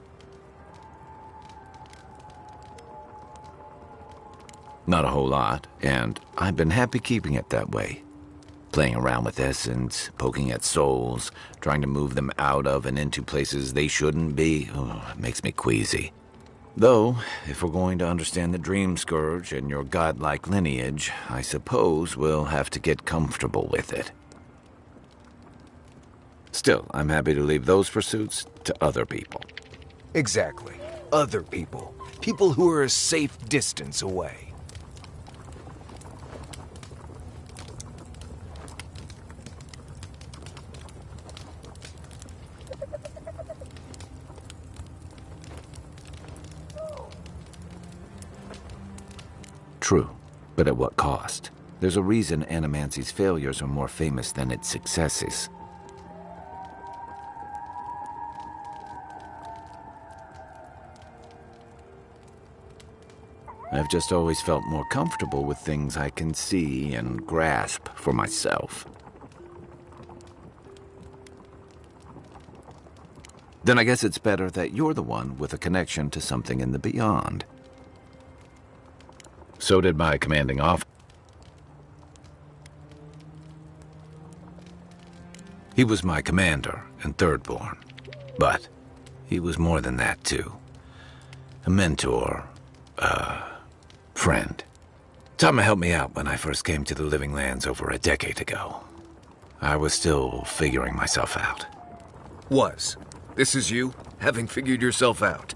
Not a whole lot, and I've been happy keeping it that way. Playing around with essence, poking at souls, trying to move them out of and into places they shouldn't be, it makes me queasy. Though, if we're going to understand the Dream Scourge and your godlike lineage, I suppose we'll have to get comfortable with it. Still, I'm happy to leave those pursuits to other people. Exactly. Other people. People who are a safe distance away. True, but at what cost? There's a reason Animancy's failures are more famous than its successes. I've just always felt more comfortable with things I can see and grasp for myself. Then I guess it's better that you're the one with a connection to something in the beyond. So did my commanding officer. He was my commander in Thirdborn, but he was more than that too. A mentor. Friend. Tama helped me out when I first came to the Living Lands over a decade ago. I was still figuring myself out. Was. This is you, having figured yourself out.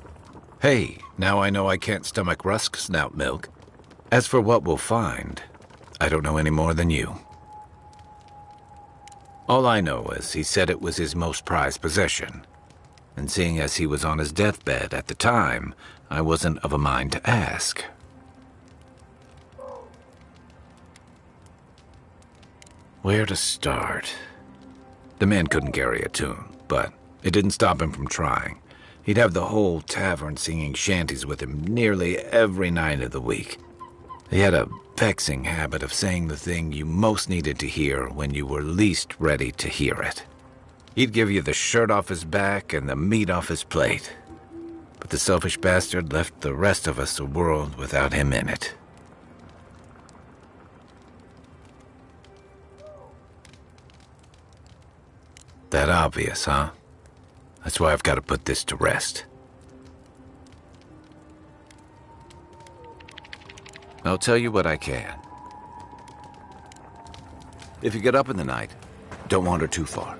Hey, now I know I can't stomach rusk snout milk. As for what we'll find, I don't know any more than you. All I know is he said it was his most prized possession. And seeing as he was on his deathbed at the time, I wasn't of a mind to ask. Where to start? The man couldn't carry a tune, but it didn't stop him from trying. He'd have the whole tavern singing shanties with him nearly every night of the week. He had a vexing habit of saying the thing you most needed to hear when you were least ready to hear it. He'd give you the shirt off his back and the meat off his plate. But the selfish bastard left the rest of us a world without him in it. That obvious, huh? That's why I've got to put this to rest. I'll tell you what I can. If you get up in the night, don't wander too far.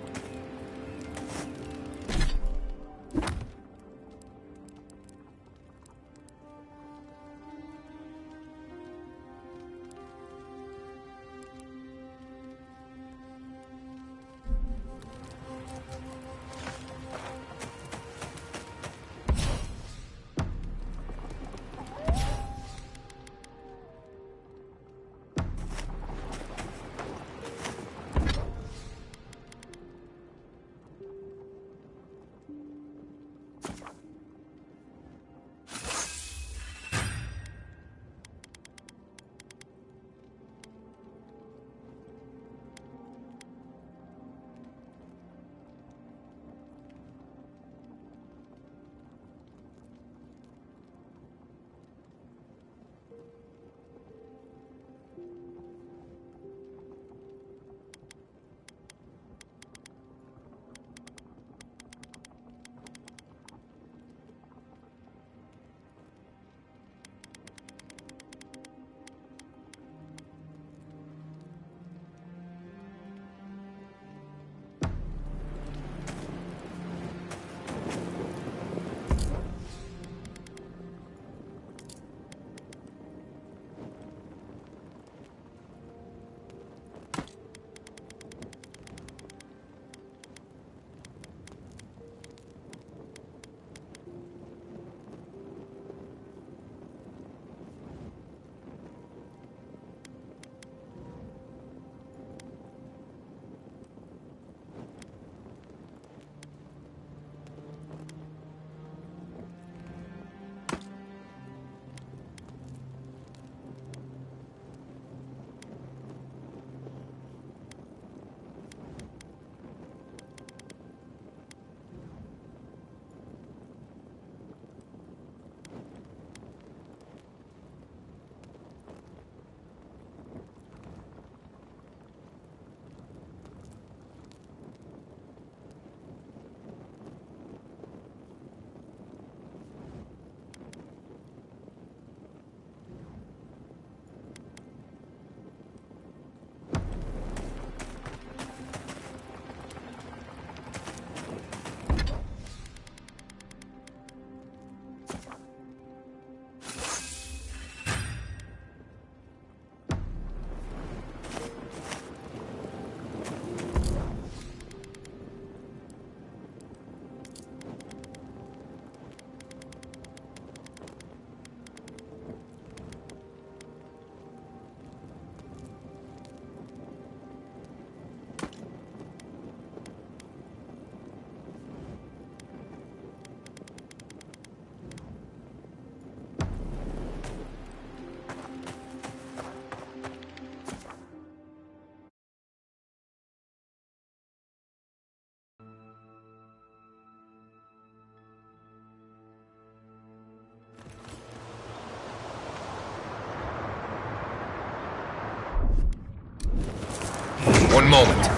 One moment.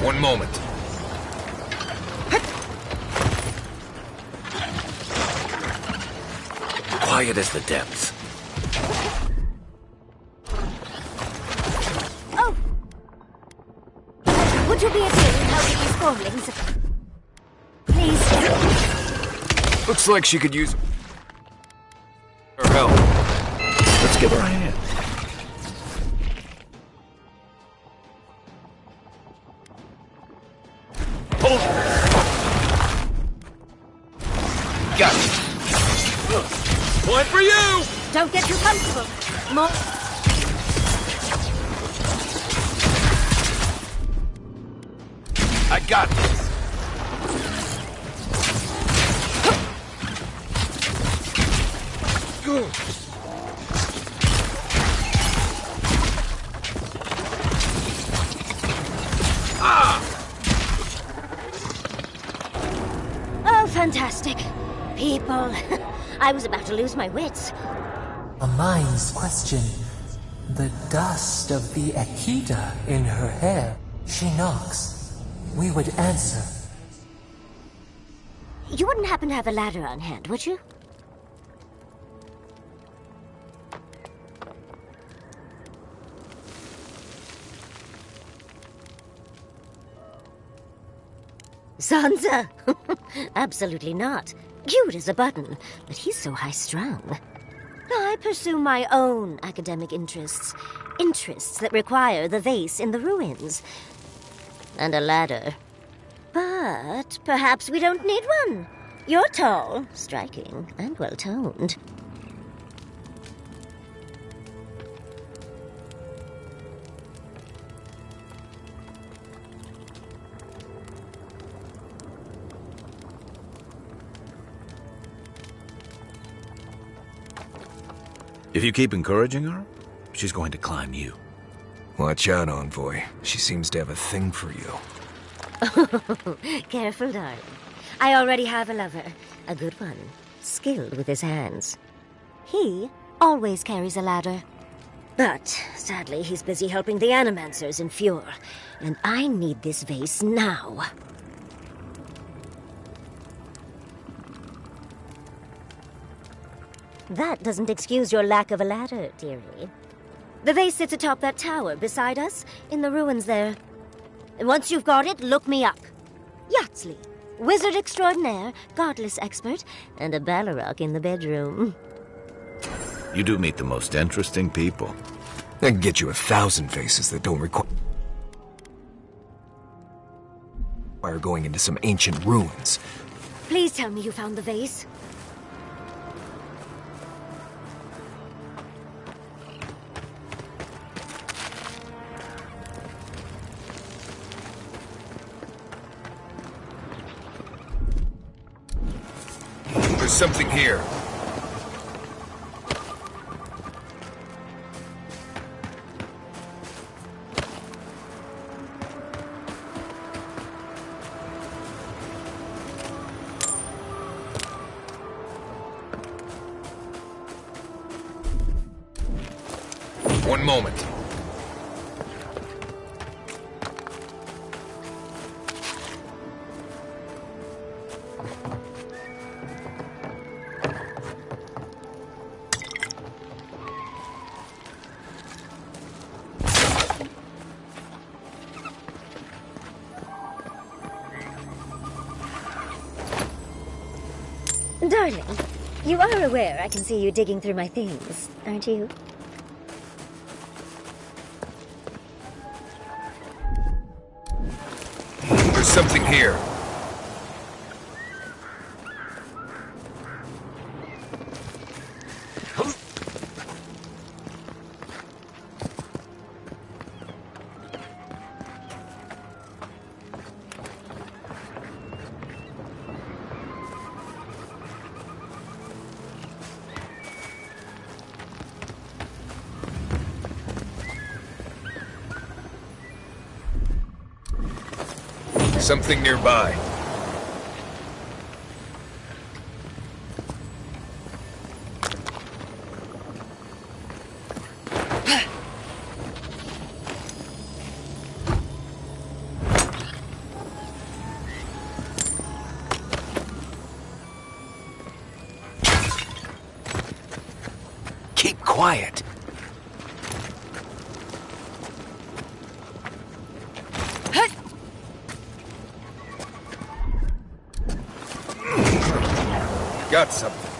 One moment. Quiet as the depths. Oh! Would you be able to help with these goblins? Please. Looks like she could use her help. Let's give her a hand. Hold her. Got it. One for you! Don't get too comfortable. More. I got this. Good. Oh, fantastic. People. I was about to lose my wits. A mind's question. The dust of the Akita in her hair. She knocks. We would answer. You wouldn't happen to have a ladder on hand, would you? Sansa? Absolutely not. Cute as a button, but he's so high-strung. I pursue my own academic interests. Interests that require the vase in the ruins. And a ladder. But perhaps we don't need one. You're tall, striking, and well-toned. If you keep encouraging her, she's going to climb you. Watch out, Envoy. She seems to have a thing for you. Careful, darling. I already have a lover. A good one. Skilled with his hands. He always carries a ladder. But, sadly, he's busy helping the Animancers in Fjord. And I need this vase now. That doesn't excuse your lack of a ladder, dearie. The vase sits atop that tower beside us, in the ruins there. And once you've got it, look me up. Yatsley, wizard extraordinaire, godless expert, and a Balrog in the bedroom. You do meet the most interesting people. I can get you 1,000 vases that don't require going into some ancient ruins. Please tell me you found the vase. There's something here. One moment. Darling, you are aware I can see you digging through my things, aren't you? There's something here. Something nearby. quiet. Got something.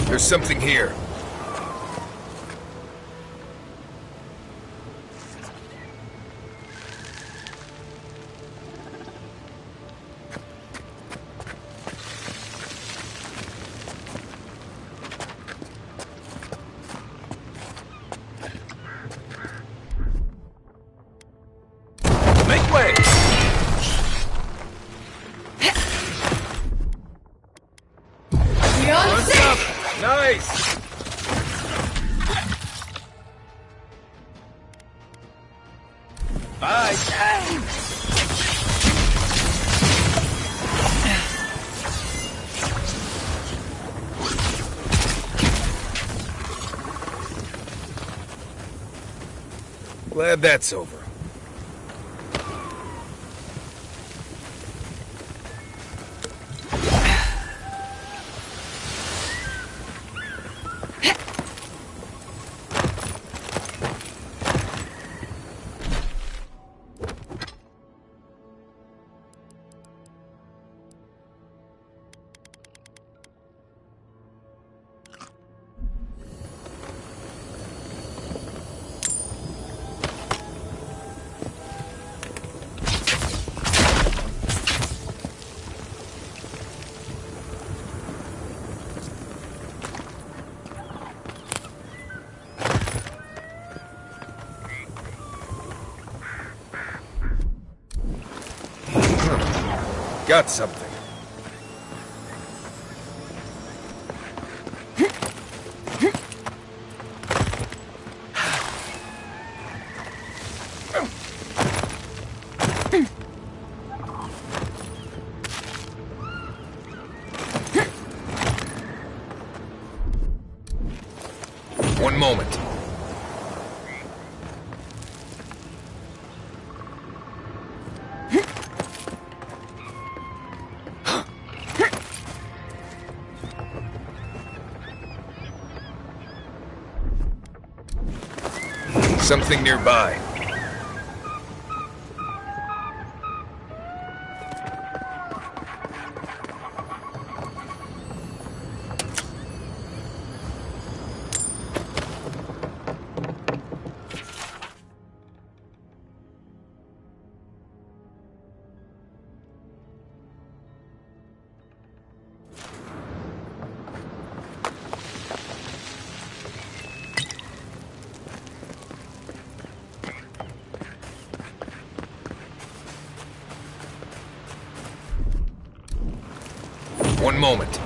There's something here. Make way! What's up? Nice! Bye! Glad that's over. Got something. One moment. Something nearby. One moment.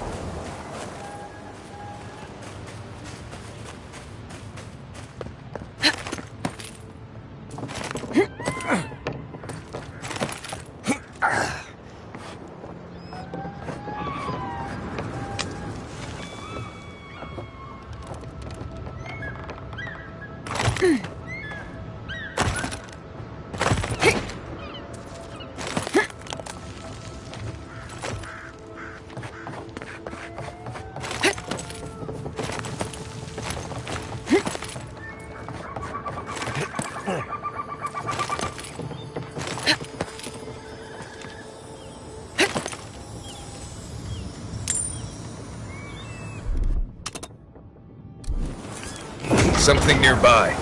Something nearby.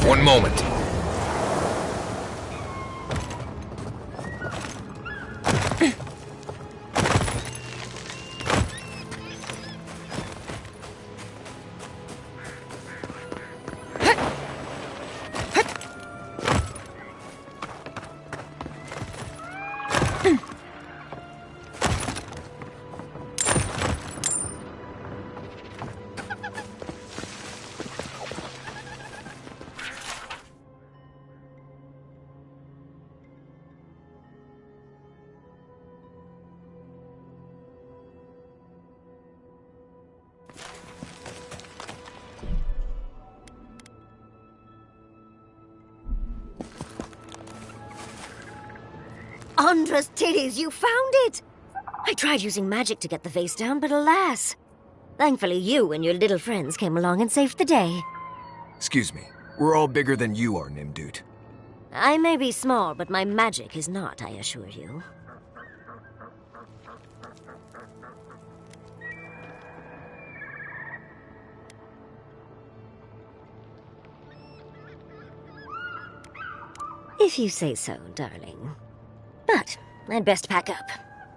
One moment. Andra's titties, you found it! I tried using magic to get the vase down, but alas. Thankfully you and your little friends came along and saved the day. Excuse me. We're all bigger than you are, Nimdut. I may be small, but my magic is not, I assure you. If you say so, darling. But I'd best pack up.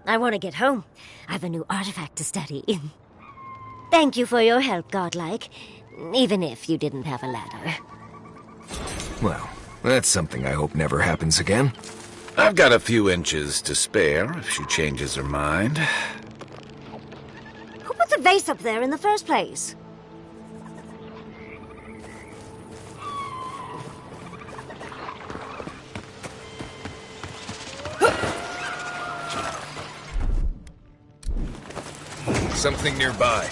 I want to get home. I've a new artifact to study. Thank you for your help, Godlike. Even if you didn't have a ladder. Well, that's something I hope never happens again. I've got a few inches to spare if she changes her mind. Who put the vase up there in the first place? Something nearby.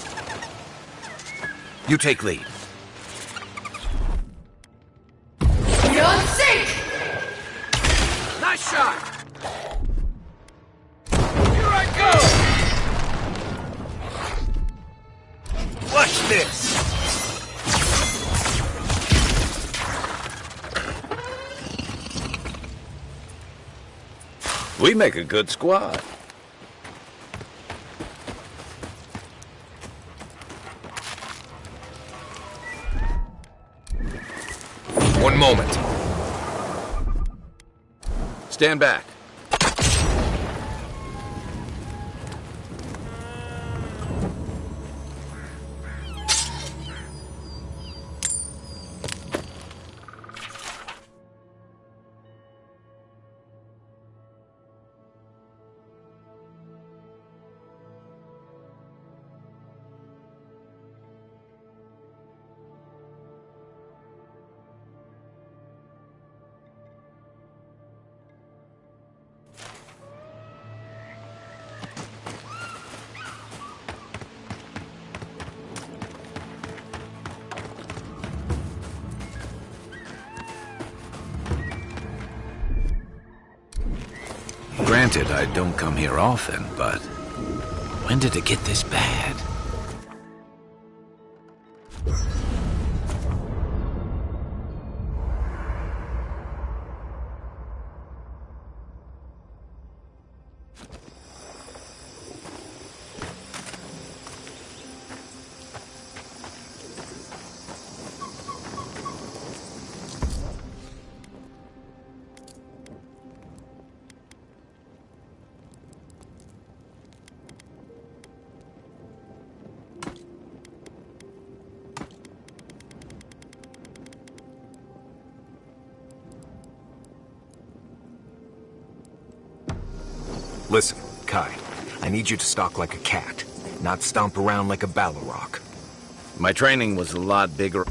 You take lead. You're on sync! Nice shot! Here I go! Watch this! We make a good squad. One moment. Stand back. Granted, I don't come here often, but when did it get this bad? Listen, Kai, I need you to stalk like a cat, not stomp around like a Balrog. My training was a lot bigger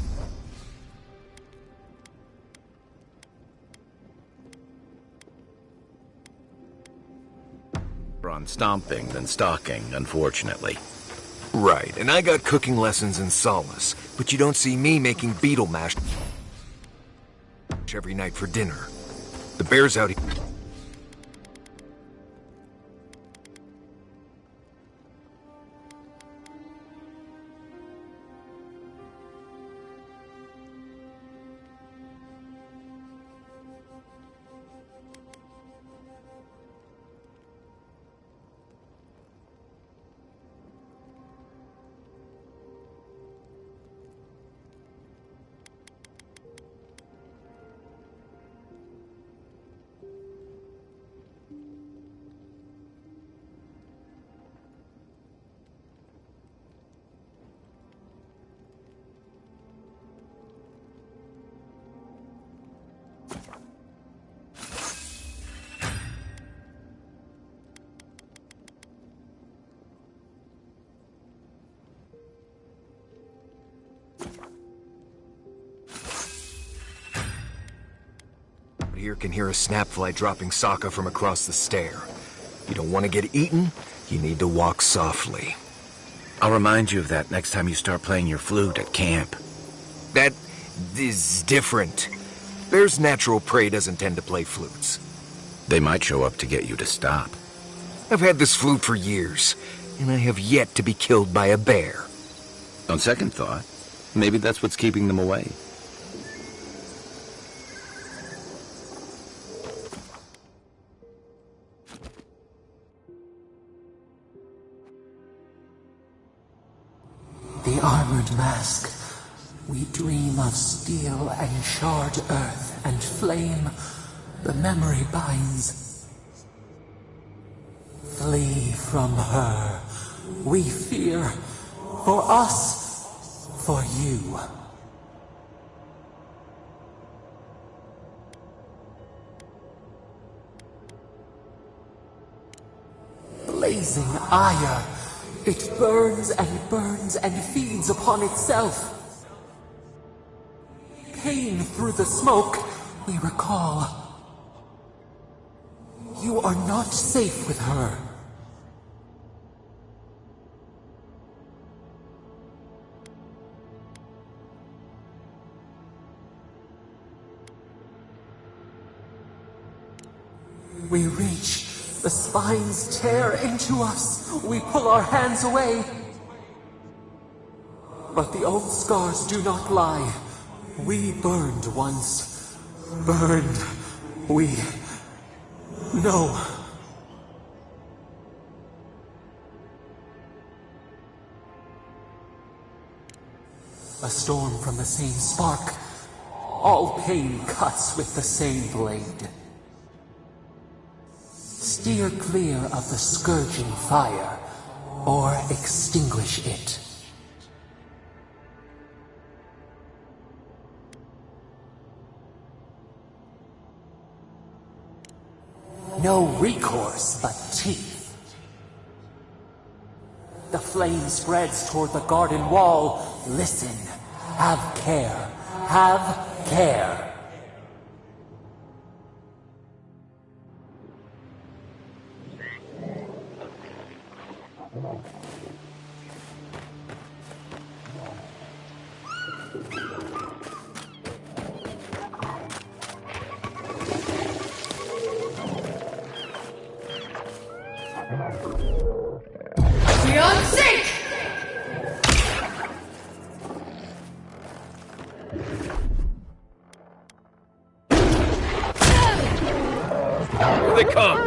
on stomping than stalking, unfortunately. Right, and I got cooking lessons in Solace, but you don't see me making beetle mash every night for dinner. The bear's out here. Here can hear a snapfly dropping Sokka from across the stair. You don't want to get eaten, you need to walk softly. I'll remind you of that next time you start playing your flute at camp. That is different. Bear's natural prey doesn't tend to play flutes. They might show up to get you to stop. I've had this flute for years, and I have yet to be killed by a bear. On second thought, maybe that's what's keeping them away. The armored mask. We dream of steel and charred earth and flame. The memory binds. Flee from her. We fear. For us. For you. Blazing ire. It burns and feeds upon itself. Pain through the smoke, we recall. You are not safe with her. We reach. The spines tear into us. We pull our hands away. But the old scars do not lie. We burned once. Burned. We know. A storm from the same spark. All pain cuts with the same blade. Steer clear of the scourging fire, or extinguish it. No recourse but teeth. The flame spreads toward the garden wall. Listen. Have care. Have care. Beyond sync! Here they come.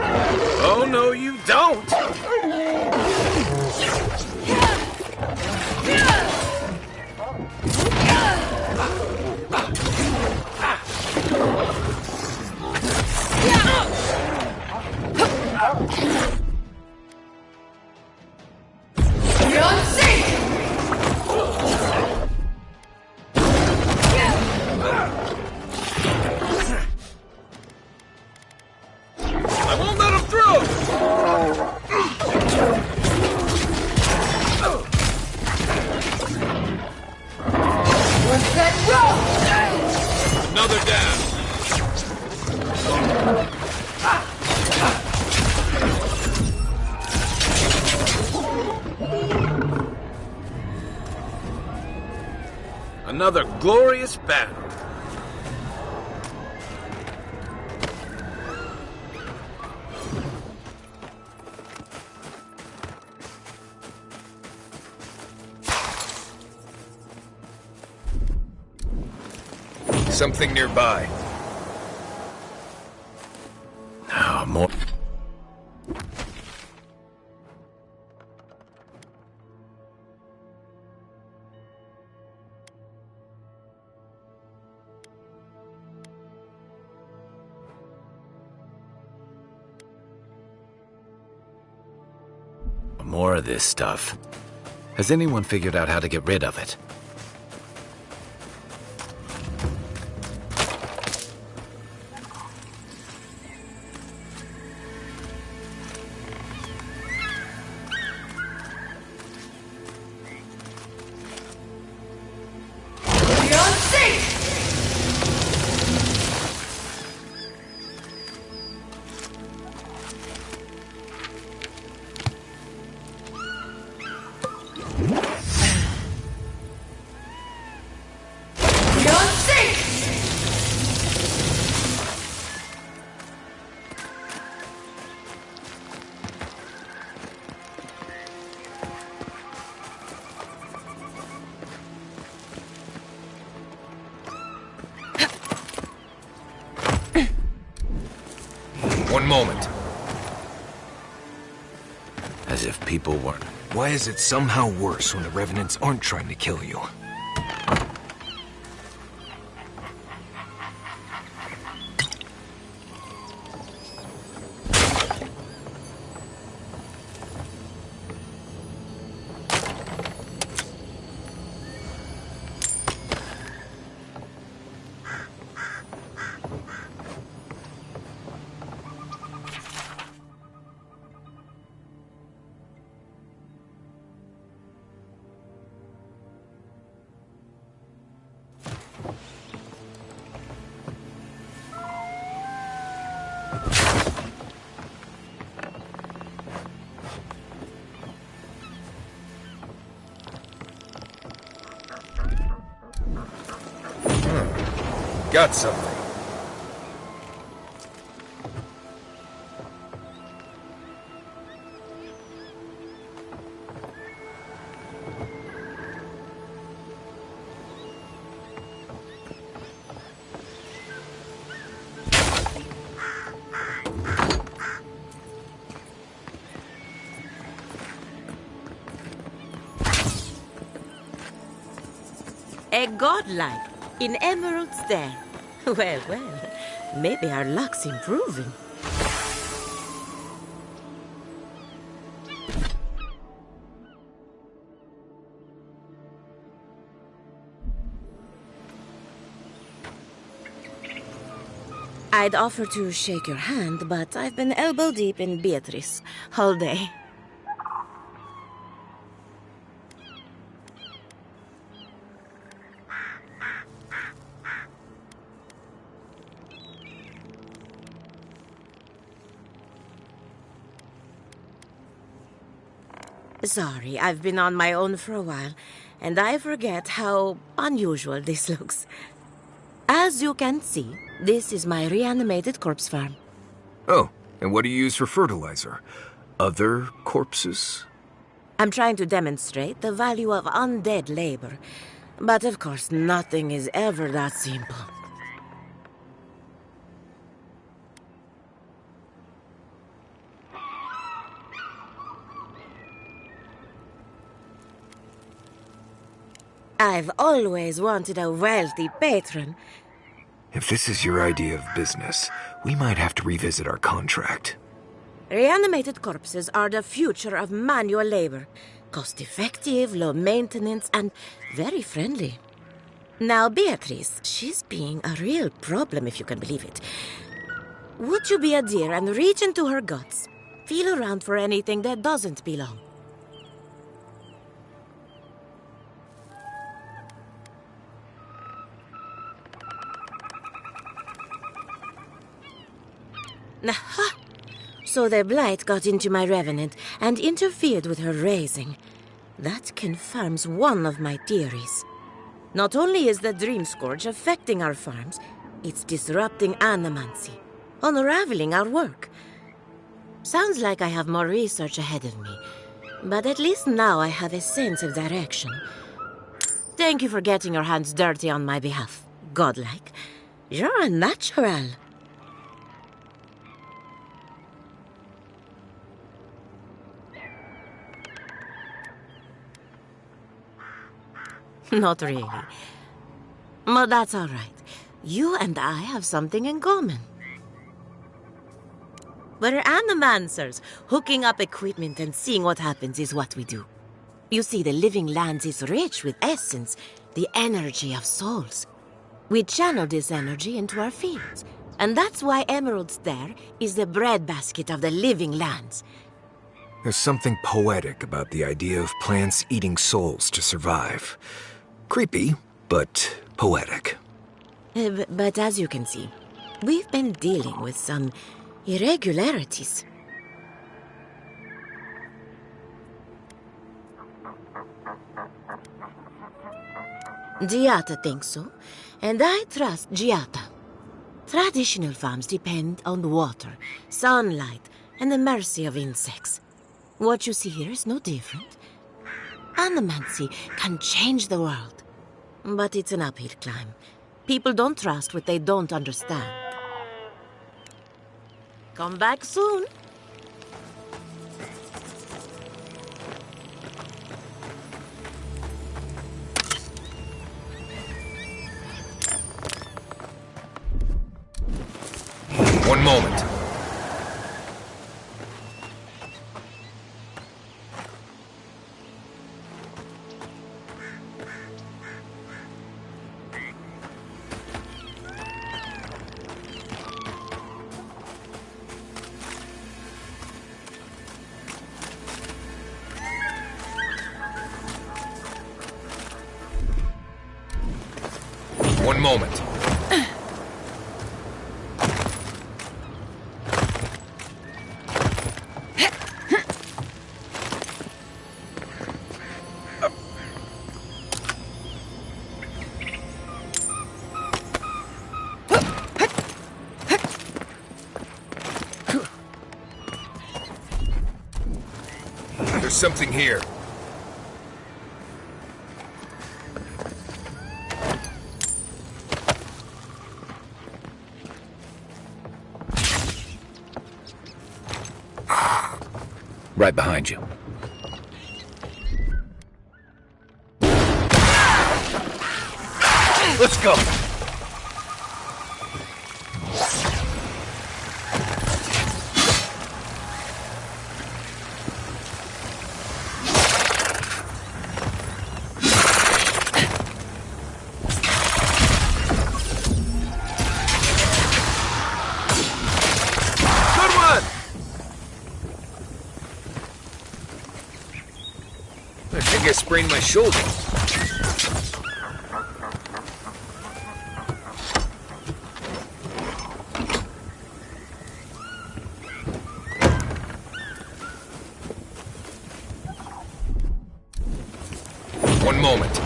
Oh, no, you don't. Beyond sync! I won't let him through! One set roll! Another down. Another glorious battle. Something nearby. Now, more. More of this stuff. Has anyone figured out how to get rid of it? Beyond sync! Beyond sync! One moment. As if people weren't. Why is it somehow worse when the Revenants aren't trying to kill you? Got something. A godlike in emeralds there. Well, well, maybe our luck's improving. I'd offer to shake your hand, but I've been elbow deep in Beatrice all day. Sorry, I've been on my own for a while, and I forget how unusual this looks. As you can see, this is my reanimated corpse farm. Oh, and what do you use for fertilizer? Other corpses? I'm trying to demonstrate the value of undead labor, but of course nothing is ever that simple. I've always wanted a wealthy patron. If this is your idea of business, we might have to revisit our contract. Reanimated corpses are the future of manual labor. Cost-effective, low maintenance, and very friendly. Now, Beatrice, she's being a real problem, if you can believe it. Would you be a dear and reach into her guts? Feel around for anything that doesn't belong. Aha! So the blight got into my revenant and interfered with her raising. That confirms one of my theories. Not only is the Dream Scourge affecting our farms, it's disrupting animancy, unraveling our work. Sounds like I have more research ahead of me, but at least now I have a sense of direction. Thank you for getting your hands dirty on my behalf, godlike. You're a natural. Not really. But that's all right. You and I have something in common. We're animancers. Hooking up equipment and seeing what happens is what we do. You see, the living lands is rich with essence, the energy of souls. We channel this energy into our fields. And that's why Emerald's there is the breadbasket of the living lands. There's something poetic about the idea of plants eating souls to survive. Creepy, but poetic. But as you can see, we've been dealing with some irregularities. Giata thinks so, and I trust Giata. Traditional farms depend on water, sunlight, and the mercy of insects. What you see here is no different. Animancy can change the world, but it's an uphill climb. People don't trust what they don't understand. Come back soon. One moment. One moment. There's something here. Right behind you. Let's go. Good one! I think I sprained my shoulder. One moment.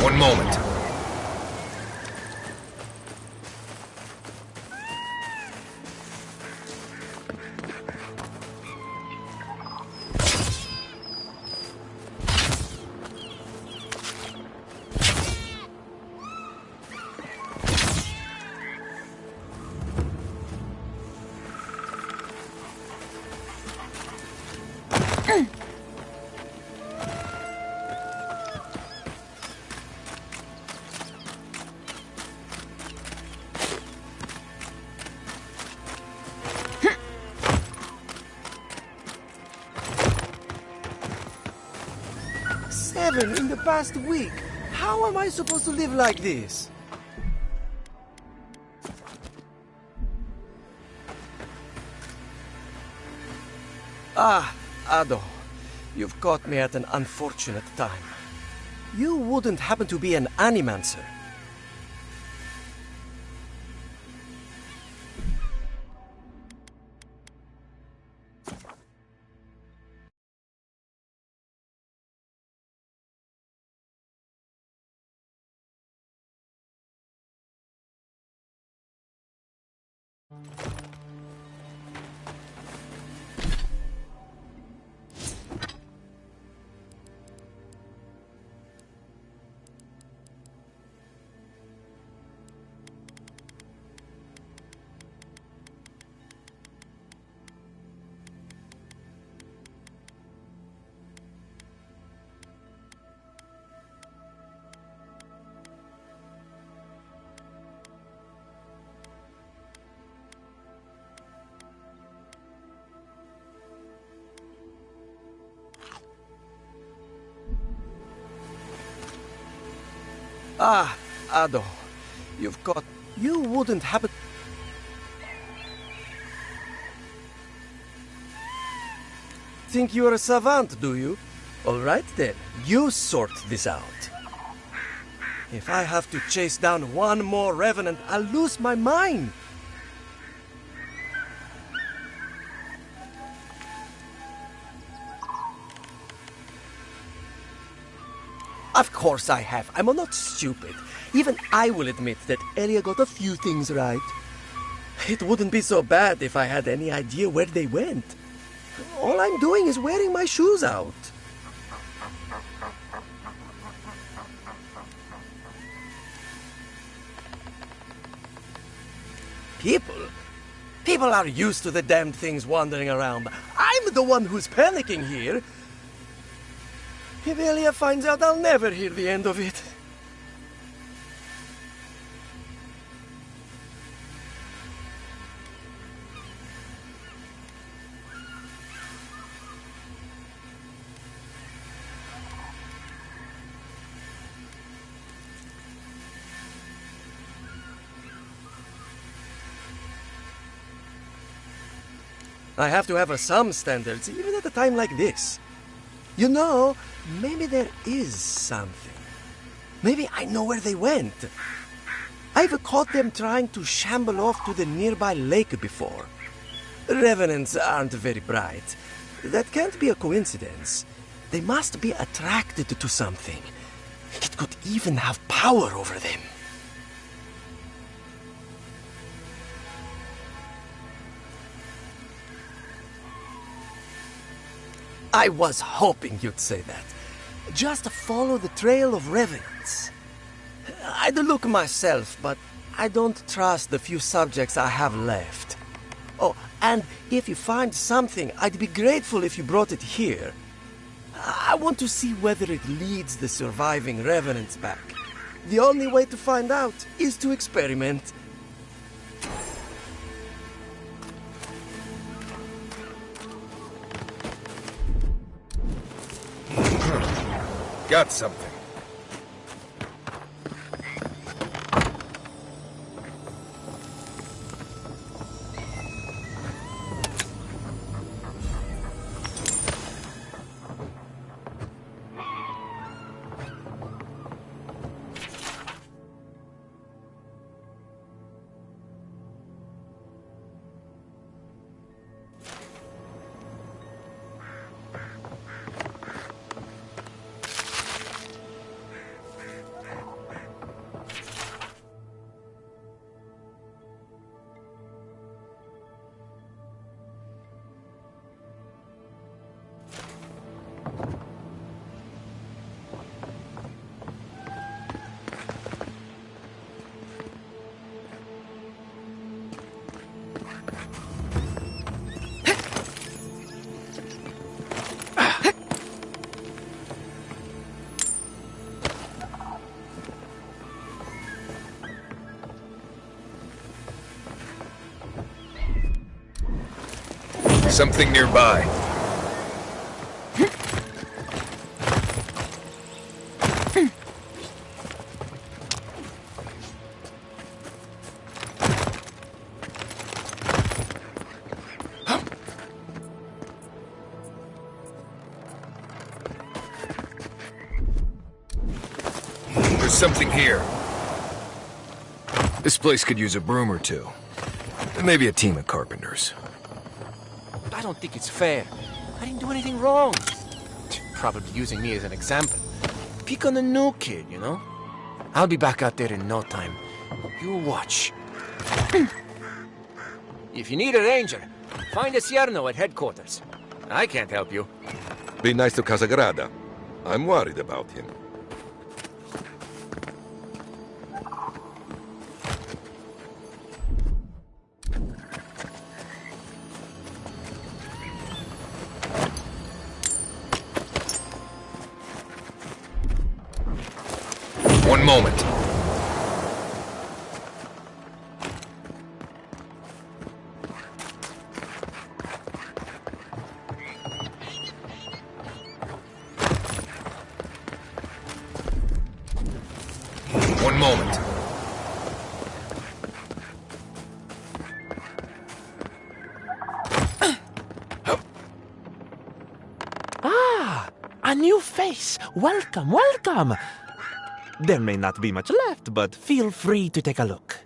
One moment. Seven in the past week. How am I supposed to live like this? Ah, Ado. You've caught me at an unfortunate time. You wouldn't happen to be an animancer? Ah, Ado. You've got... You wouldn't happen... Think you're a savant, do you? All right then, you sort this out. If I have to chase down one more revenant, I'll lose my mind. Of course I have. I'm not stupid. Even I will admit that Elia got a few things right. It wouldn't be so bad if I had any idea where they went. All I'm doing is wearing my shoes out. People are used to the damned things wandering around. I'm the one who's panicking here. If Elia finds out, I'll never hear the end of it. I have to have some standards, even at a time like this. You know, maybe there is something. Maybe I know where they went. I've caught them trying to shamble off to the nearby lake before. Revenants aren't very bright. That can't be a coincidence. They must be attracted to something. It could even have power over them. I was hoping you'd say that. Just follow the trail of revenants. I'd look myself, but I don't trust the few subjects I have left. Oh, and if you find something, I'd be grateful if you brought it here. I want to see whether it leads the surviving revenants back. The only way to find out is to experiment. Got something. Something nearby. There's something here. This place could use a broom or two. And maybe a team of carpenters. I don't think it's fair. I didn't do anything wrong. Probably using me as an example. Pick on the new kid, you know? I'll be back out there in no time. You watch. If you need a ranger, find a Cierno at headquarters. I can't help you. Be nice to Casagrada. I'm worried about him. One moment. One moment. Ah, a new face. Welcome, welcome. There may not be much left, but feel free to take a look.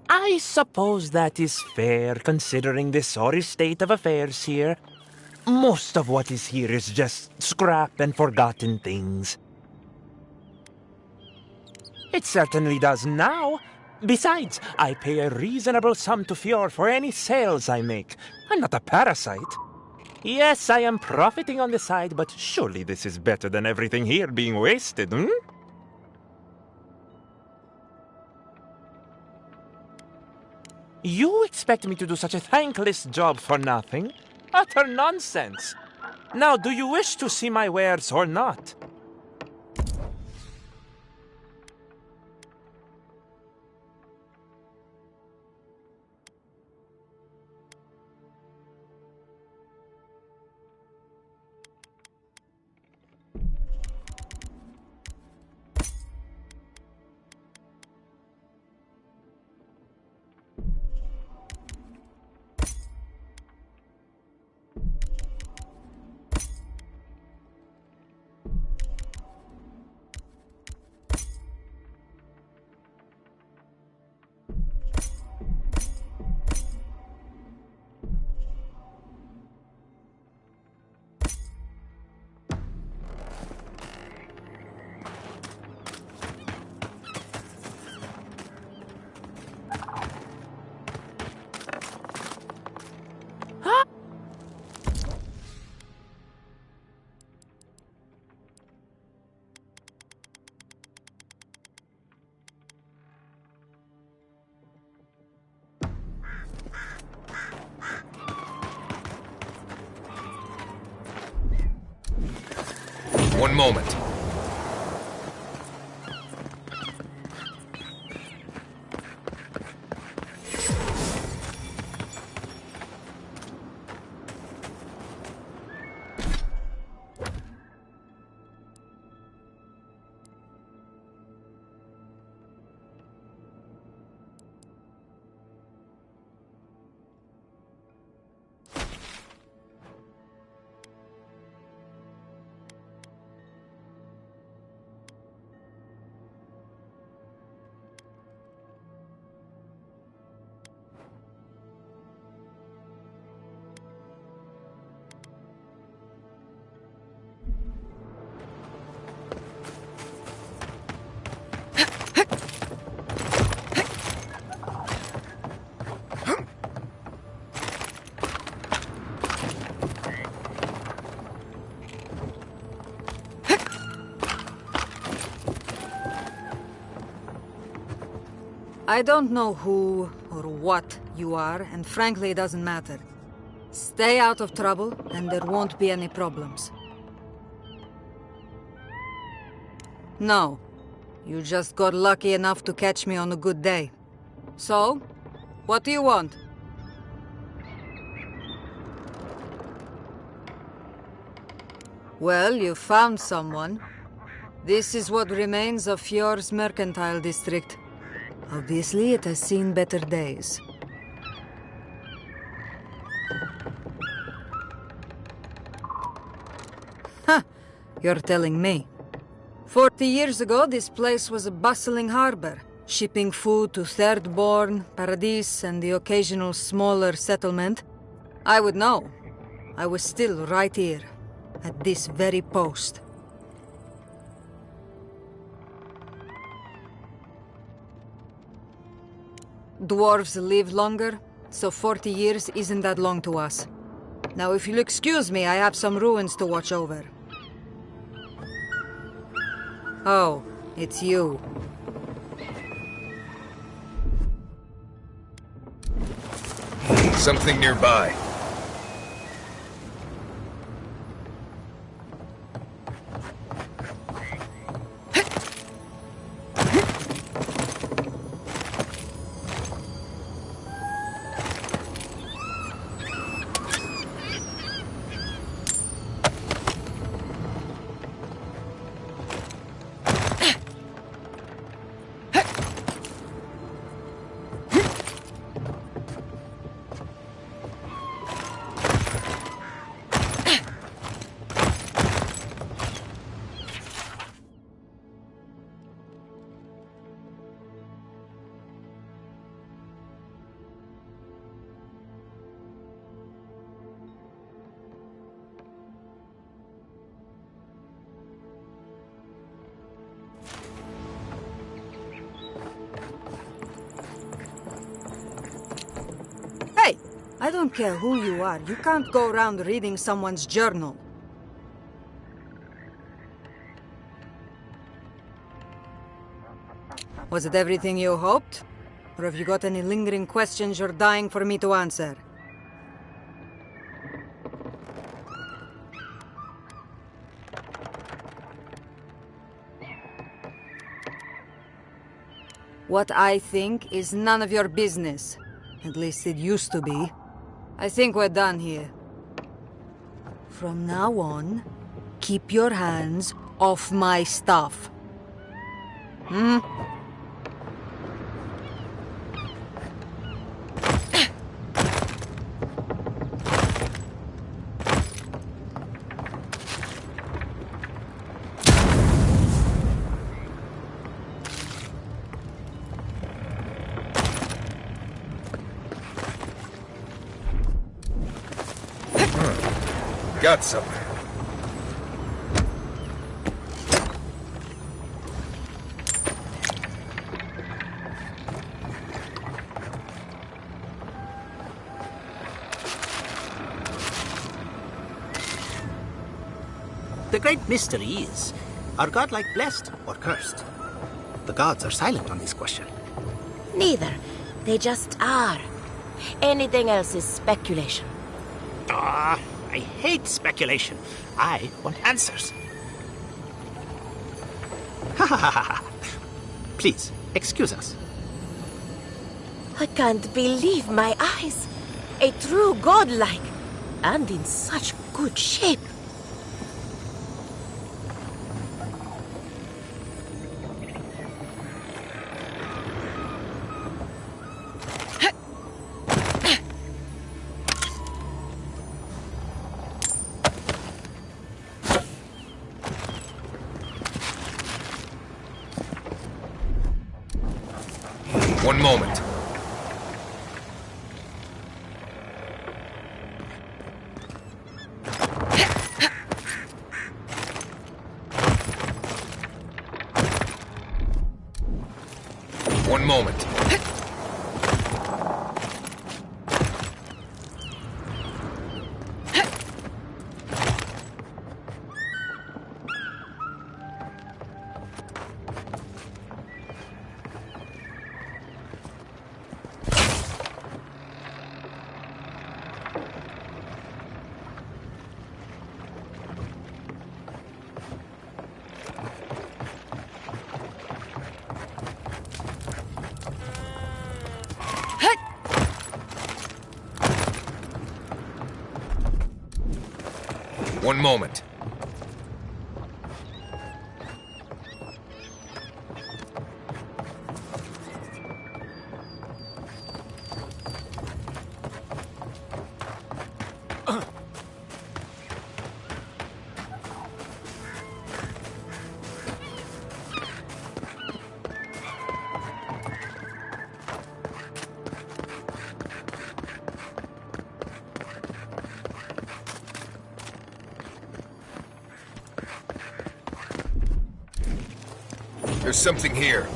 I suppose that is fair, considering the sorry state of affairs here. Most of what is here is just scrap and forgotten things. It certainly does now. Besides, I pay a reasonable sum to Fjord for any sales I make. I'm not a parasite. Yes, I am profiting on the side, but surely this is better than everything here being wasted, hmm? You expect me to do such a thankless job for nothing? Utter nonsense! Now, do you wish to see my wares or not? One moment. I don't know who or what you are, and frankly, it doesn't matter. Stay out of trouble, and there won't be any problems. No. You just got lucky enough to catch me on a good day. So, what do you want? Well, you found someone. This is what remains of Fjord's mercantile district. Obviously, it has seen better days. Huh, you're telling me. 40 years ago, this place was a bustling harbor, shipping food to Thirdborn, Paradis, and the occasional smaller settlement. I would know. I was still right here, at this very post. Dwarves live longer, so 40 years isn't that long to us. Now, if you'll excuse me, I have some ruins to watch over. Oh, it's you. Something nearby. I don't care who you are. You can't go around reading someone's journal. Was it everything you hoped? Or have you got any lingering questions you're dying for me to answer? What I think is none of your business. At least it used to be. I think we're done here. From now on, keep your hands off my stuff. Hmm? Got something. The great mystery is, are godlike blessed or cursed? The gods are silent on this question. Neither. They just are. Anything else is speculation. Ah, I hate speculation. I want answers. Ha ha ha ha. Please, excuse us. I can't believe my eyes. A true godlike. And in such good shape. One moment. One moment. One moment. There's something here.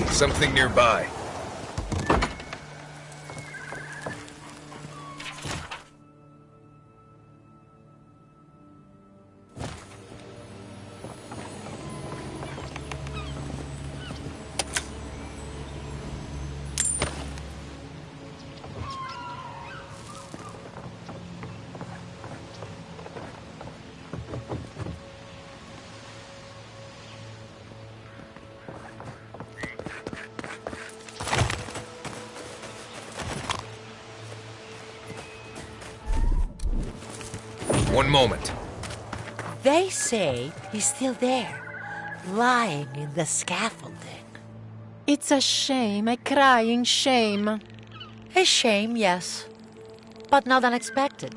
Something nearby. One moment. They say he's still there, lying in the scaffolding. It's a shame, a crying shame. A shame, yes, but not unexpected.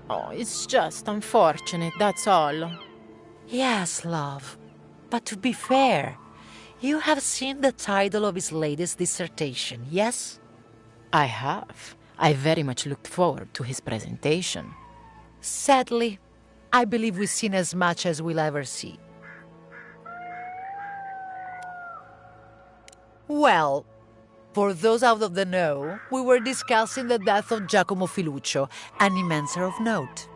Oh, it's just unfortunate, that's all. Yes, love. But to be fair, you have seen the title of his latest dissertation, yes? I have. I very much looked forward to his presentation. Sadly, I believe we've seen as much as we'll ever see. Well, for those out of the know, we were discussing the death of Giacomo Filuccio, an immenser of note.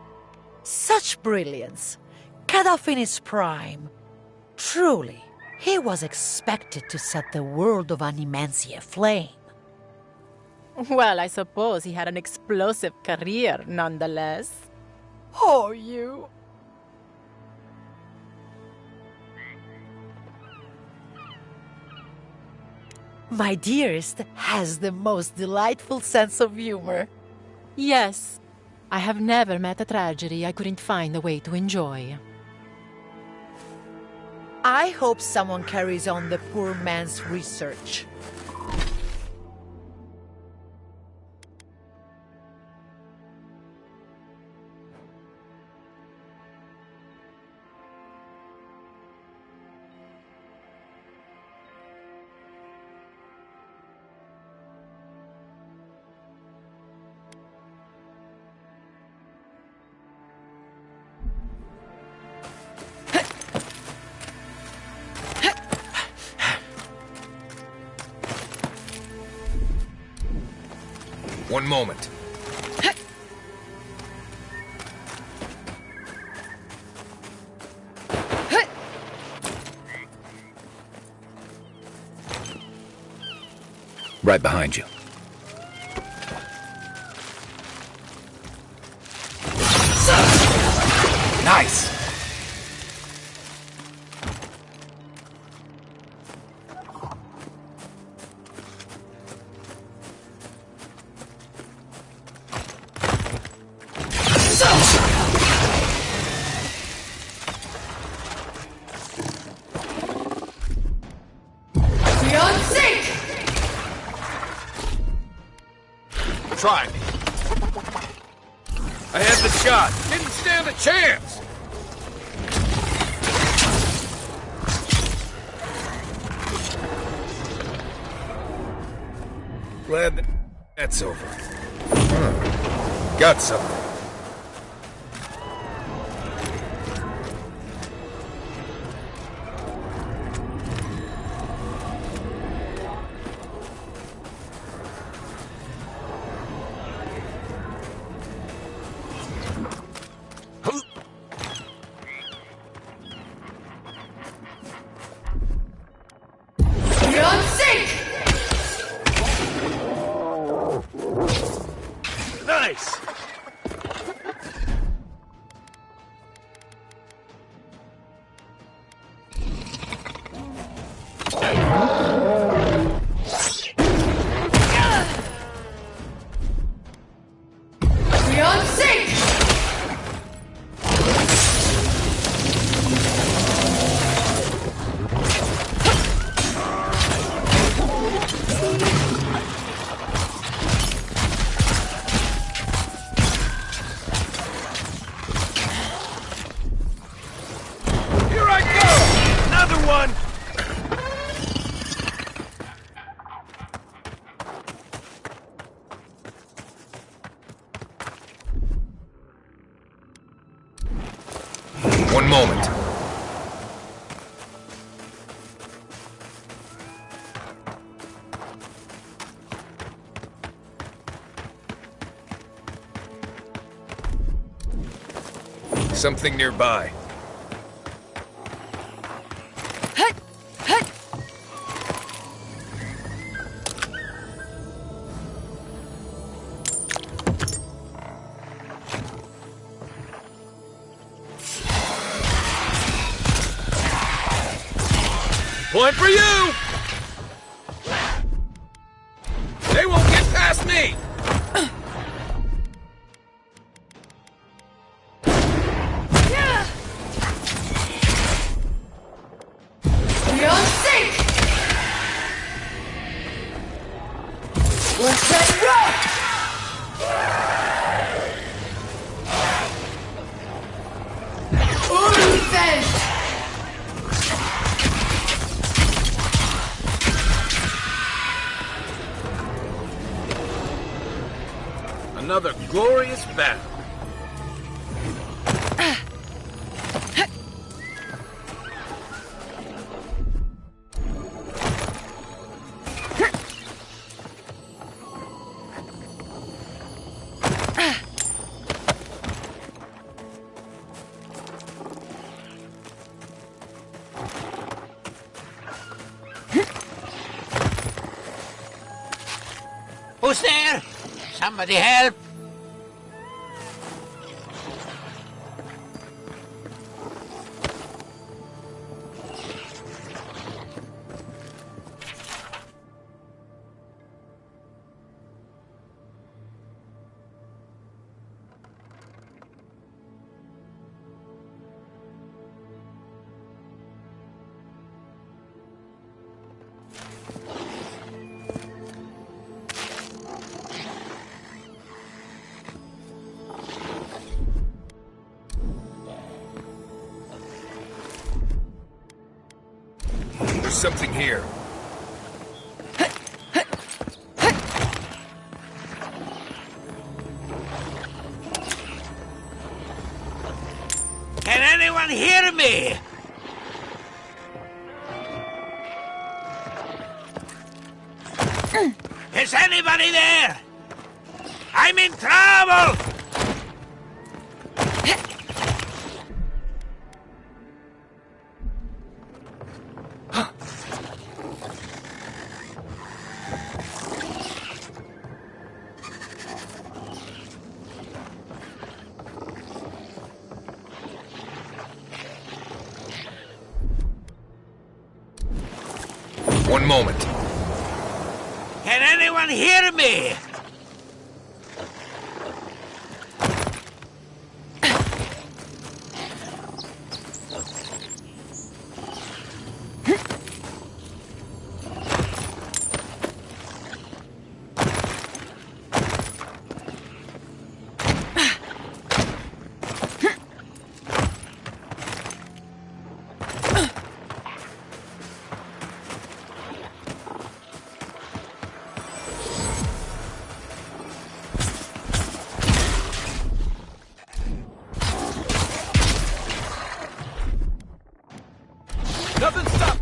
Such brilliance, cut off in his prime. Truly, he was expected to set the world of animancy aflame. Well, I suppose he had an explosive career, nonetheless. Oh, you... My dearest has the most delightful sense of humor. Yes, I have never met a tragedy I couldn't find a way to enjoy. I hope someone carries on the poor man's research. One moment. Right behind you. Nice! Try me. I had the shot. Didn't stand a chance. Glad that's over. Got something. Nice! One moment. Something nearby. Point for you! They won't get past me! You're safe! Let's get rock! Revenge! battle. Who's there? Somebody help! There's something here. Can anyone hear me? Is anybody there? I'm in trouble! One moment. Can anyone hear me? Nothing stop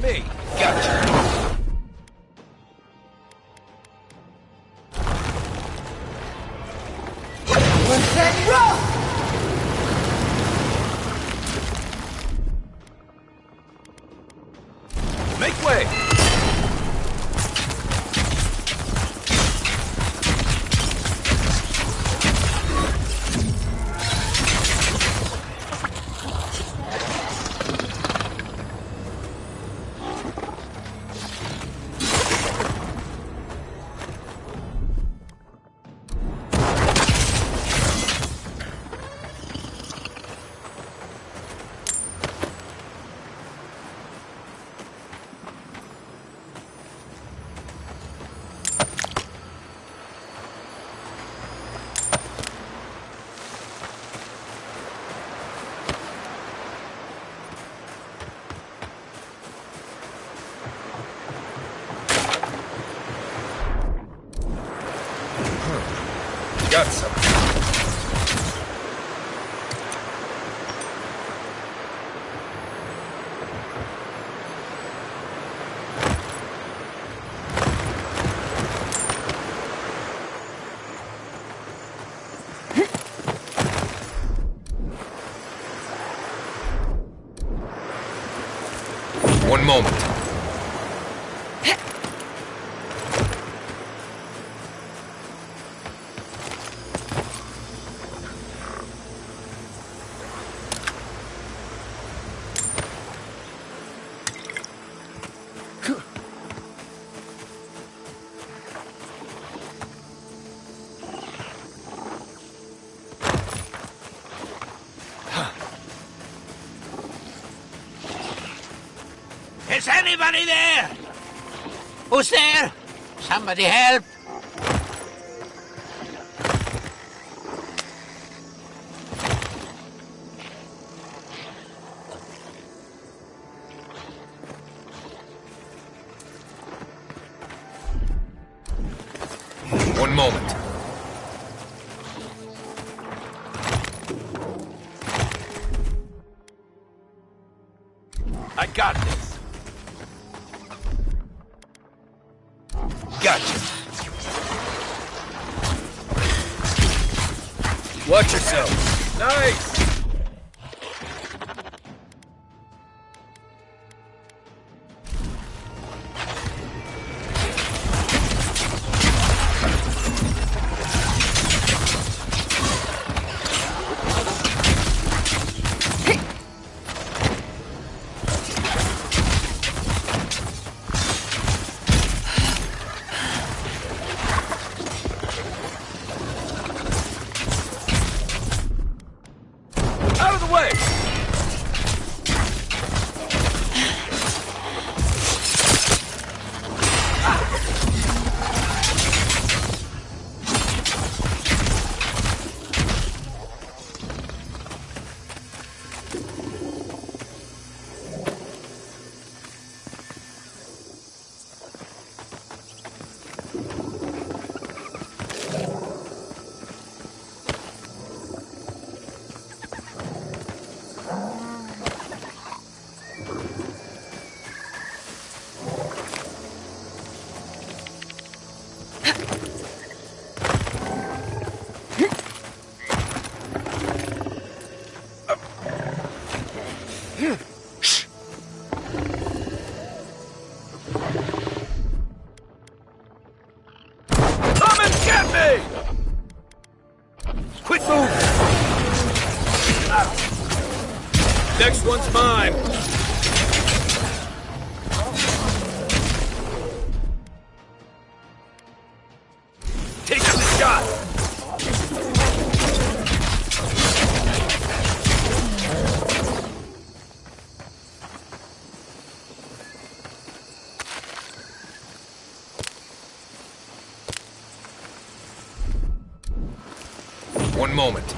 me. Gotcha. What's that rock? Make way. Got something. One moment. Is anybody there? Who's there? Somebody help! One moment. I got this. Gotcha. Watch yourself. Nice! Out of the way! Come and get me! Quit moving! Next one's mine! Take the shot! One moment.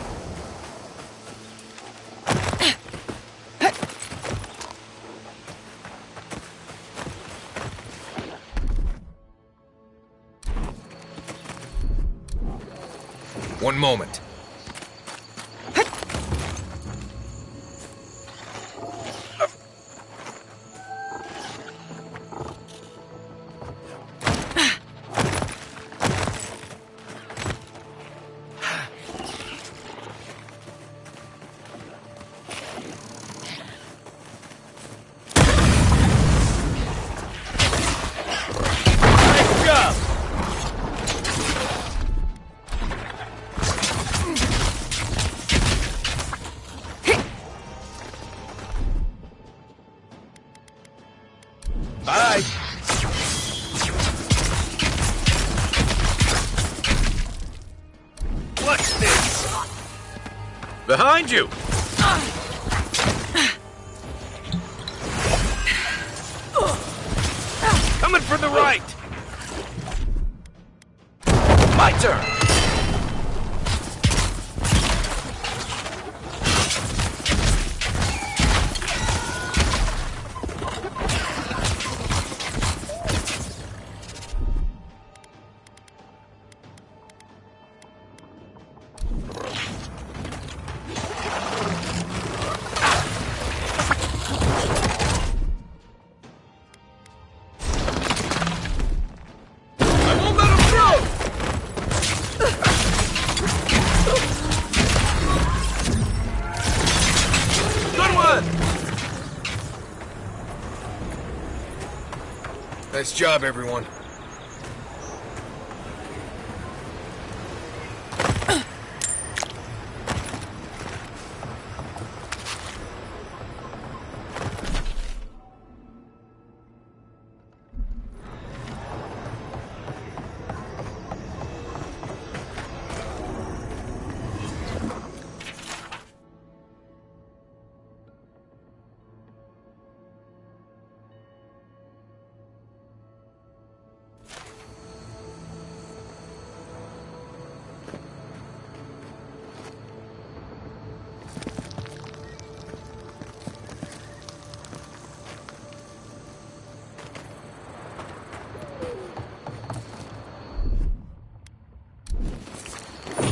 One moment. Nice job! Bye! What's this? Behind you! Coming from the right! My turn! I won't let him through! Good one! Nice job, everyone.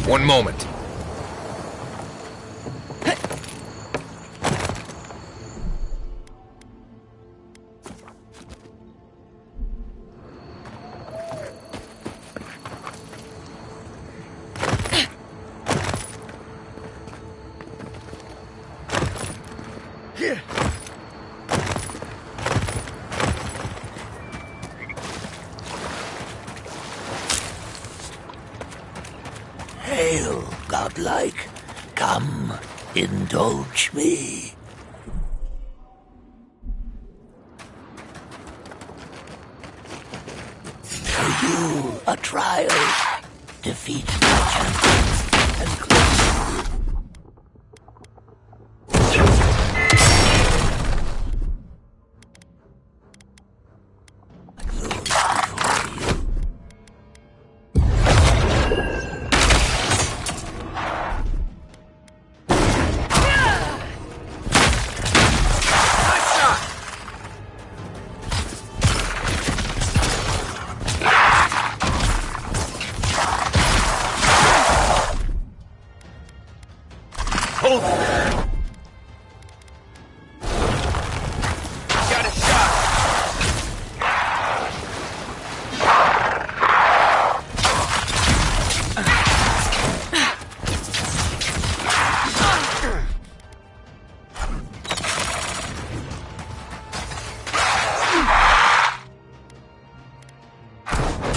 One moment. Hail, godlike. Come, indulge me. For you, a trial. Defeat my champions and close. Hold it! Got a shot!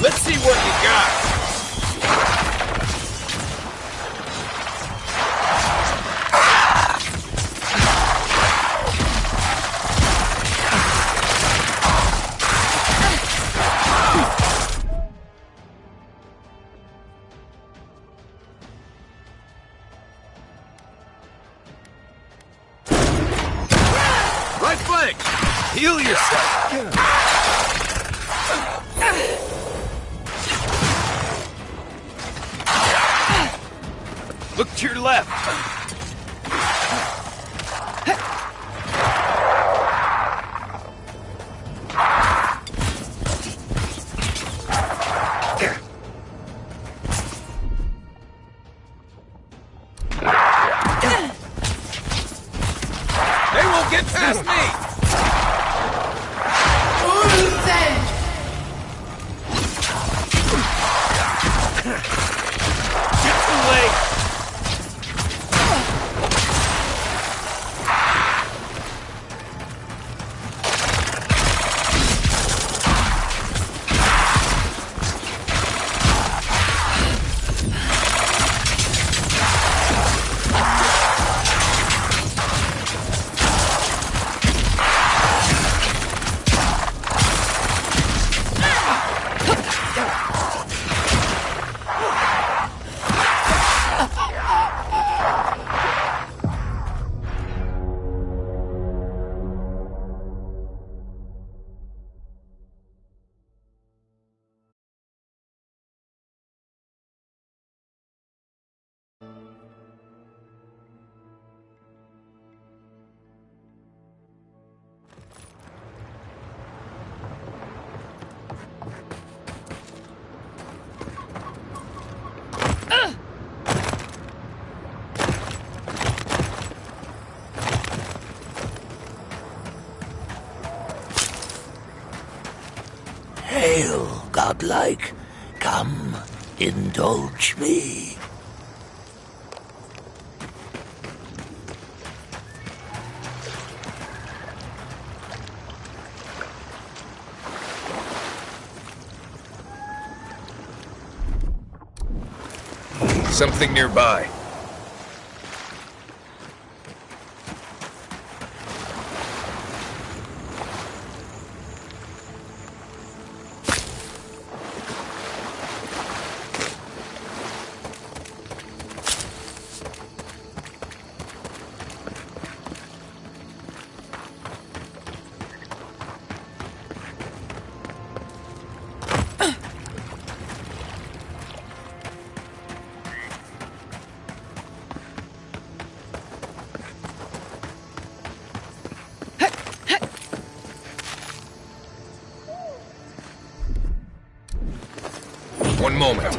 Let's see what you got! Right flank! Heal yourself! Look to your left! They won't get past me! Too late! Hail, godlike. Come, indulge me. Something nearby. One moment.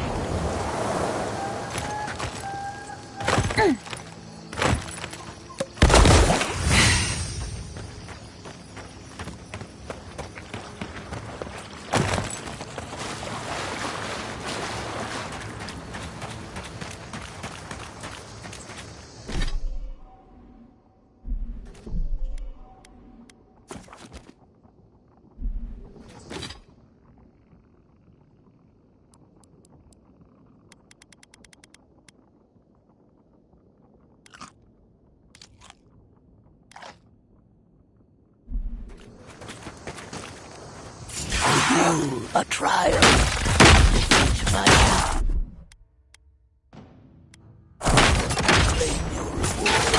rule a trial. Defeat my enemy. Claim your reward.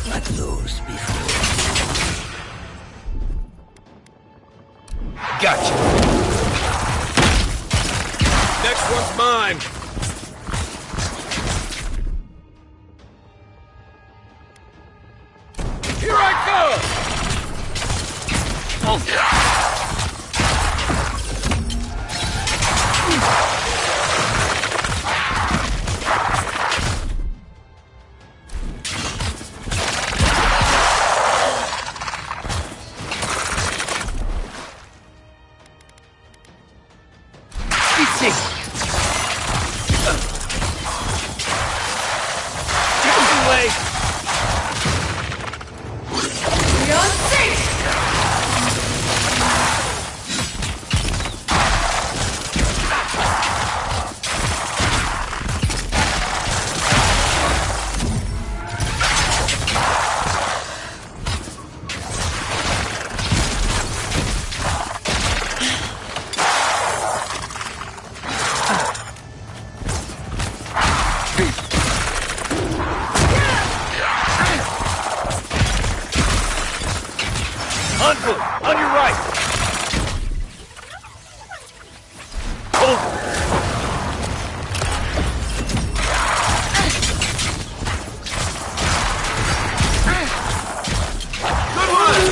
Like those before. Gotcha. Next one's mine. Here I go! Oh, on your right! Good one!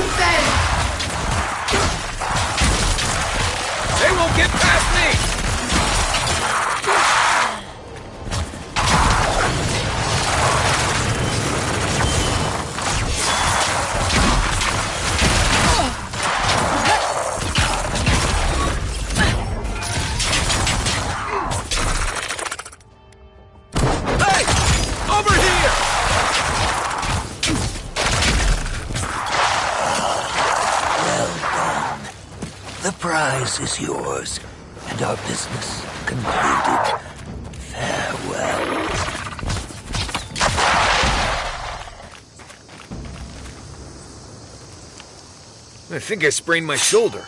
They won't get past me! The prize is yours, and our business concluded. Farewell. I think I sprained my shoulder.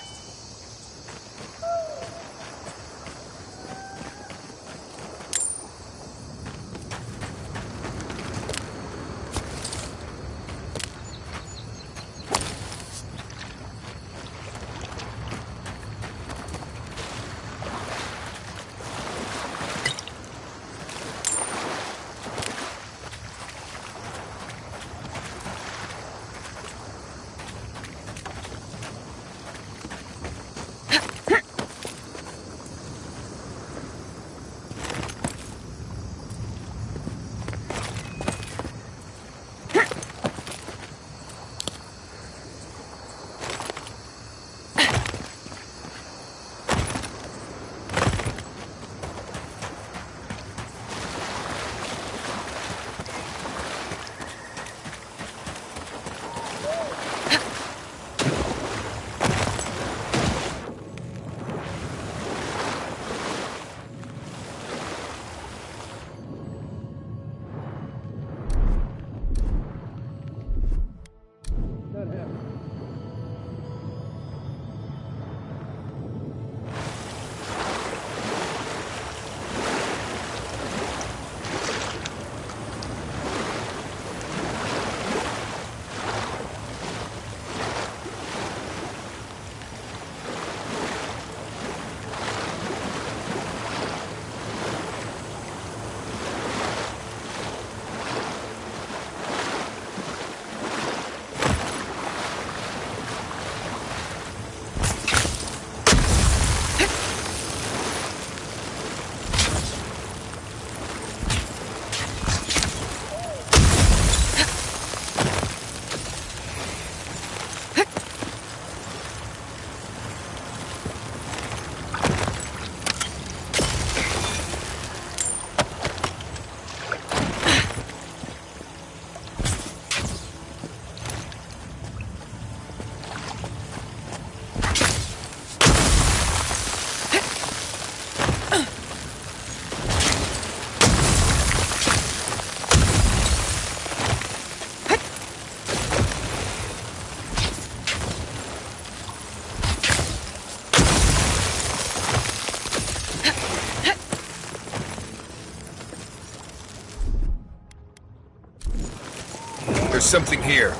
There's something here.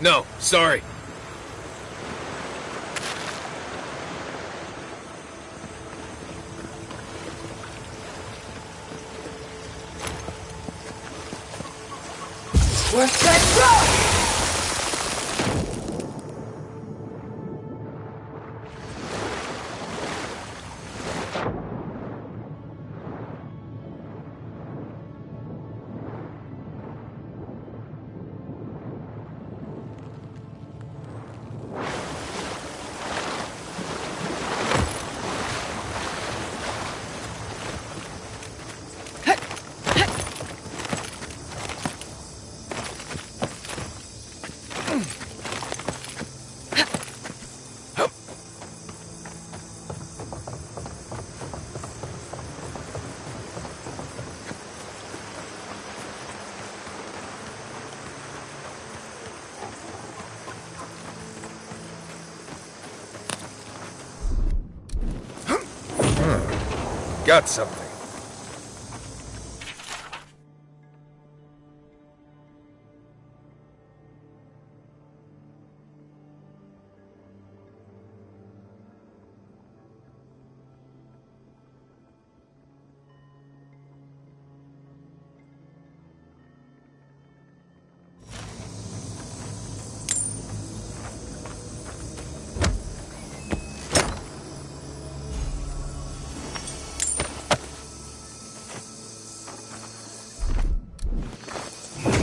No, sorry. What's that? Got something.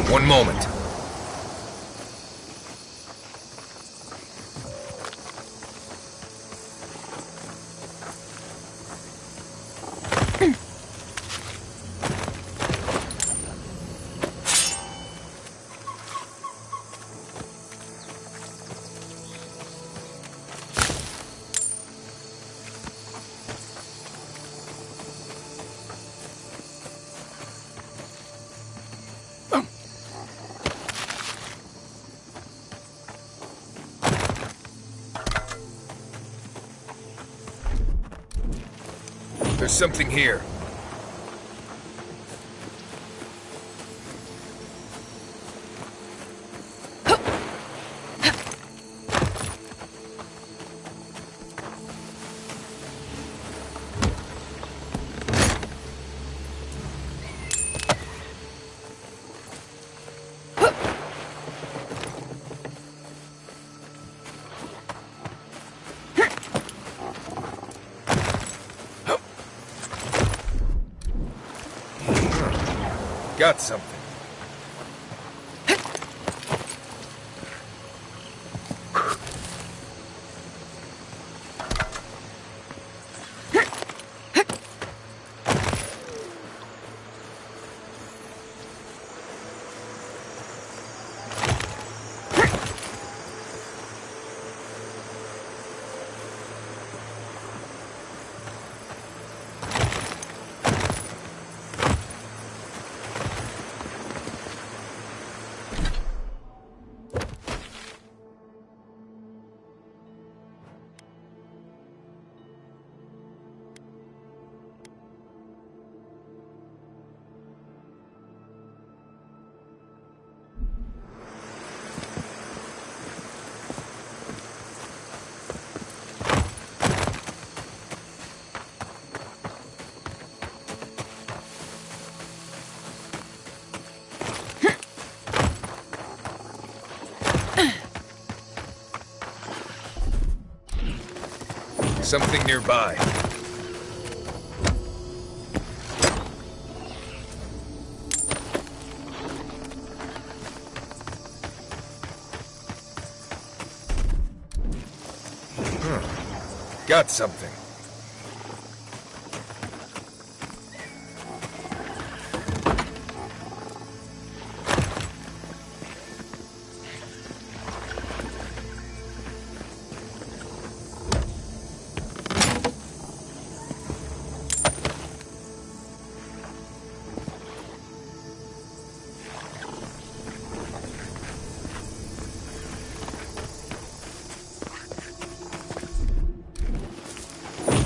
One moment. There's something here. Got something. Something nearby. Got something.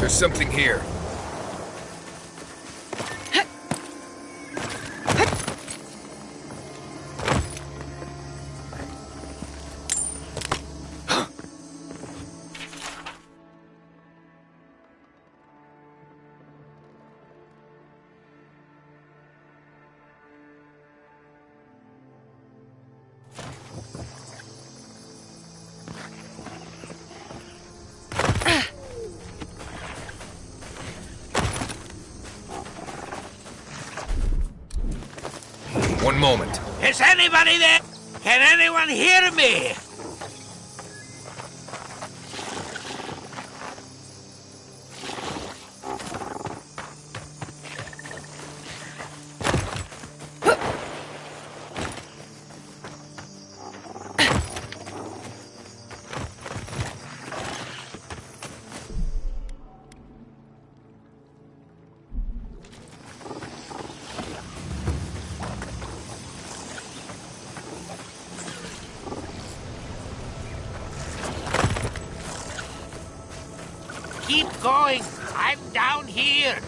There's something here. One moment. Is anybody there? Can anyone hear me? Keep going. I'm down here.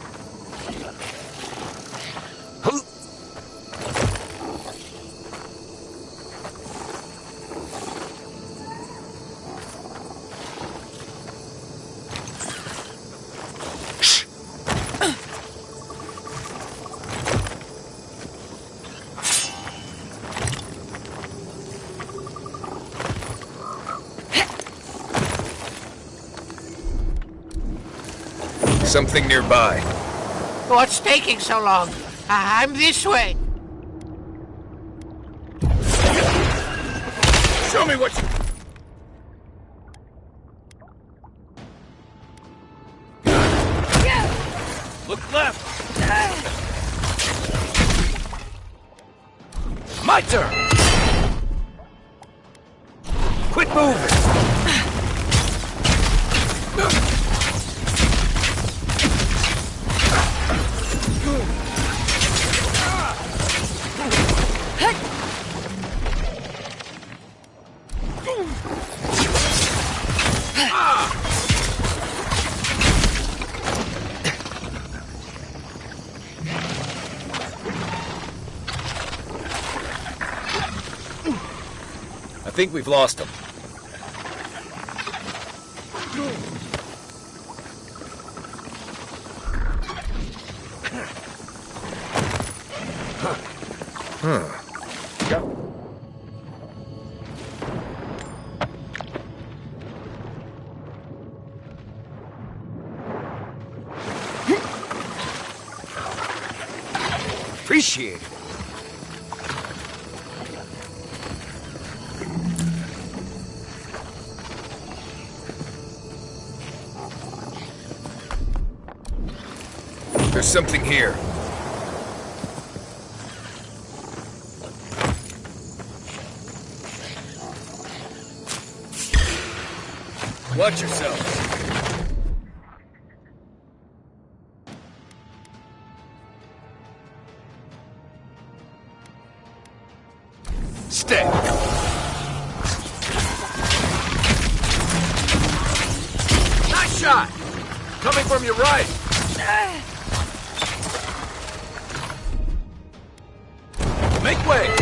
Something nearby. What's taking so long? I'm this way. Show me what you... Look left. My turn. Quit moving. I think we've lost him. Appreciate it. There's something here. Watch yourselves. Stay. Nice shot. Coming from your right. Make way!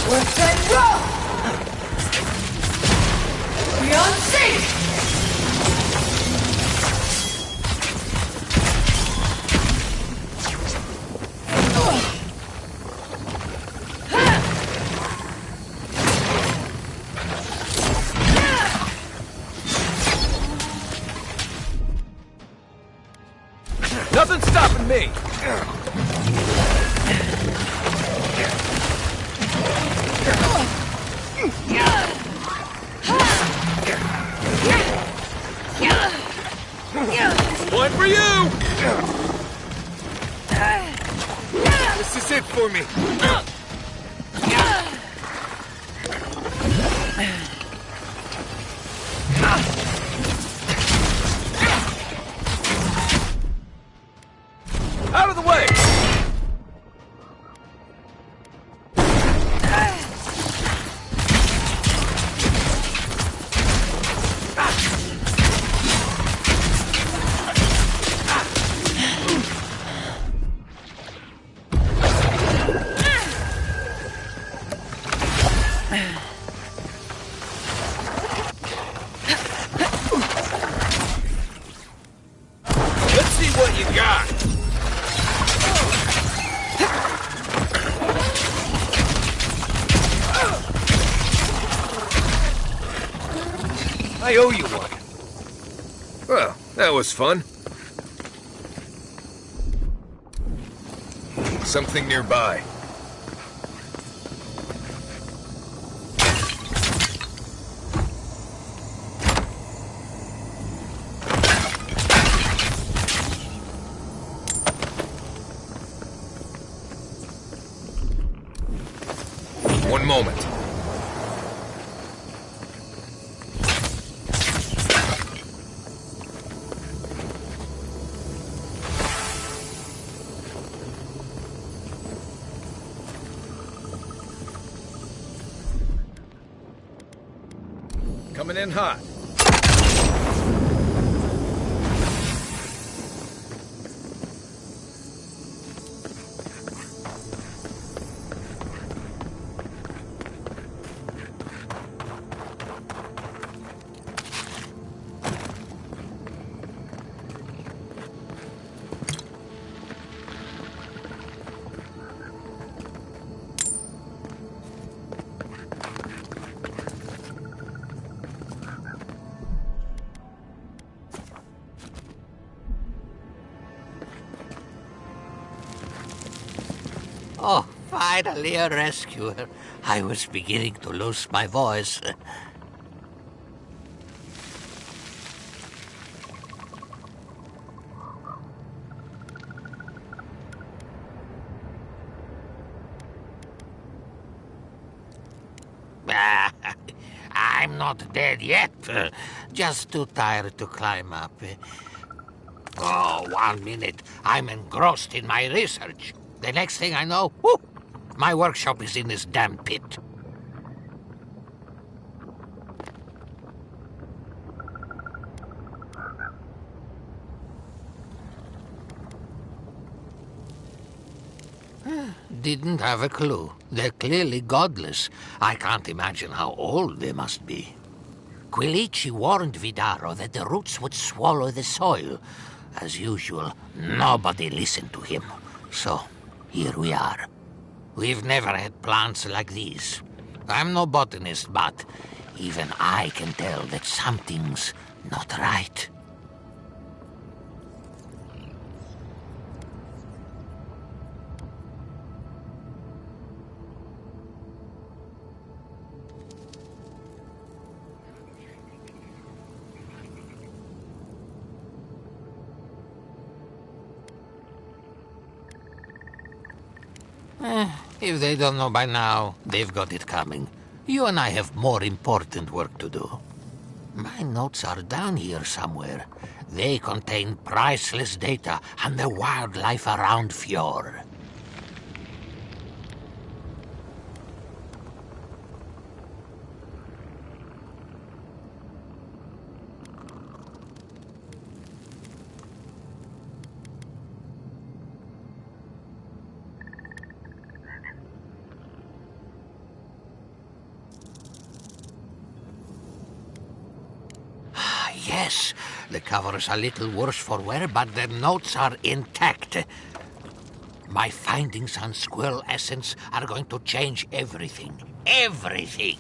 Let's end roll! We on sync! Nothing's stopping me! One for you! This is it for me. Out of the way! Let's see what you got. I owe you one. Well, that was fun. Something nearby. One moment. Coming in hot. Oh, finally a rescuer. I was beginning to lose my voice. I'm not dead yet. Just too tired to climb up. Oh, 1 minute. I'm engrossed in my research. The next thing I know, whoop, my workshop is in this damn pit. Didn't have a clue. They're clearly godless. I can't imagine how old they must be. Quilici warned Vidaro that the roots would swallow the soil. As usual, nobody listened to him. So, here we are. We've never had plants like these. I'm no botanist, but even I can tell that something's not right. If they don't know by now, they've got it coming. You and I have more important work to do. My notes are down here somewhere. They contain priceless data on the wildlife around Fjord. Yes, the cover's a little worse for wear, but the notes are intact. My findings on squirrel essence are going to change everything. Everything!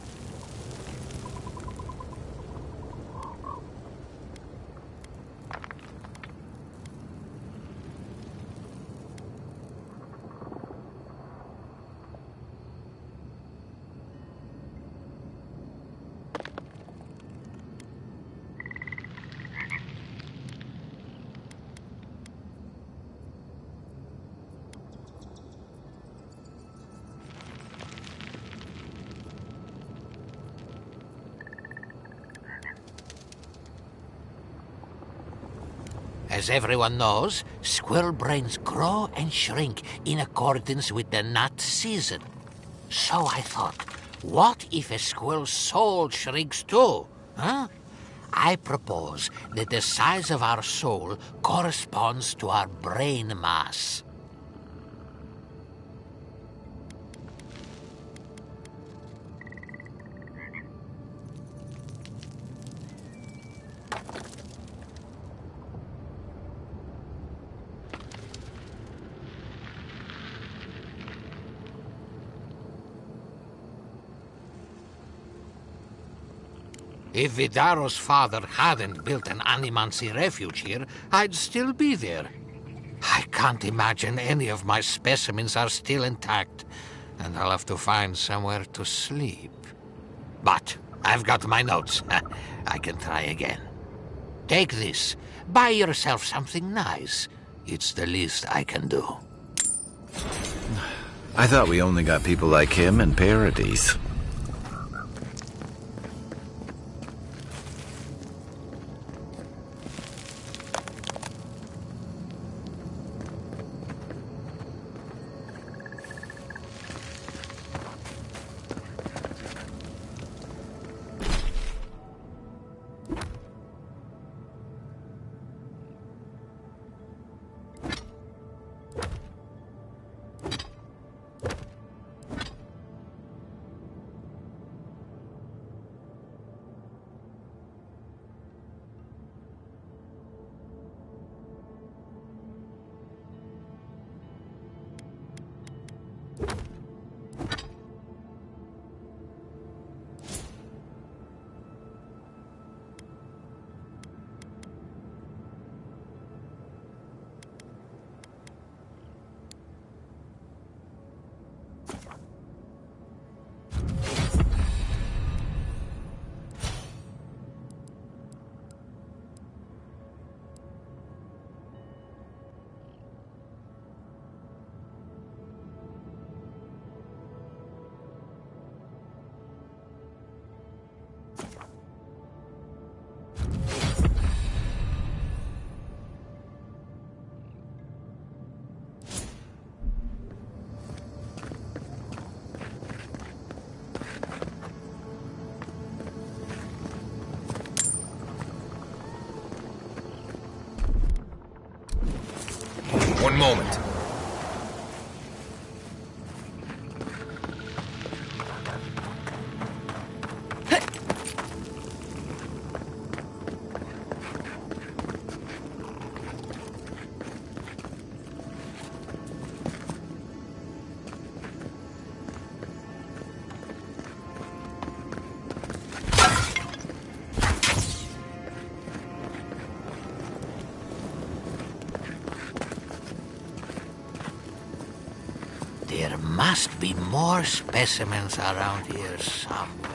As everyone knows, squirrel brains grow and shrink in accordance with the nut season. So I thought, what if a squirrel's soul shrinks too? Huh? I propose that the size of our soul corresponds to our brain mass. If Vidaro's father hadn't built an animancy refuge here, I'd still be there. I can't imagine any of my specimens are still intact, and I'll have to find somewhere to sleep. But I've got my notes. I can try again. Take this. Buy yourself something nice. It's the least I can do. I thought we only got people like him in Paradise. One moment. There must be more specimens around here somewhere.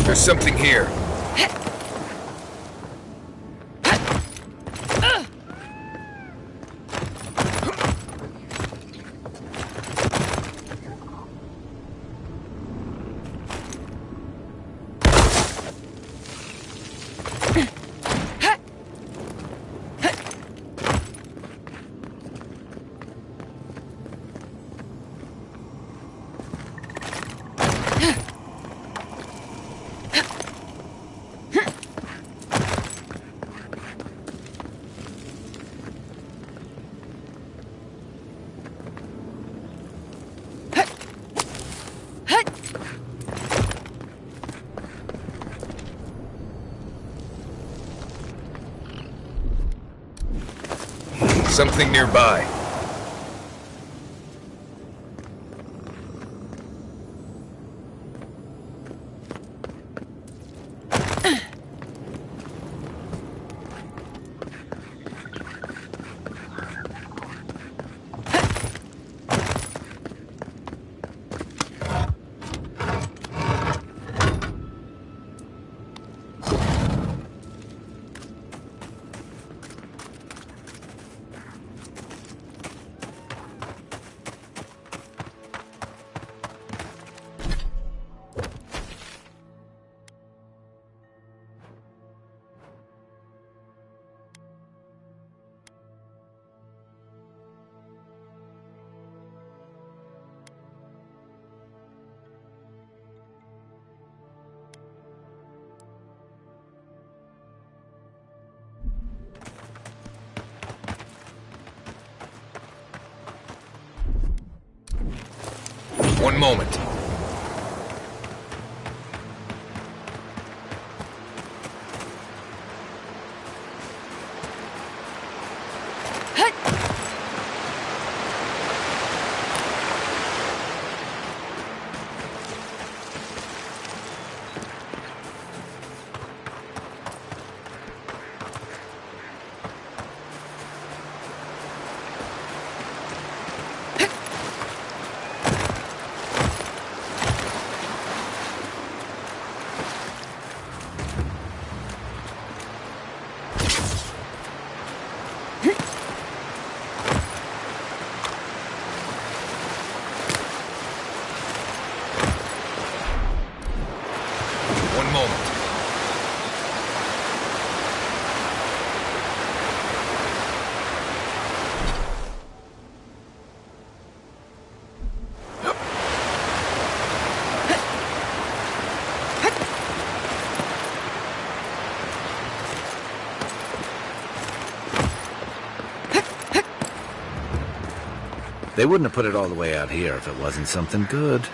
There's something here. Something nearby. One moment. One moment. They wouldn't have put it all the way out here if it wasn't something good.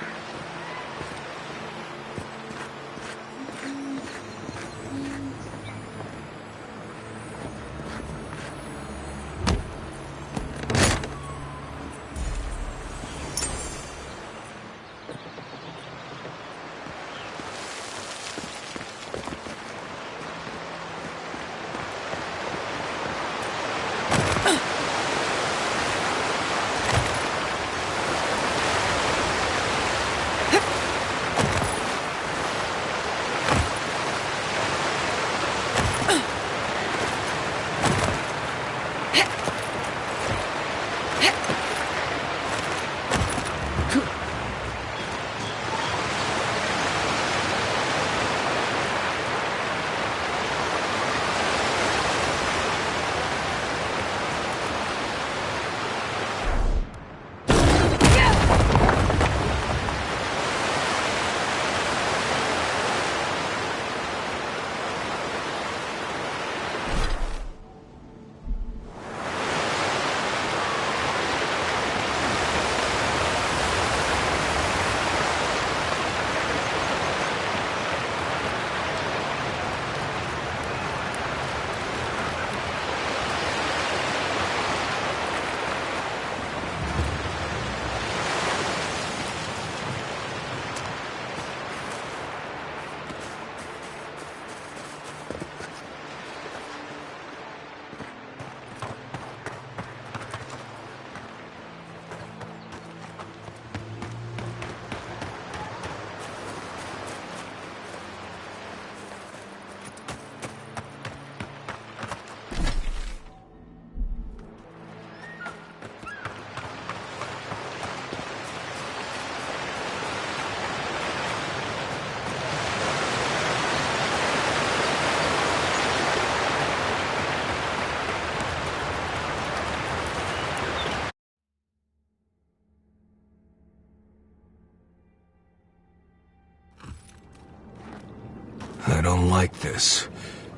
I don't like this.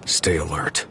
Stay alert.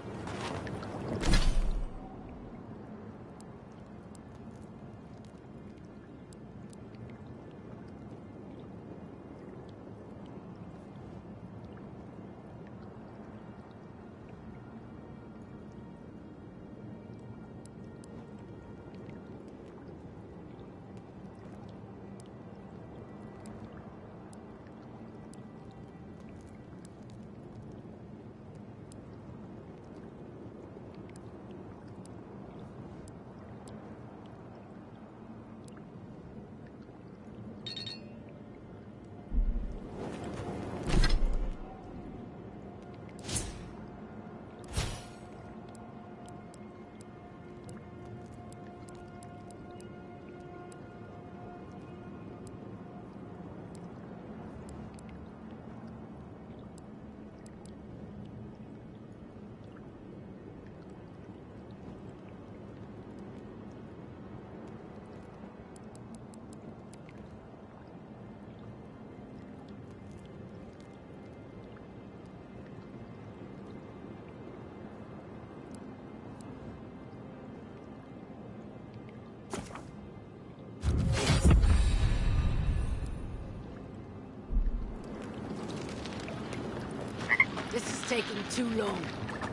taking too long.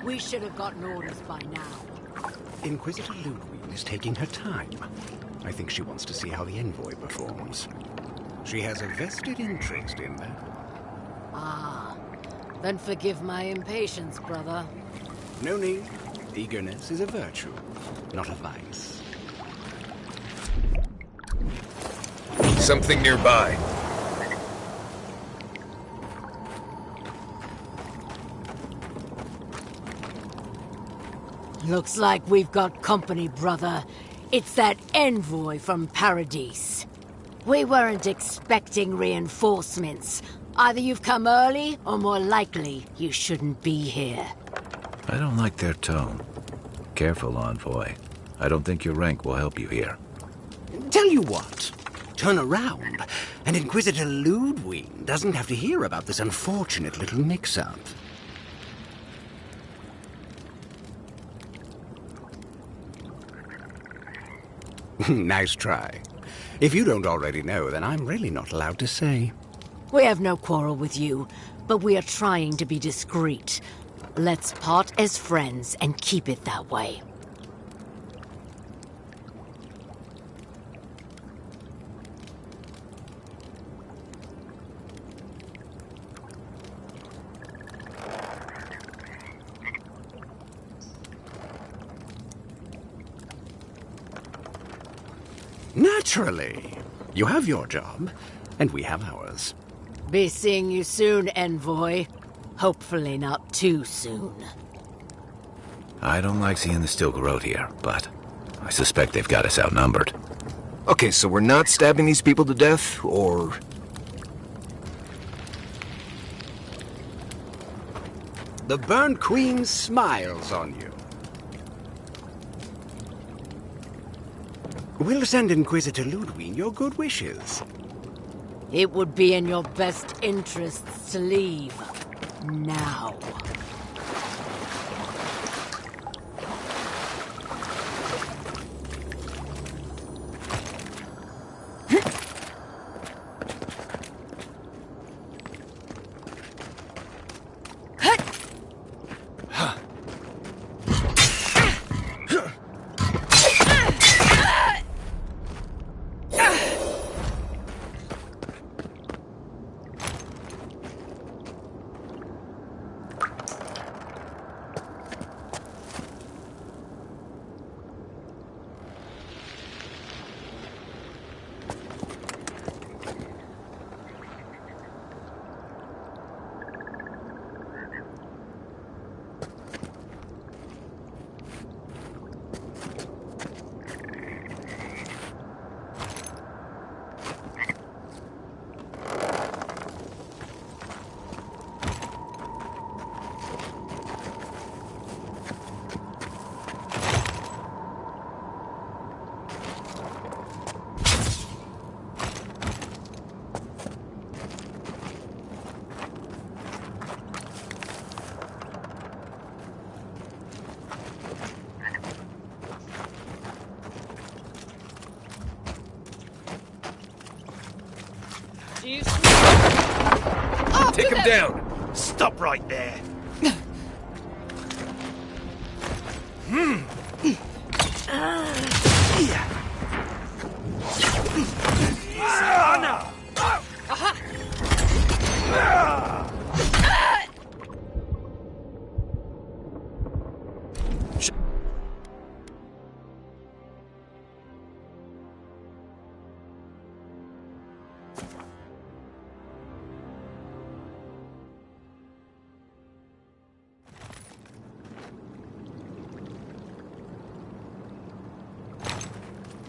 We should have gotten orders by now. Inquisitor Ludwig is taking her time. I think she wants to see how the envoy performs. She has a vested interest in that. Ah, then forgive my impatience, brother. No need. Eagerness is a virtue, not a vice. Something nearby. Looks like we've got company, brother. It's that envoy from Paradise. We weren't expecting reinforcements. Either you've come early, or more likely, you shouldn't be here. I don't like their tone. Careful, Envoy. I don't think your rank will help you here. Tell you what. Turn around, and Inquisitor Ludwig doesn't have to hear about this unfortunate little mix-up. Nice try. If you don't already know, then I'm really not allowed to say. We have no quarrel with you, but we are trying to be discreet. Let's part as friends and keep it that way. Naturally. You have your job, and we have ours. Be seeing you soon, Envoy. Hopefully not too soon. I don't like seeing the Stilgarrote here, but I suspect they've got us outnumbered. Okay, so we're not stabbing these people to death, or... The Burnt Queen smiles on you. We'll send Inquisitor Ludwig your good wishes. It would be in your best interests to leave. Now. Take him down! Stop right there!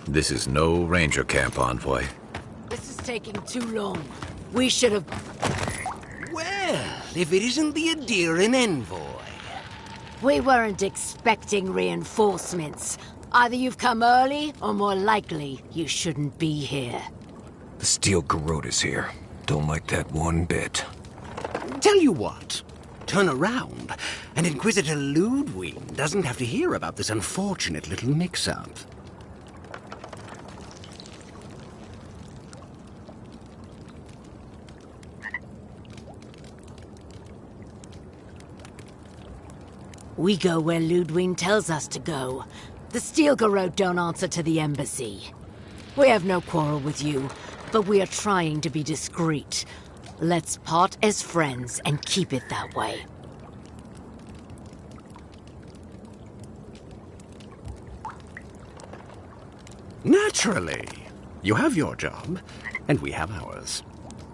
This is no ranger camp, Envoy. This is taking too long. We should have... Well, if it isn't the Adiran envoy. We weren't expecting reinforcements. Either you've come early, or more likely, you shouldn't be here. The Stilgarrote is here. Don't like that one bit. Tell you what. Turn around, and Inquisitor Ludwig doesn't have to hear about this unfortunate little mix-up. We go where Ludwig tells us to go. The Stilgarrote don't answer to the embassy. We have no quarrel with you, but we are trying to be discreet. Let's part as friends and keep it that way. Naturally. You have your job, and we have ours.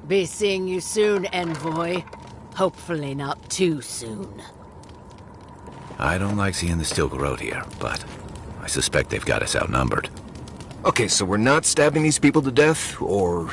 Be seeing you soon, Envoy. Hopefully not too soon. I don't like seeing the Stilgarrote here, but I suspect they've got us outnumbered. Okay, so we're not stabbing these people to death, or...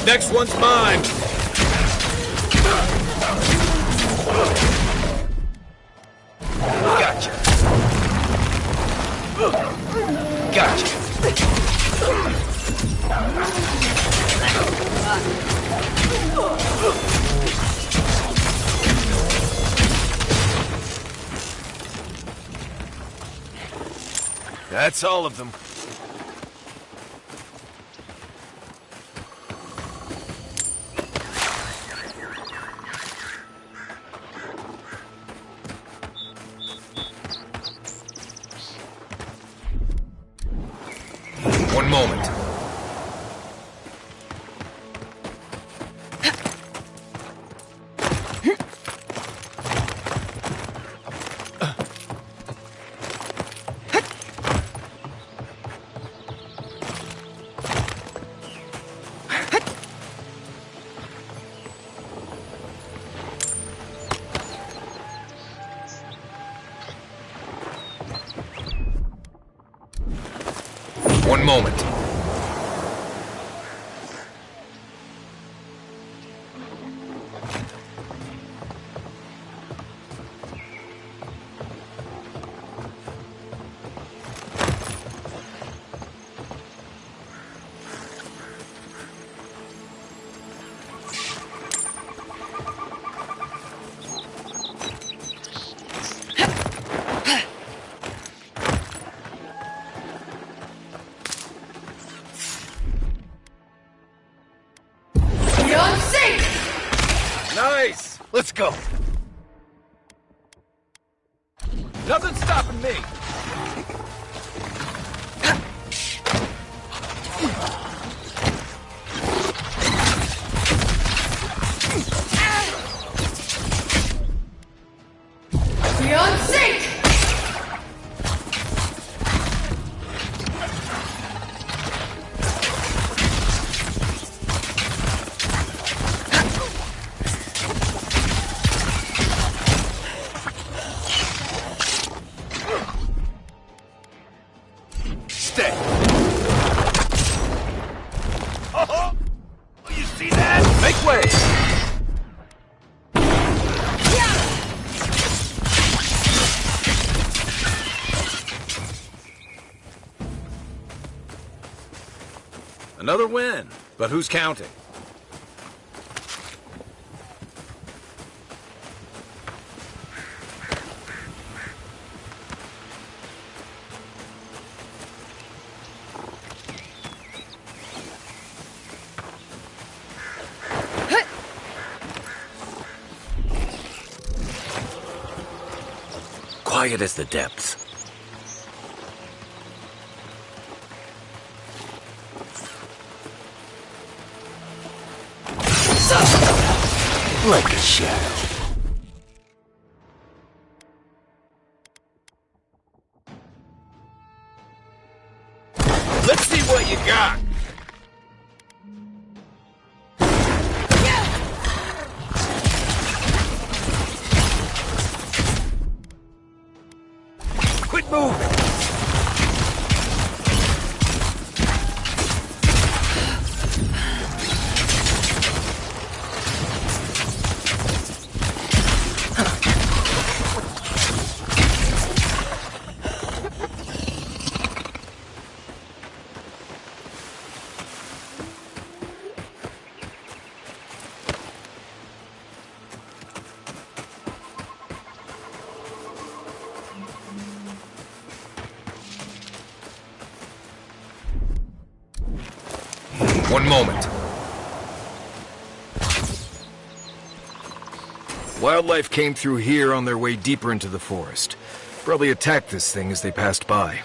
Next one's mine! Gotcha. Gotcha. That's all of them. One moment. One moment. Nice! Let's go! Nothing's stopping me! Beyond sync! Stay! Oh! You see that? Make way! Another win, but who's counting? Quiet as the depths. Like a shadow. Let's see what you got. Quit moving! One moment. Wildlife came through here on their way deeper into the forest. Probably attacked this thing as they passed by.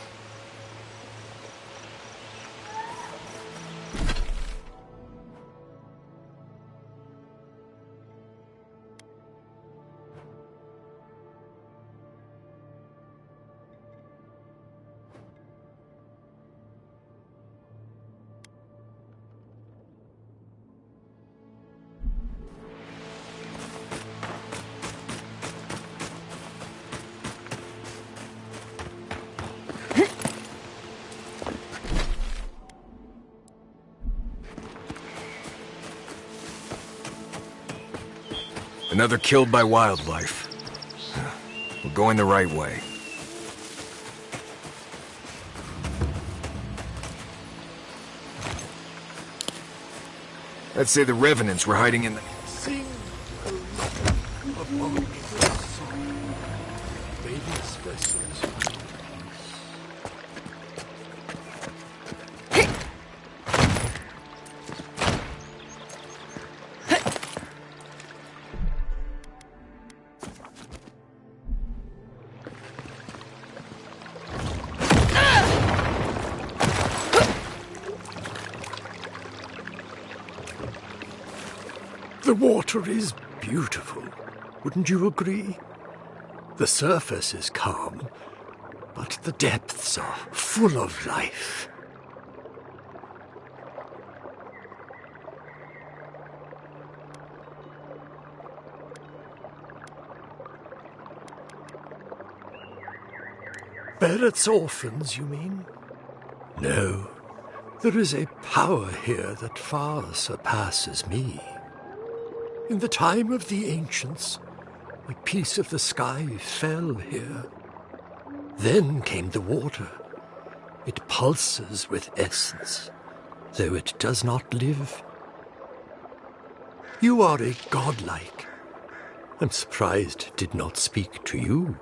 Another killed by wildlife. We're going the right way. I'd say the revenants were hiding in the... Sing among the song. Baby's vessels. The water is beautiful, wouldn't you agree? The surface is calm, but the depths are full of life. Barrett's orphans, you mean? No, there is a power here that far surpasses me. In the time of the ancients, a piece of the sky fell here. Then came the water. It pulses with essence, though it does not live. You are a godlike. I'm surprised it did not speak to you.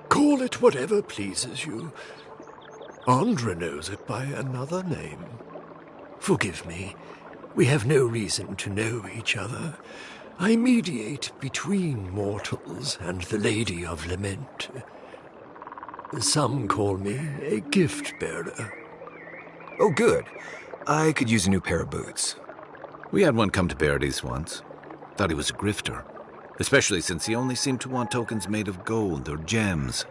Call it whatever pleases you. Andra knows it by another name. Forgive me, we have no reason to know each other. I mediate between mortals and the Lady of Lament. Some call me a gift-bearer. Oh, good. I could use a new pair of boots. We had one come to Paradise once. Thought he was a grifter. Especially since he only seemed to want tokens made of gold or gems.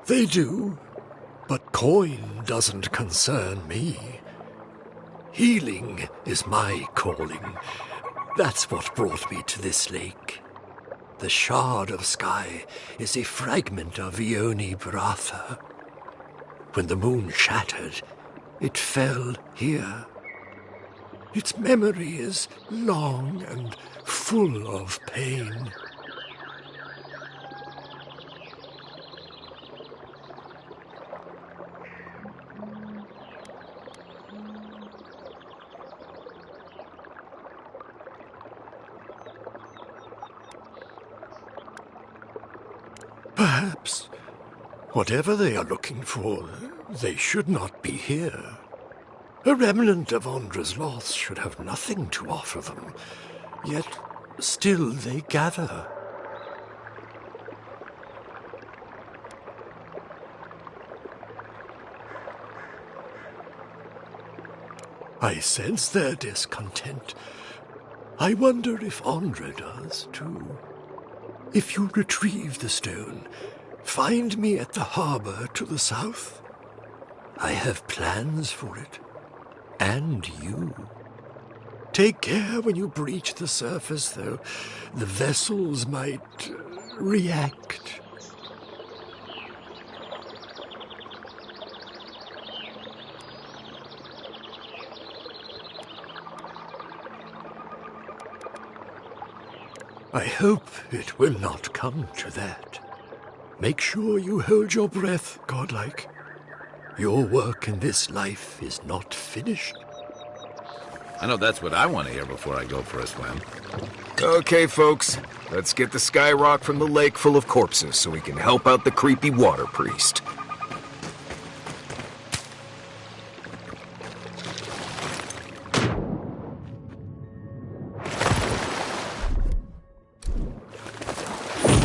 They do, but coin doesn't concern me. Healing is my calling. That's what brought me to this lake. The shard of sky is a fragment of Ione Bratha. When the moon shattered, it fell here. Its memory is long and full of pain. Perhaps, whatever they are looking for, they should not be here. A remnant of Andra's loss should have nothing to offer them, yet still they gather. I sense their discontent. I wonder if Andre does, too. If you retrieve the stone, find me at the harbor to the south. I have plans for it. And you. Take care when you breach the surface, though. The vessels might react. I hope it will not come to that. Make sure you hold your breath, godlike. Your work in this life is not finished. I know that's what I want to hear before I go for a swim. Okay, folks. Let's get the sky rock from the lake full of corpses so we can help out the creepy water priest.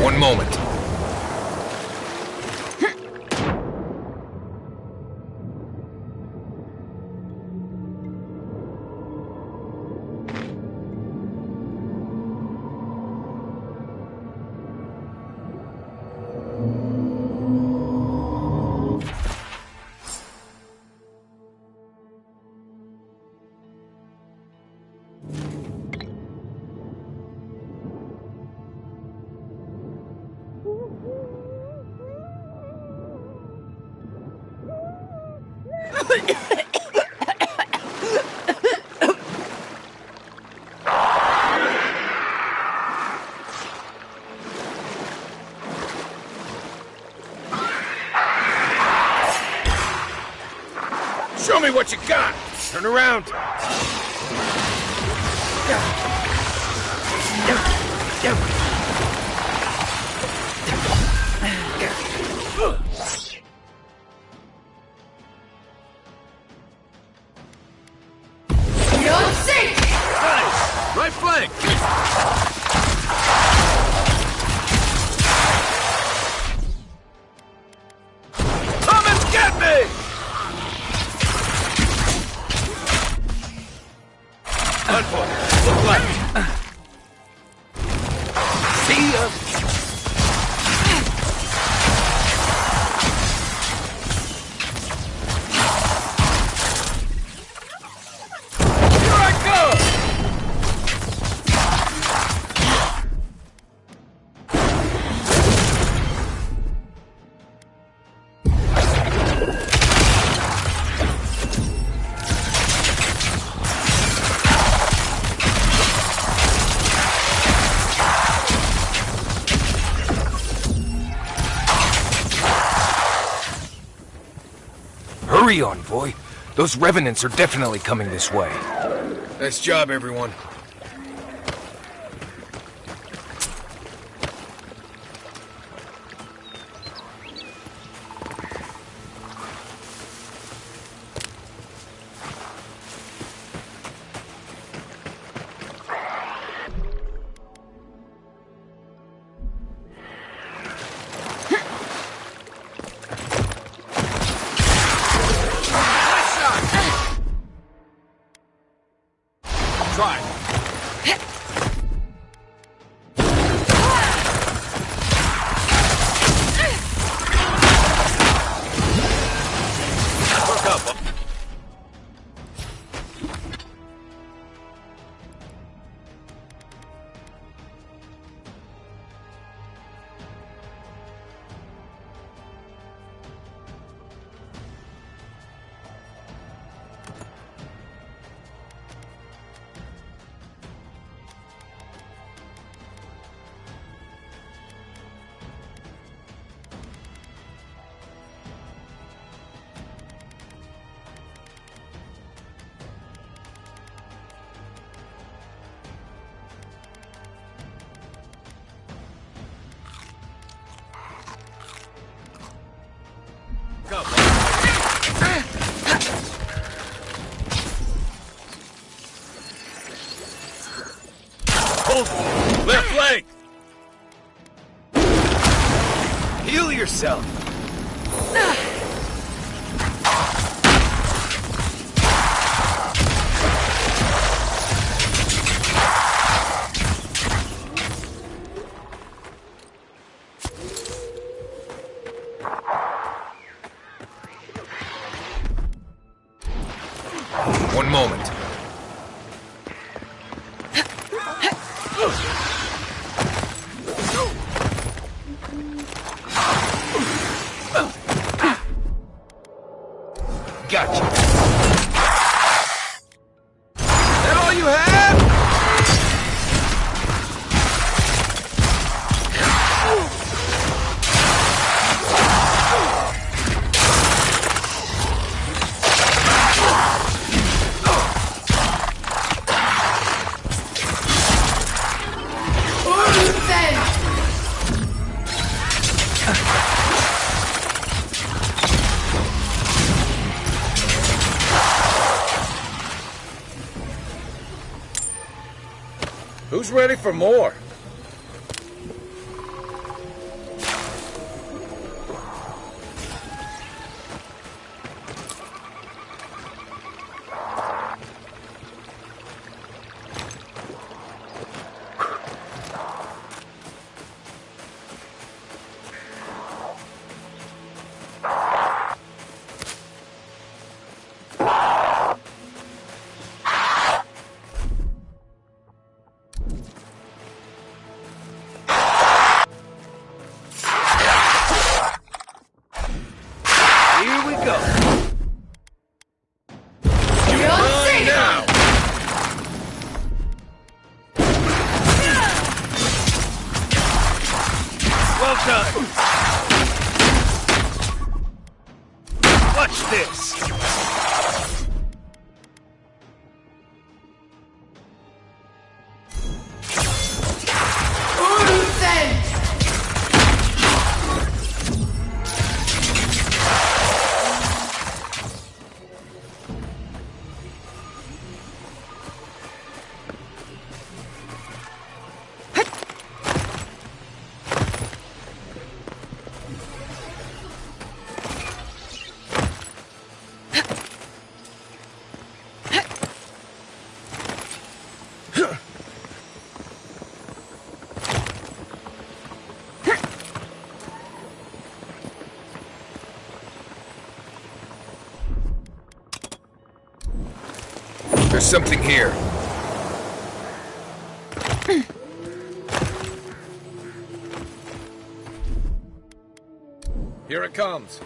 One moment. Show me what you got! Turn around! You're safe! Nice! Right flank! Come and get me! Unfortunate. Look left. See ya! Here I go! Hurry, Envoy. Those revenants are definitely coming this way. Nice job, everyone. Try. Look up. Hold! Left flank! Heal yourself! One moment. Gotcha. That all you have? Who's ready for more? There's something here. Here it comes.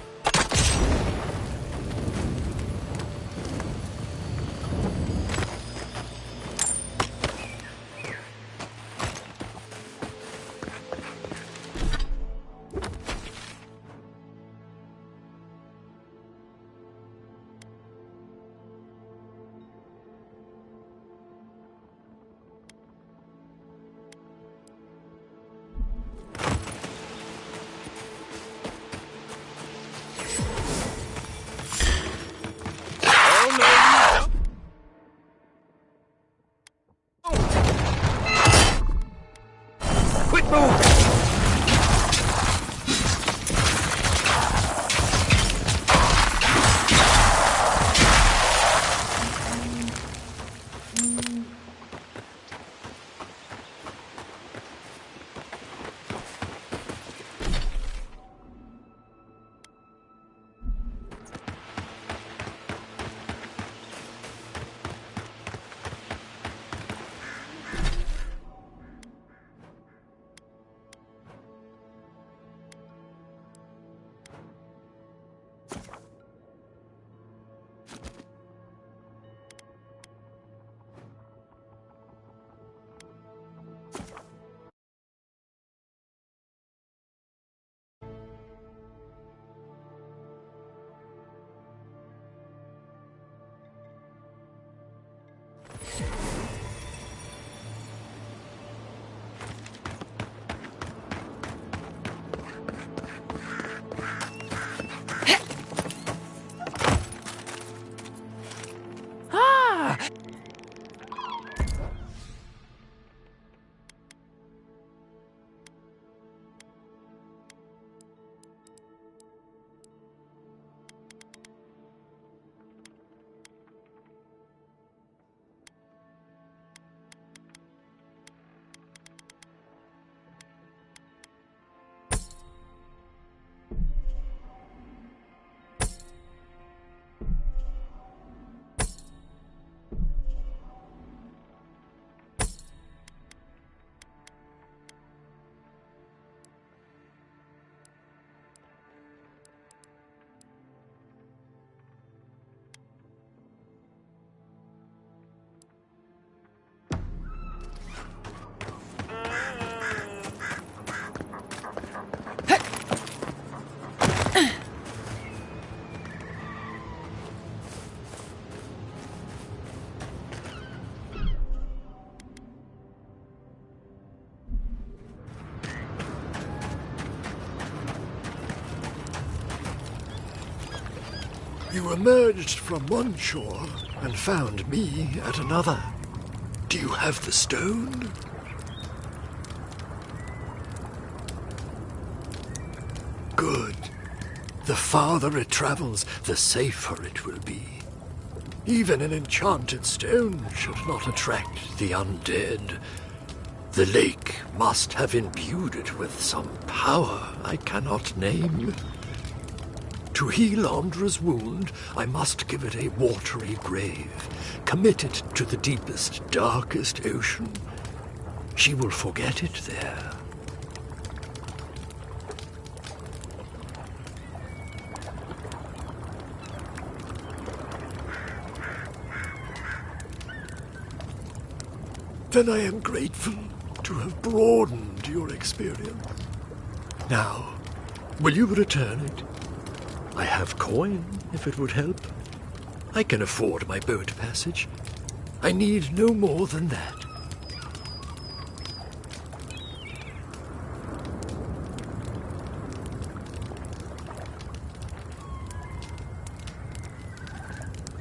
You emerged from one shore and found me at another. Do you have the stone? Good. The farther it travels, the safer it will be. Even an enchanted stone should not attract the undead. The lake must have imbued it with some power I cannot name. To heal Andra's wound, I must give it a watery grave, commit it to the deepest, darkest ocean. She will forget it there. Then I am grateful to have broadened your experience. Now, will you return it? I have coin, if it would help. I can afford my boat passage. I need no more than that.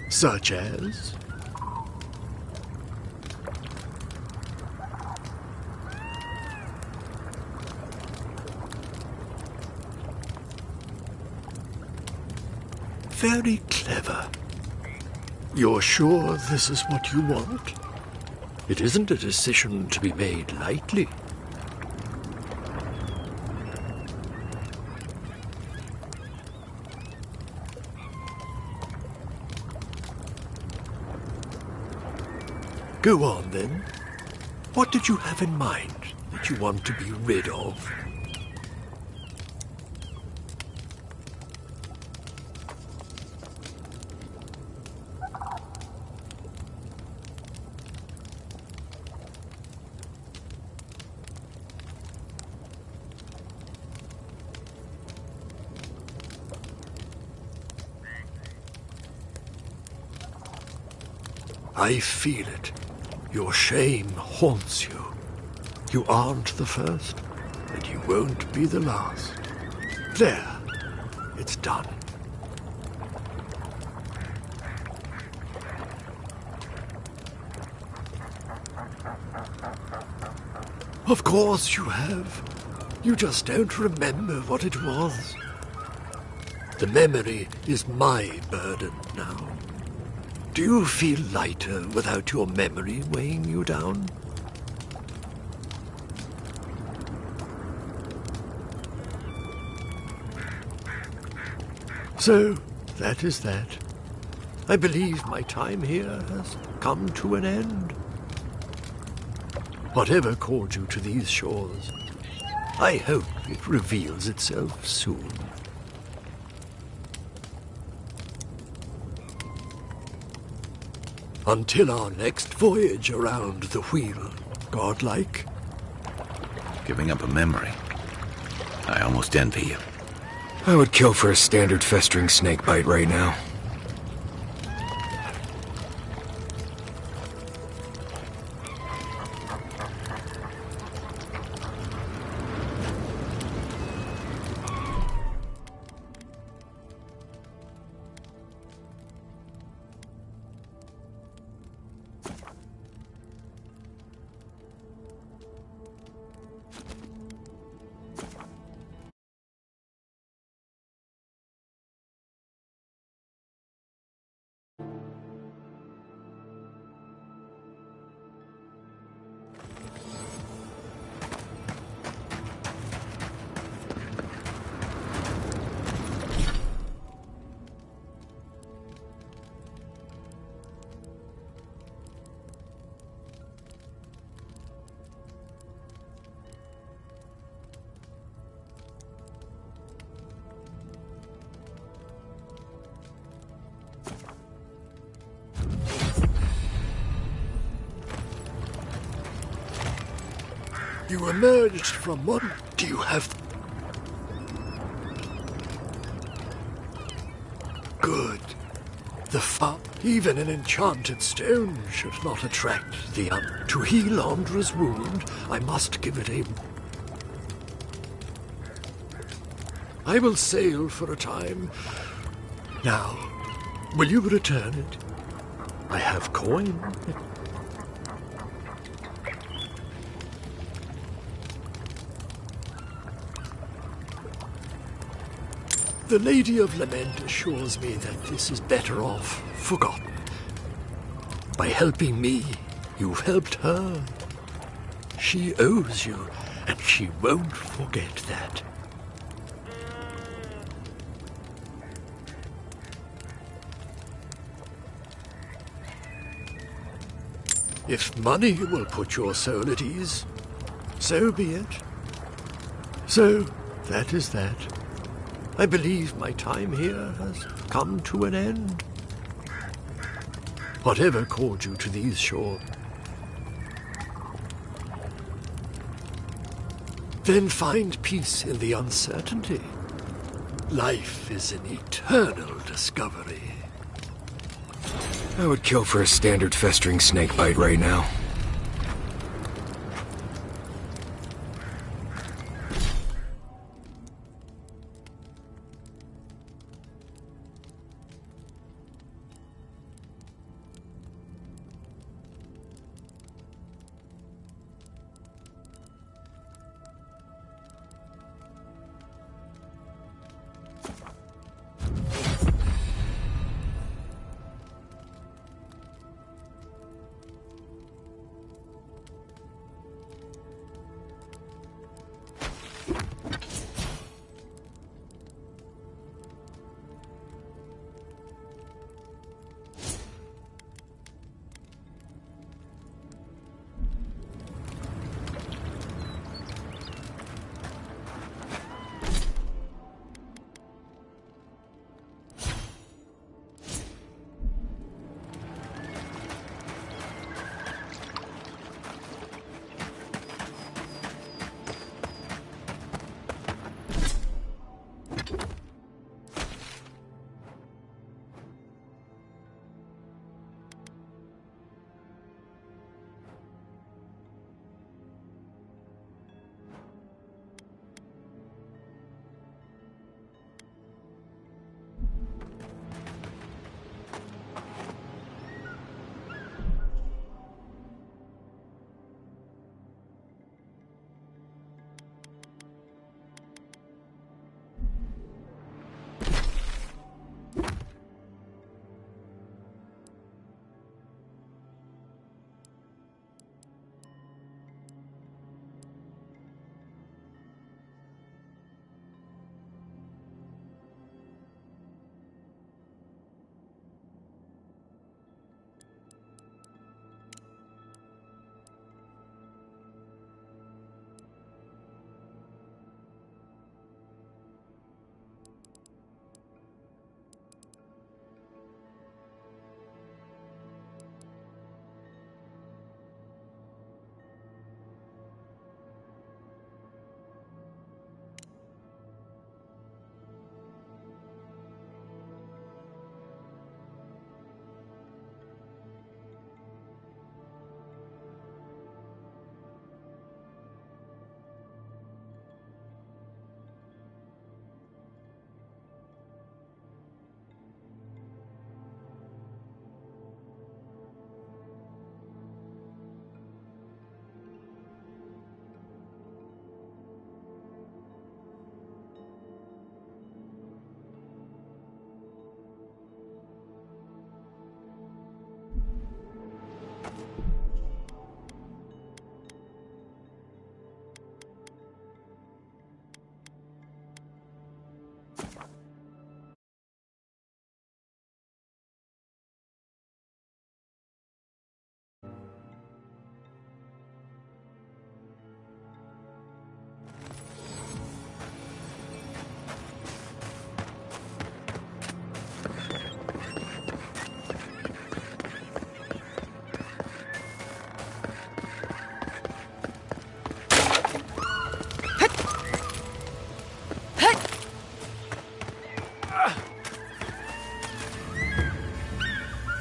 Such as? Very clever. You're sure this is what you want? It isn't a decision to be made lightly. Go on, then. What did you have in mind that you want to be rid of? I feel it. Your shame haunts you. You aren't the first, and you won't be the last. There. It's done. Of course you have. You just don't remember what it was. The memory is my burden now. Do you feel lighter without your memory weighing you down? So, that is that. I believe my time here has come to an end. Whatever called you to these shores, I hope it reveals itself soon. Until our next voyage around the wheel, godlike. Giving up a memory. I almost envy you. I would kill for a standard festering snake bite right now. You emerged from one. Do you have... Good. Even an enchanted stone should not attract the To heal Andra's wound, I must give it a... I will sail for a time. Now, Will you return it? I have coin. The Lady of Lament assures me that this is better off forgotten. By helping me, you've helped her. She owes you, and she won't forget that. If money will put your soul at ease, so be it. So, that is that. I believe my time here has come to an end. Whatever called you to these shores? Then find peace in the uncertainty. Life is an eternal discovery. I would kill for a standard festering snake bite right now.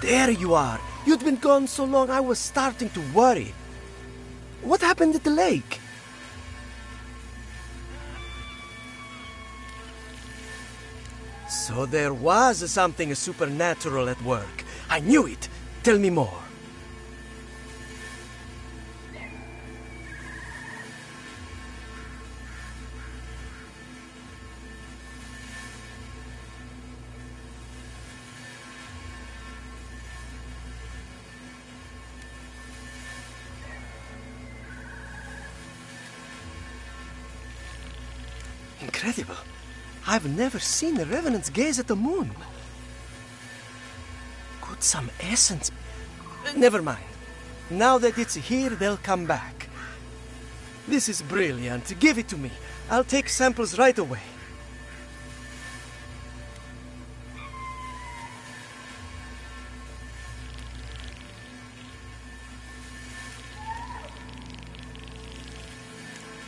There you are. You'd been gone so long I was starting to worry. What happened at the lake? So So there was something supernatural at work. I knew it. Tell me more. Incredible. I've never seen the revenants gaze at the moon. Could some essence... Never mind. Now that it's here, they'll come back. This is brilliant. Give it to me. I'll take samples right away.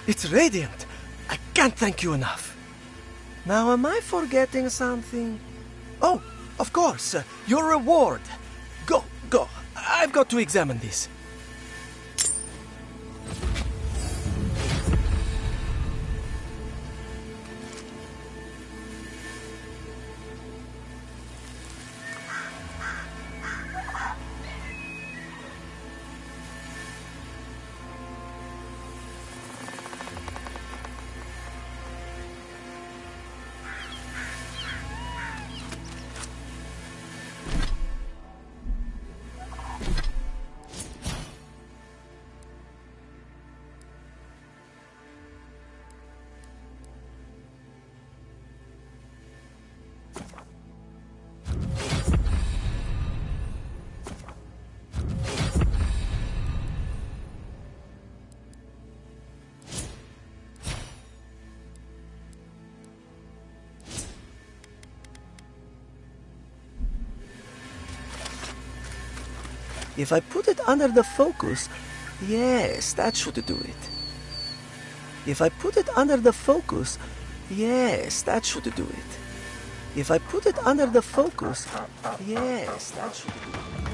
It's radiant. I can't thank you enough. Now, am I forgetting something? Oh, of course, your reward. Go. I've got to examine this. If I put it under the focus, yes, that should do it. If I put it under the focus, yes, that should do it. If I put it under the focus, yes, that should do it.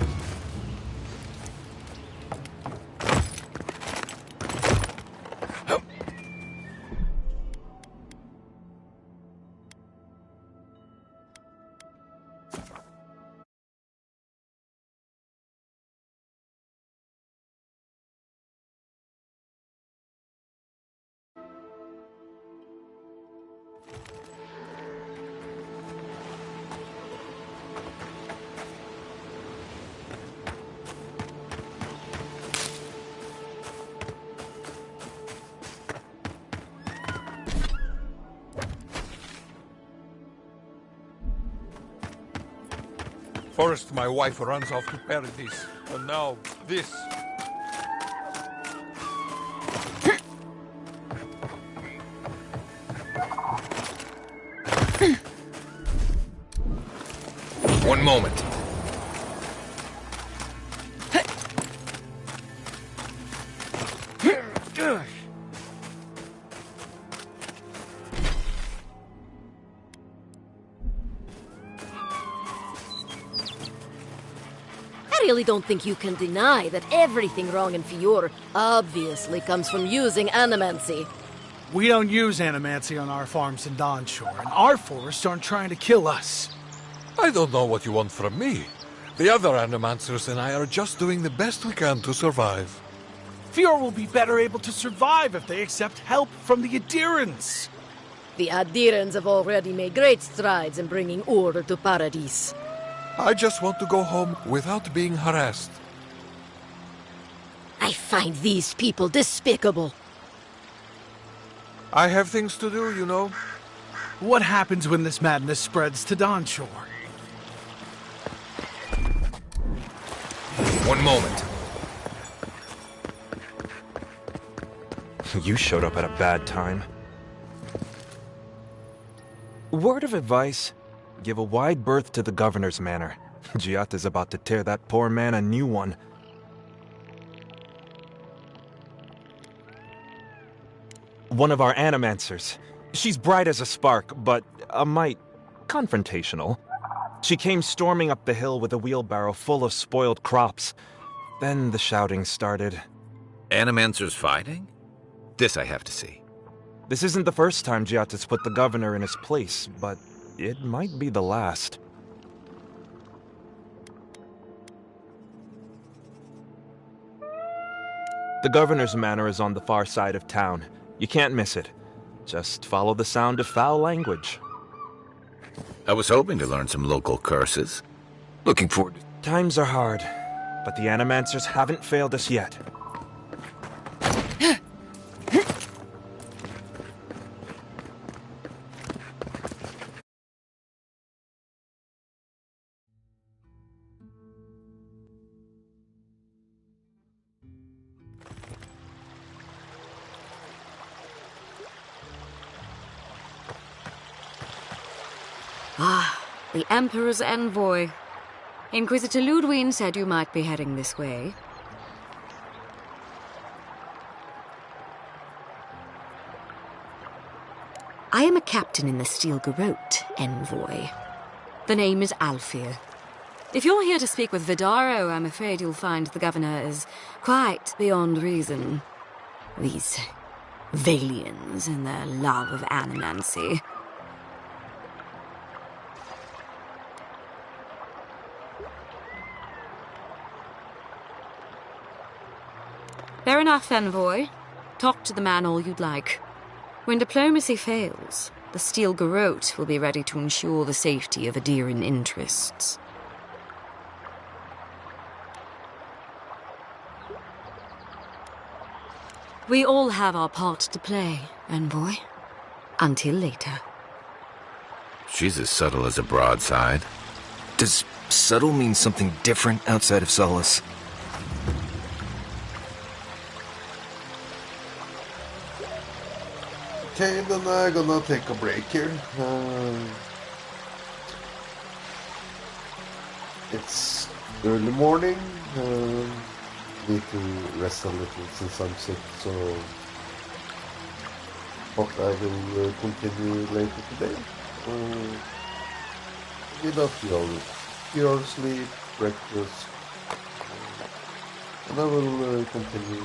First, my wife runs off to Paradise, and now this. One moment. I really don't think you can deny that everything wrong in Fior obviously comes from using animancy. We don't use animancy on our farms in Dawnshore, and our forests aren't trying to kill us. I don't know what you want from me. The other animancers and I are just doing the best we can to survive. Fior will be better able to survive if they accept help from the adherents. The adherents have already made great strides in bringing order to Paradise. I just want to go home without being harassed. I find these people despicable. I have things to do, you know. What happens when this madness spreads to Dawnshore? One moment. You showed up at a bad time. Word of advice. Give a wide berth to the governor's manor. Giatta's about to tear that poor man a new one. One of our animancers. She's bright as a spark, but a mite confrontational. She came storming up the hill with a wheelbarrow full of spoiled crops. Then the shouting started. Animancers fighting? This I have to see. This isn't the first time Giatta's put the governor in his place, but it might be the last. The governor's manor is on the far side of town. You can't miss it. Just follow the sound of foul language. I was hoping to learn some local curses. Looking forward to... Times are hard, but the Animancers haven't failed us yet. Ah, the Emperor's envoy. Inquisitor Ludwig said you might be heading this way. I am a captain in the Steel Garrote, envoy. The name is Alfir. If you're here to speak with Vidaro, I'm afraid you'll find the governor is quite beyond reason. These Valians and their love of animancy. Fair enough, envoy. Talk to the man all you'd like. When diplomacy fails, the Steel Garrote will be ready to ensure the safety of Adiran interests. We all have our part to play, envoy. Until later. She's as subtle as a broadside. Does subtle mean something different outside of Solace? Okay, then I'm gonna take a break here. It's early morning. Need to rest a little since I'm sick, so but I will continue later today. With a few hours sleep, breakfast, and I will continue.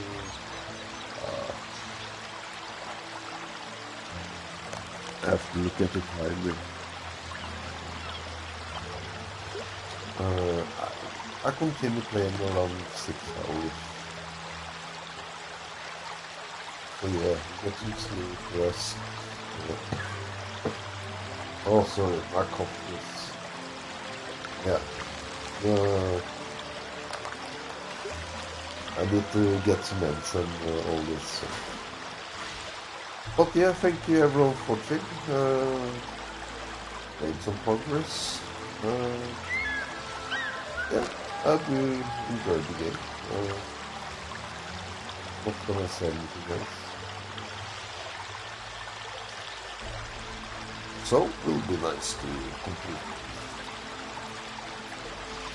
I have to look at the time. I continue playing around 6 hours. So yeah, get some sleep, rest. Oh, sorry, my coffee is... Yeah. I need to get some meds and all this. So. But yeah, thank you everyone for watching. Made some progress. Yeah, I do enjoy the game. What can I say anything else? So, it will be nice to complete.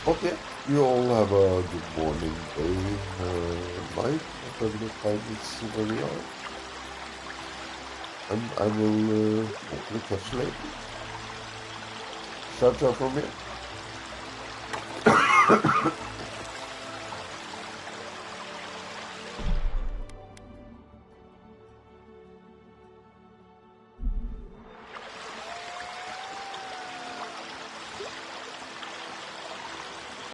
Okay, you all have a good morning, day, night, whatever the time is where we are. And I will hopefully catch you later. Ciao, ciao from me.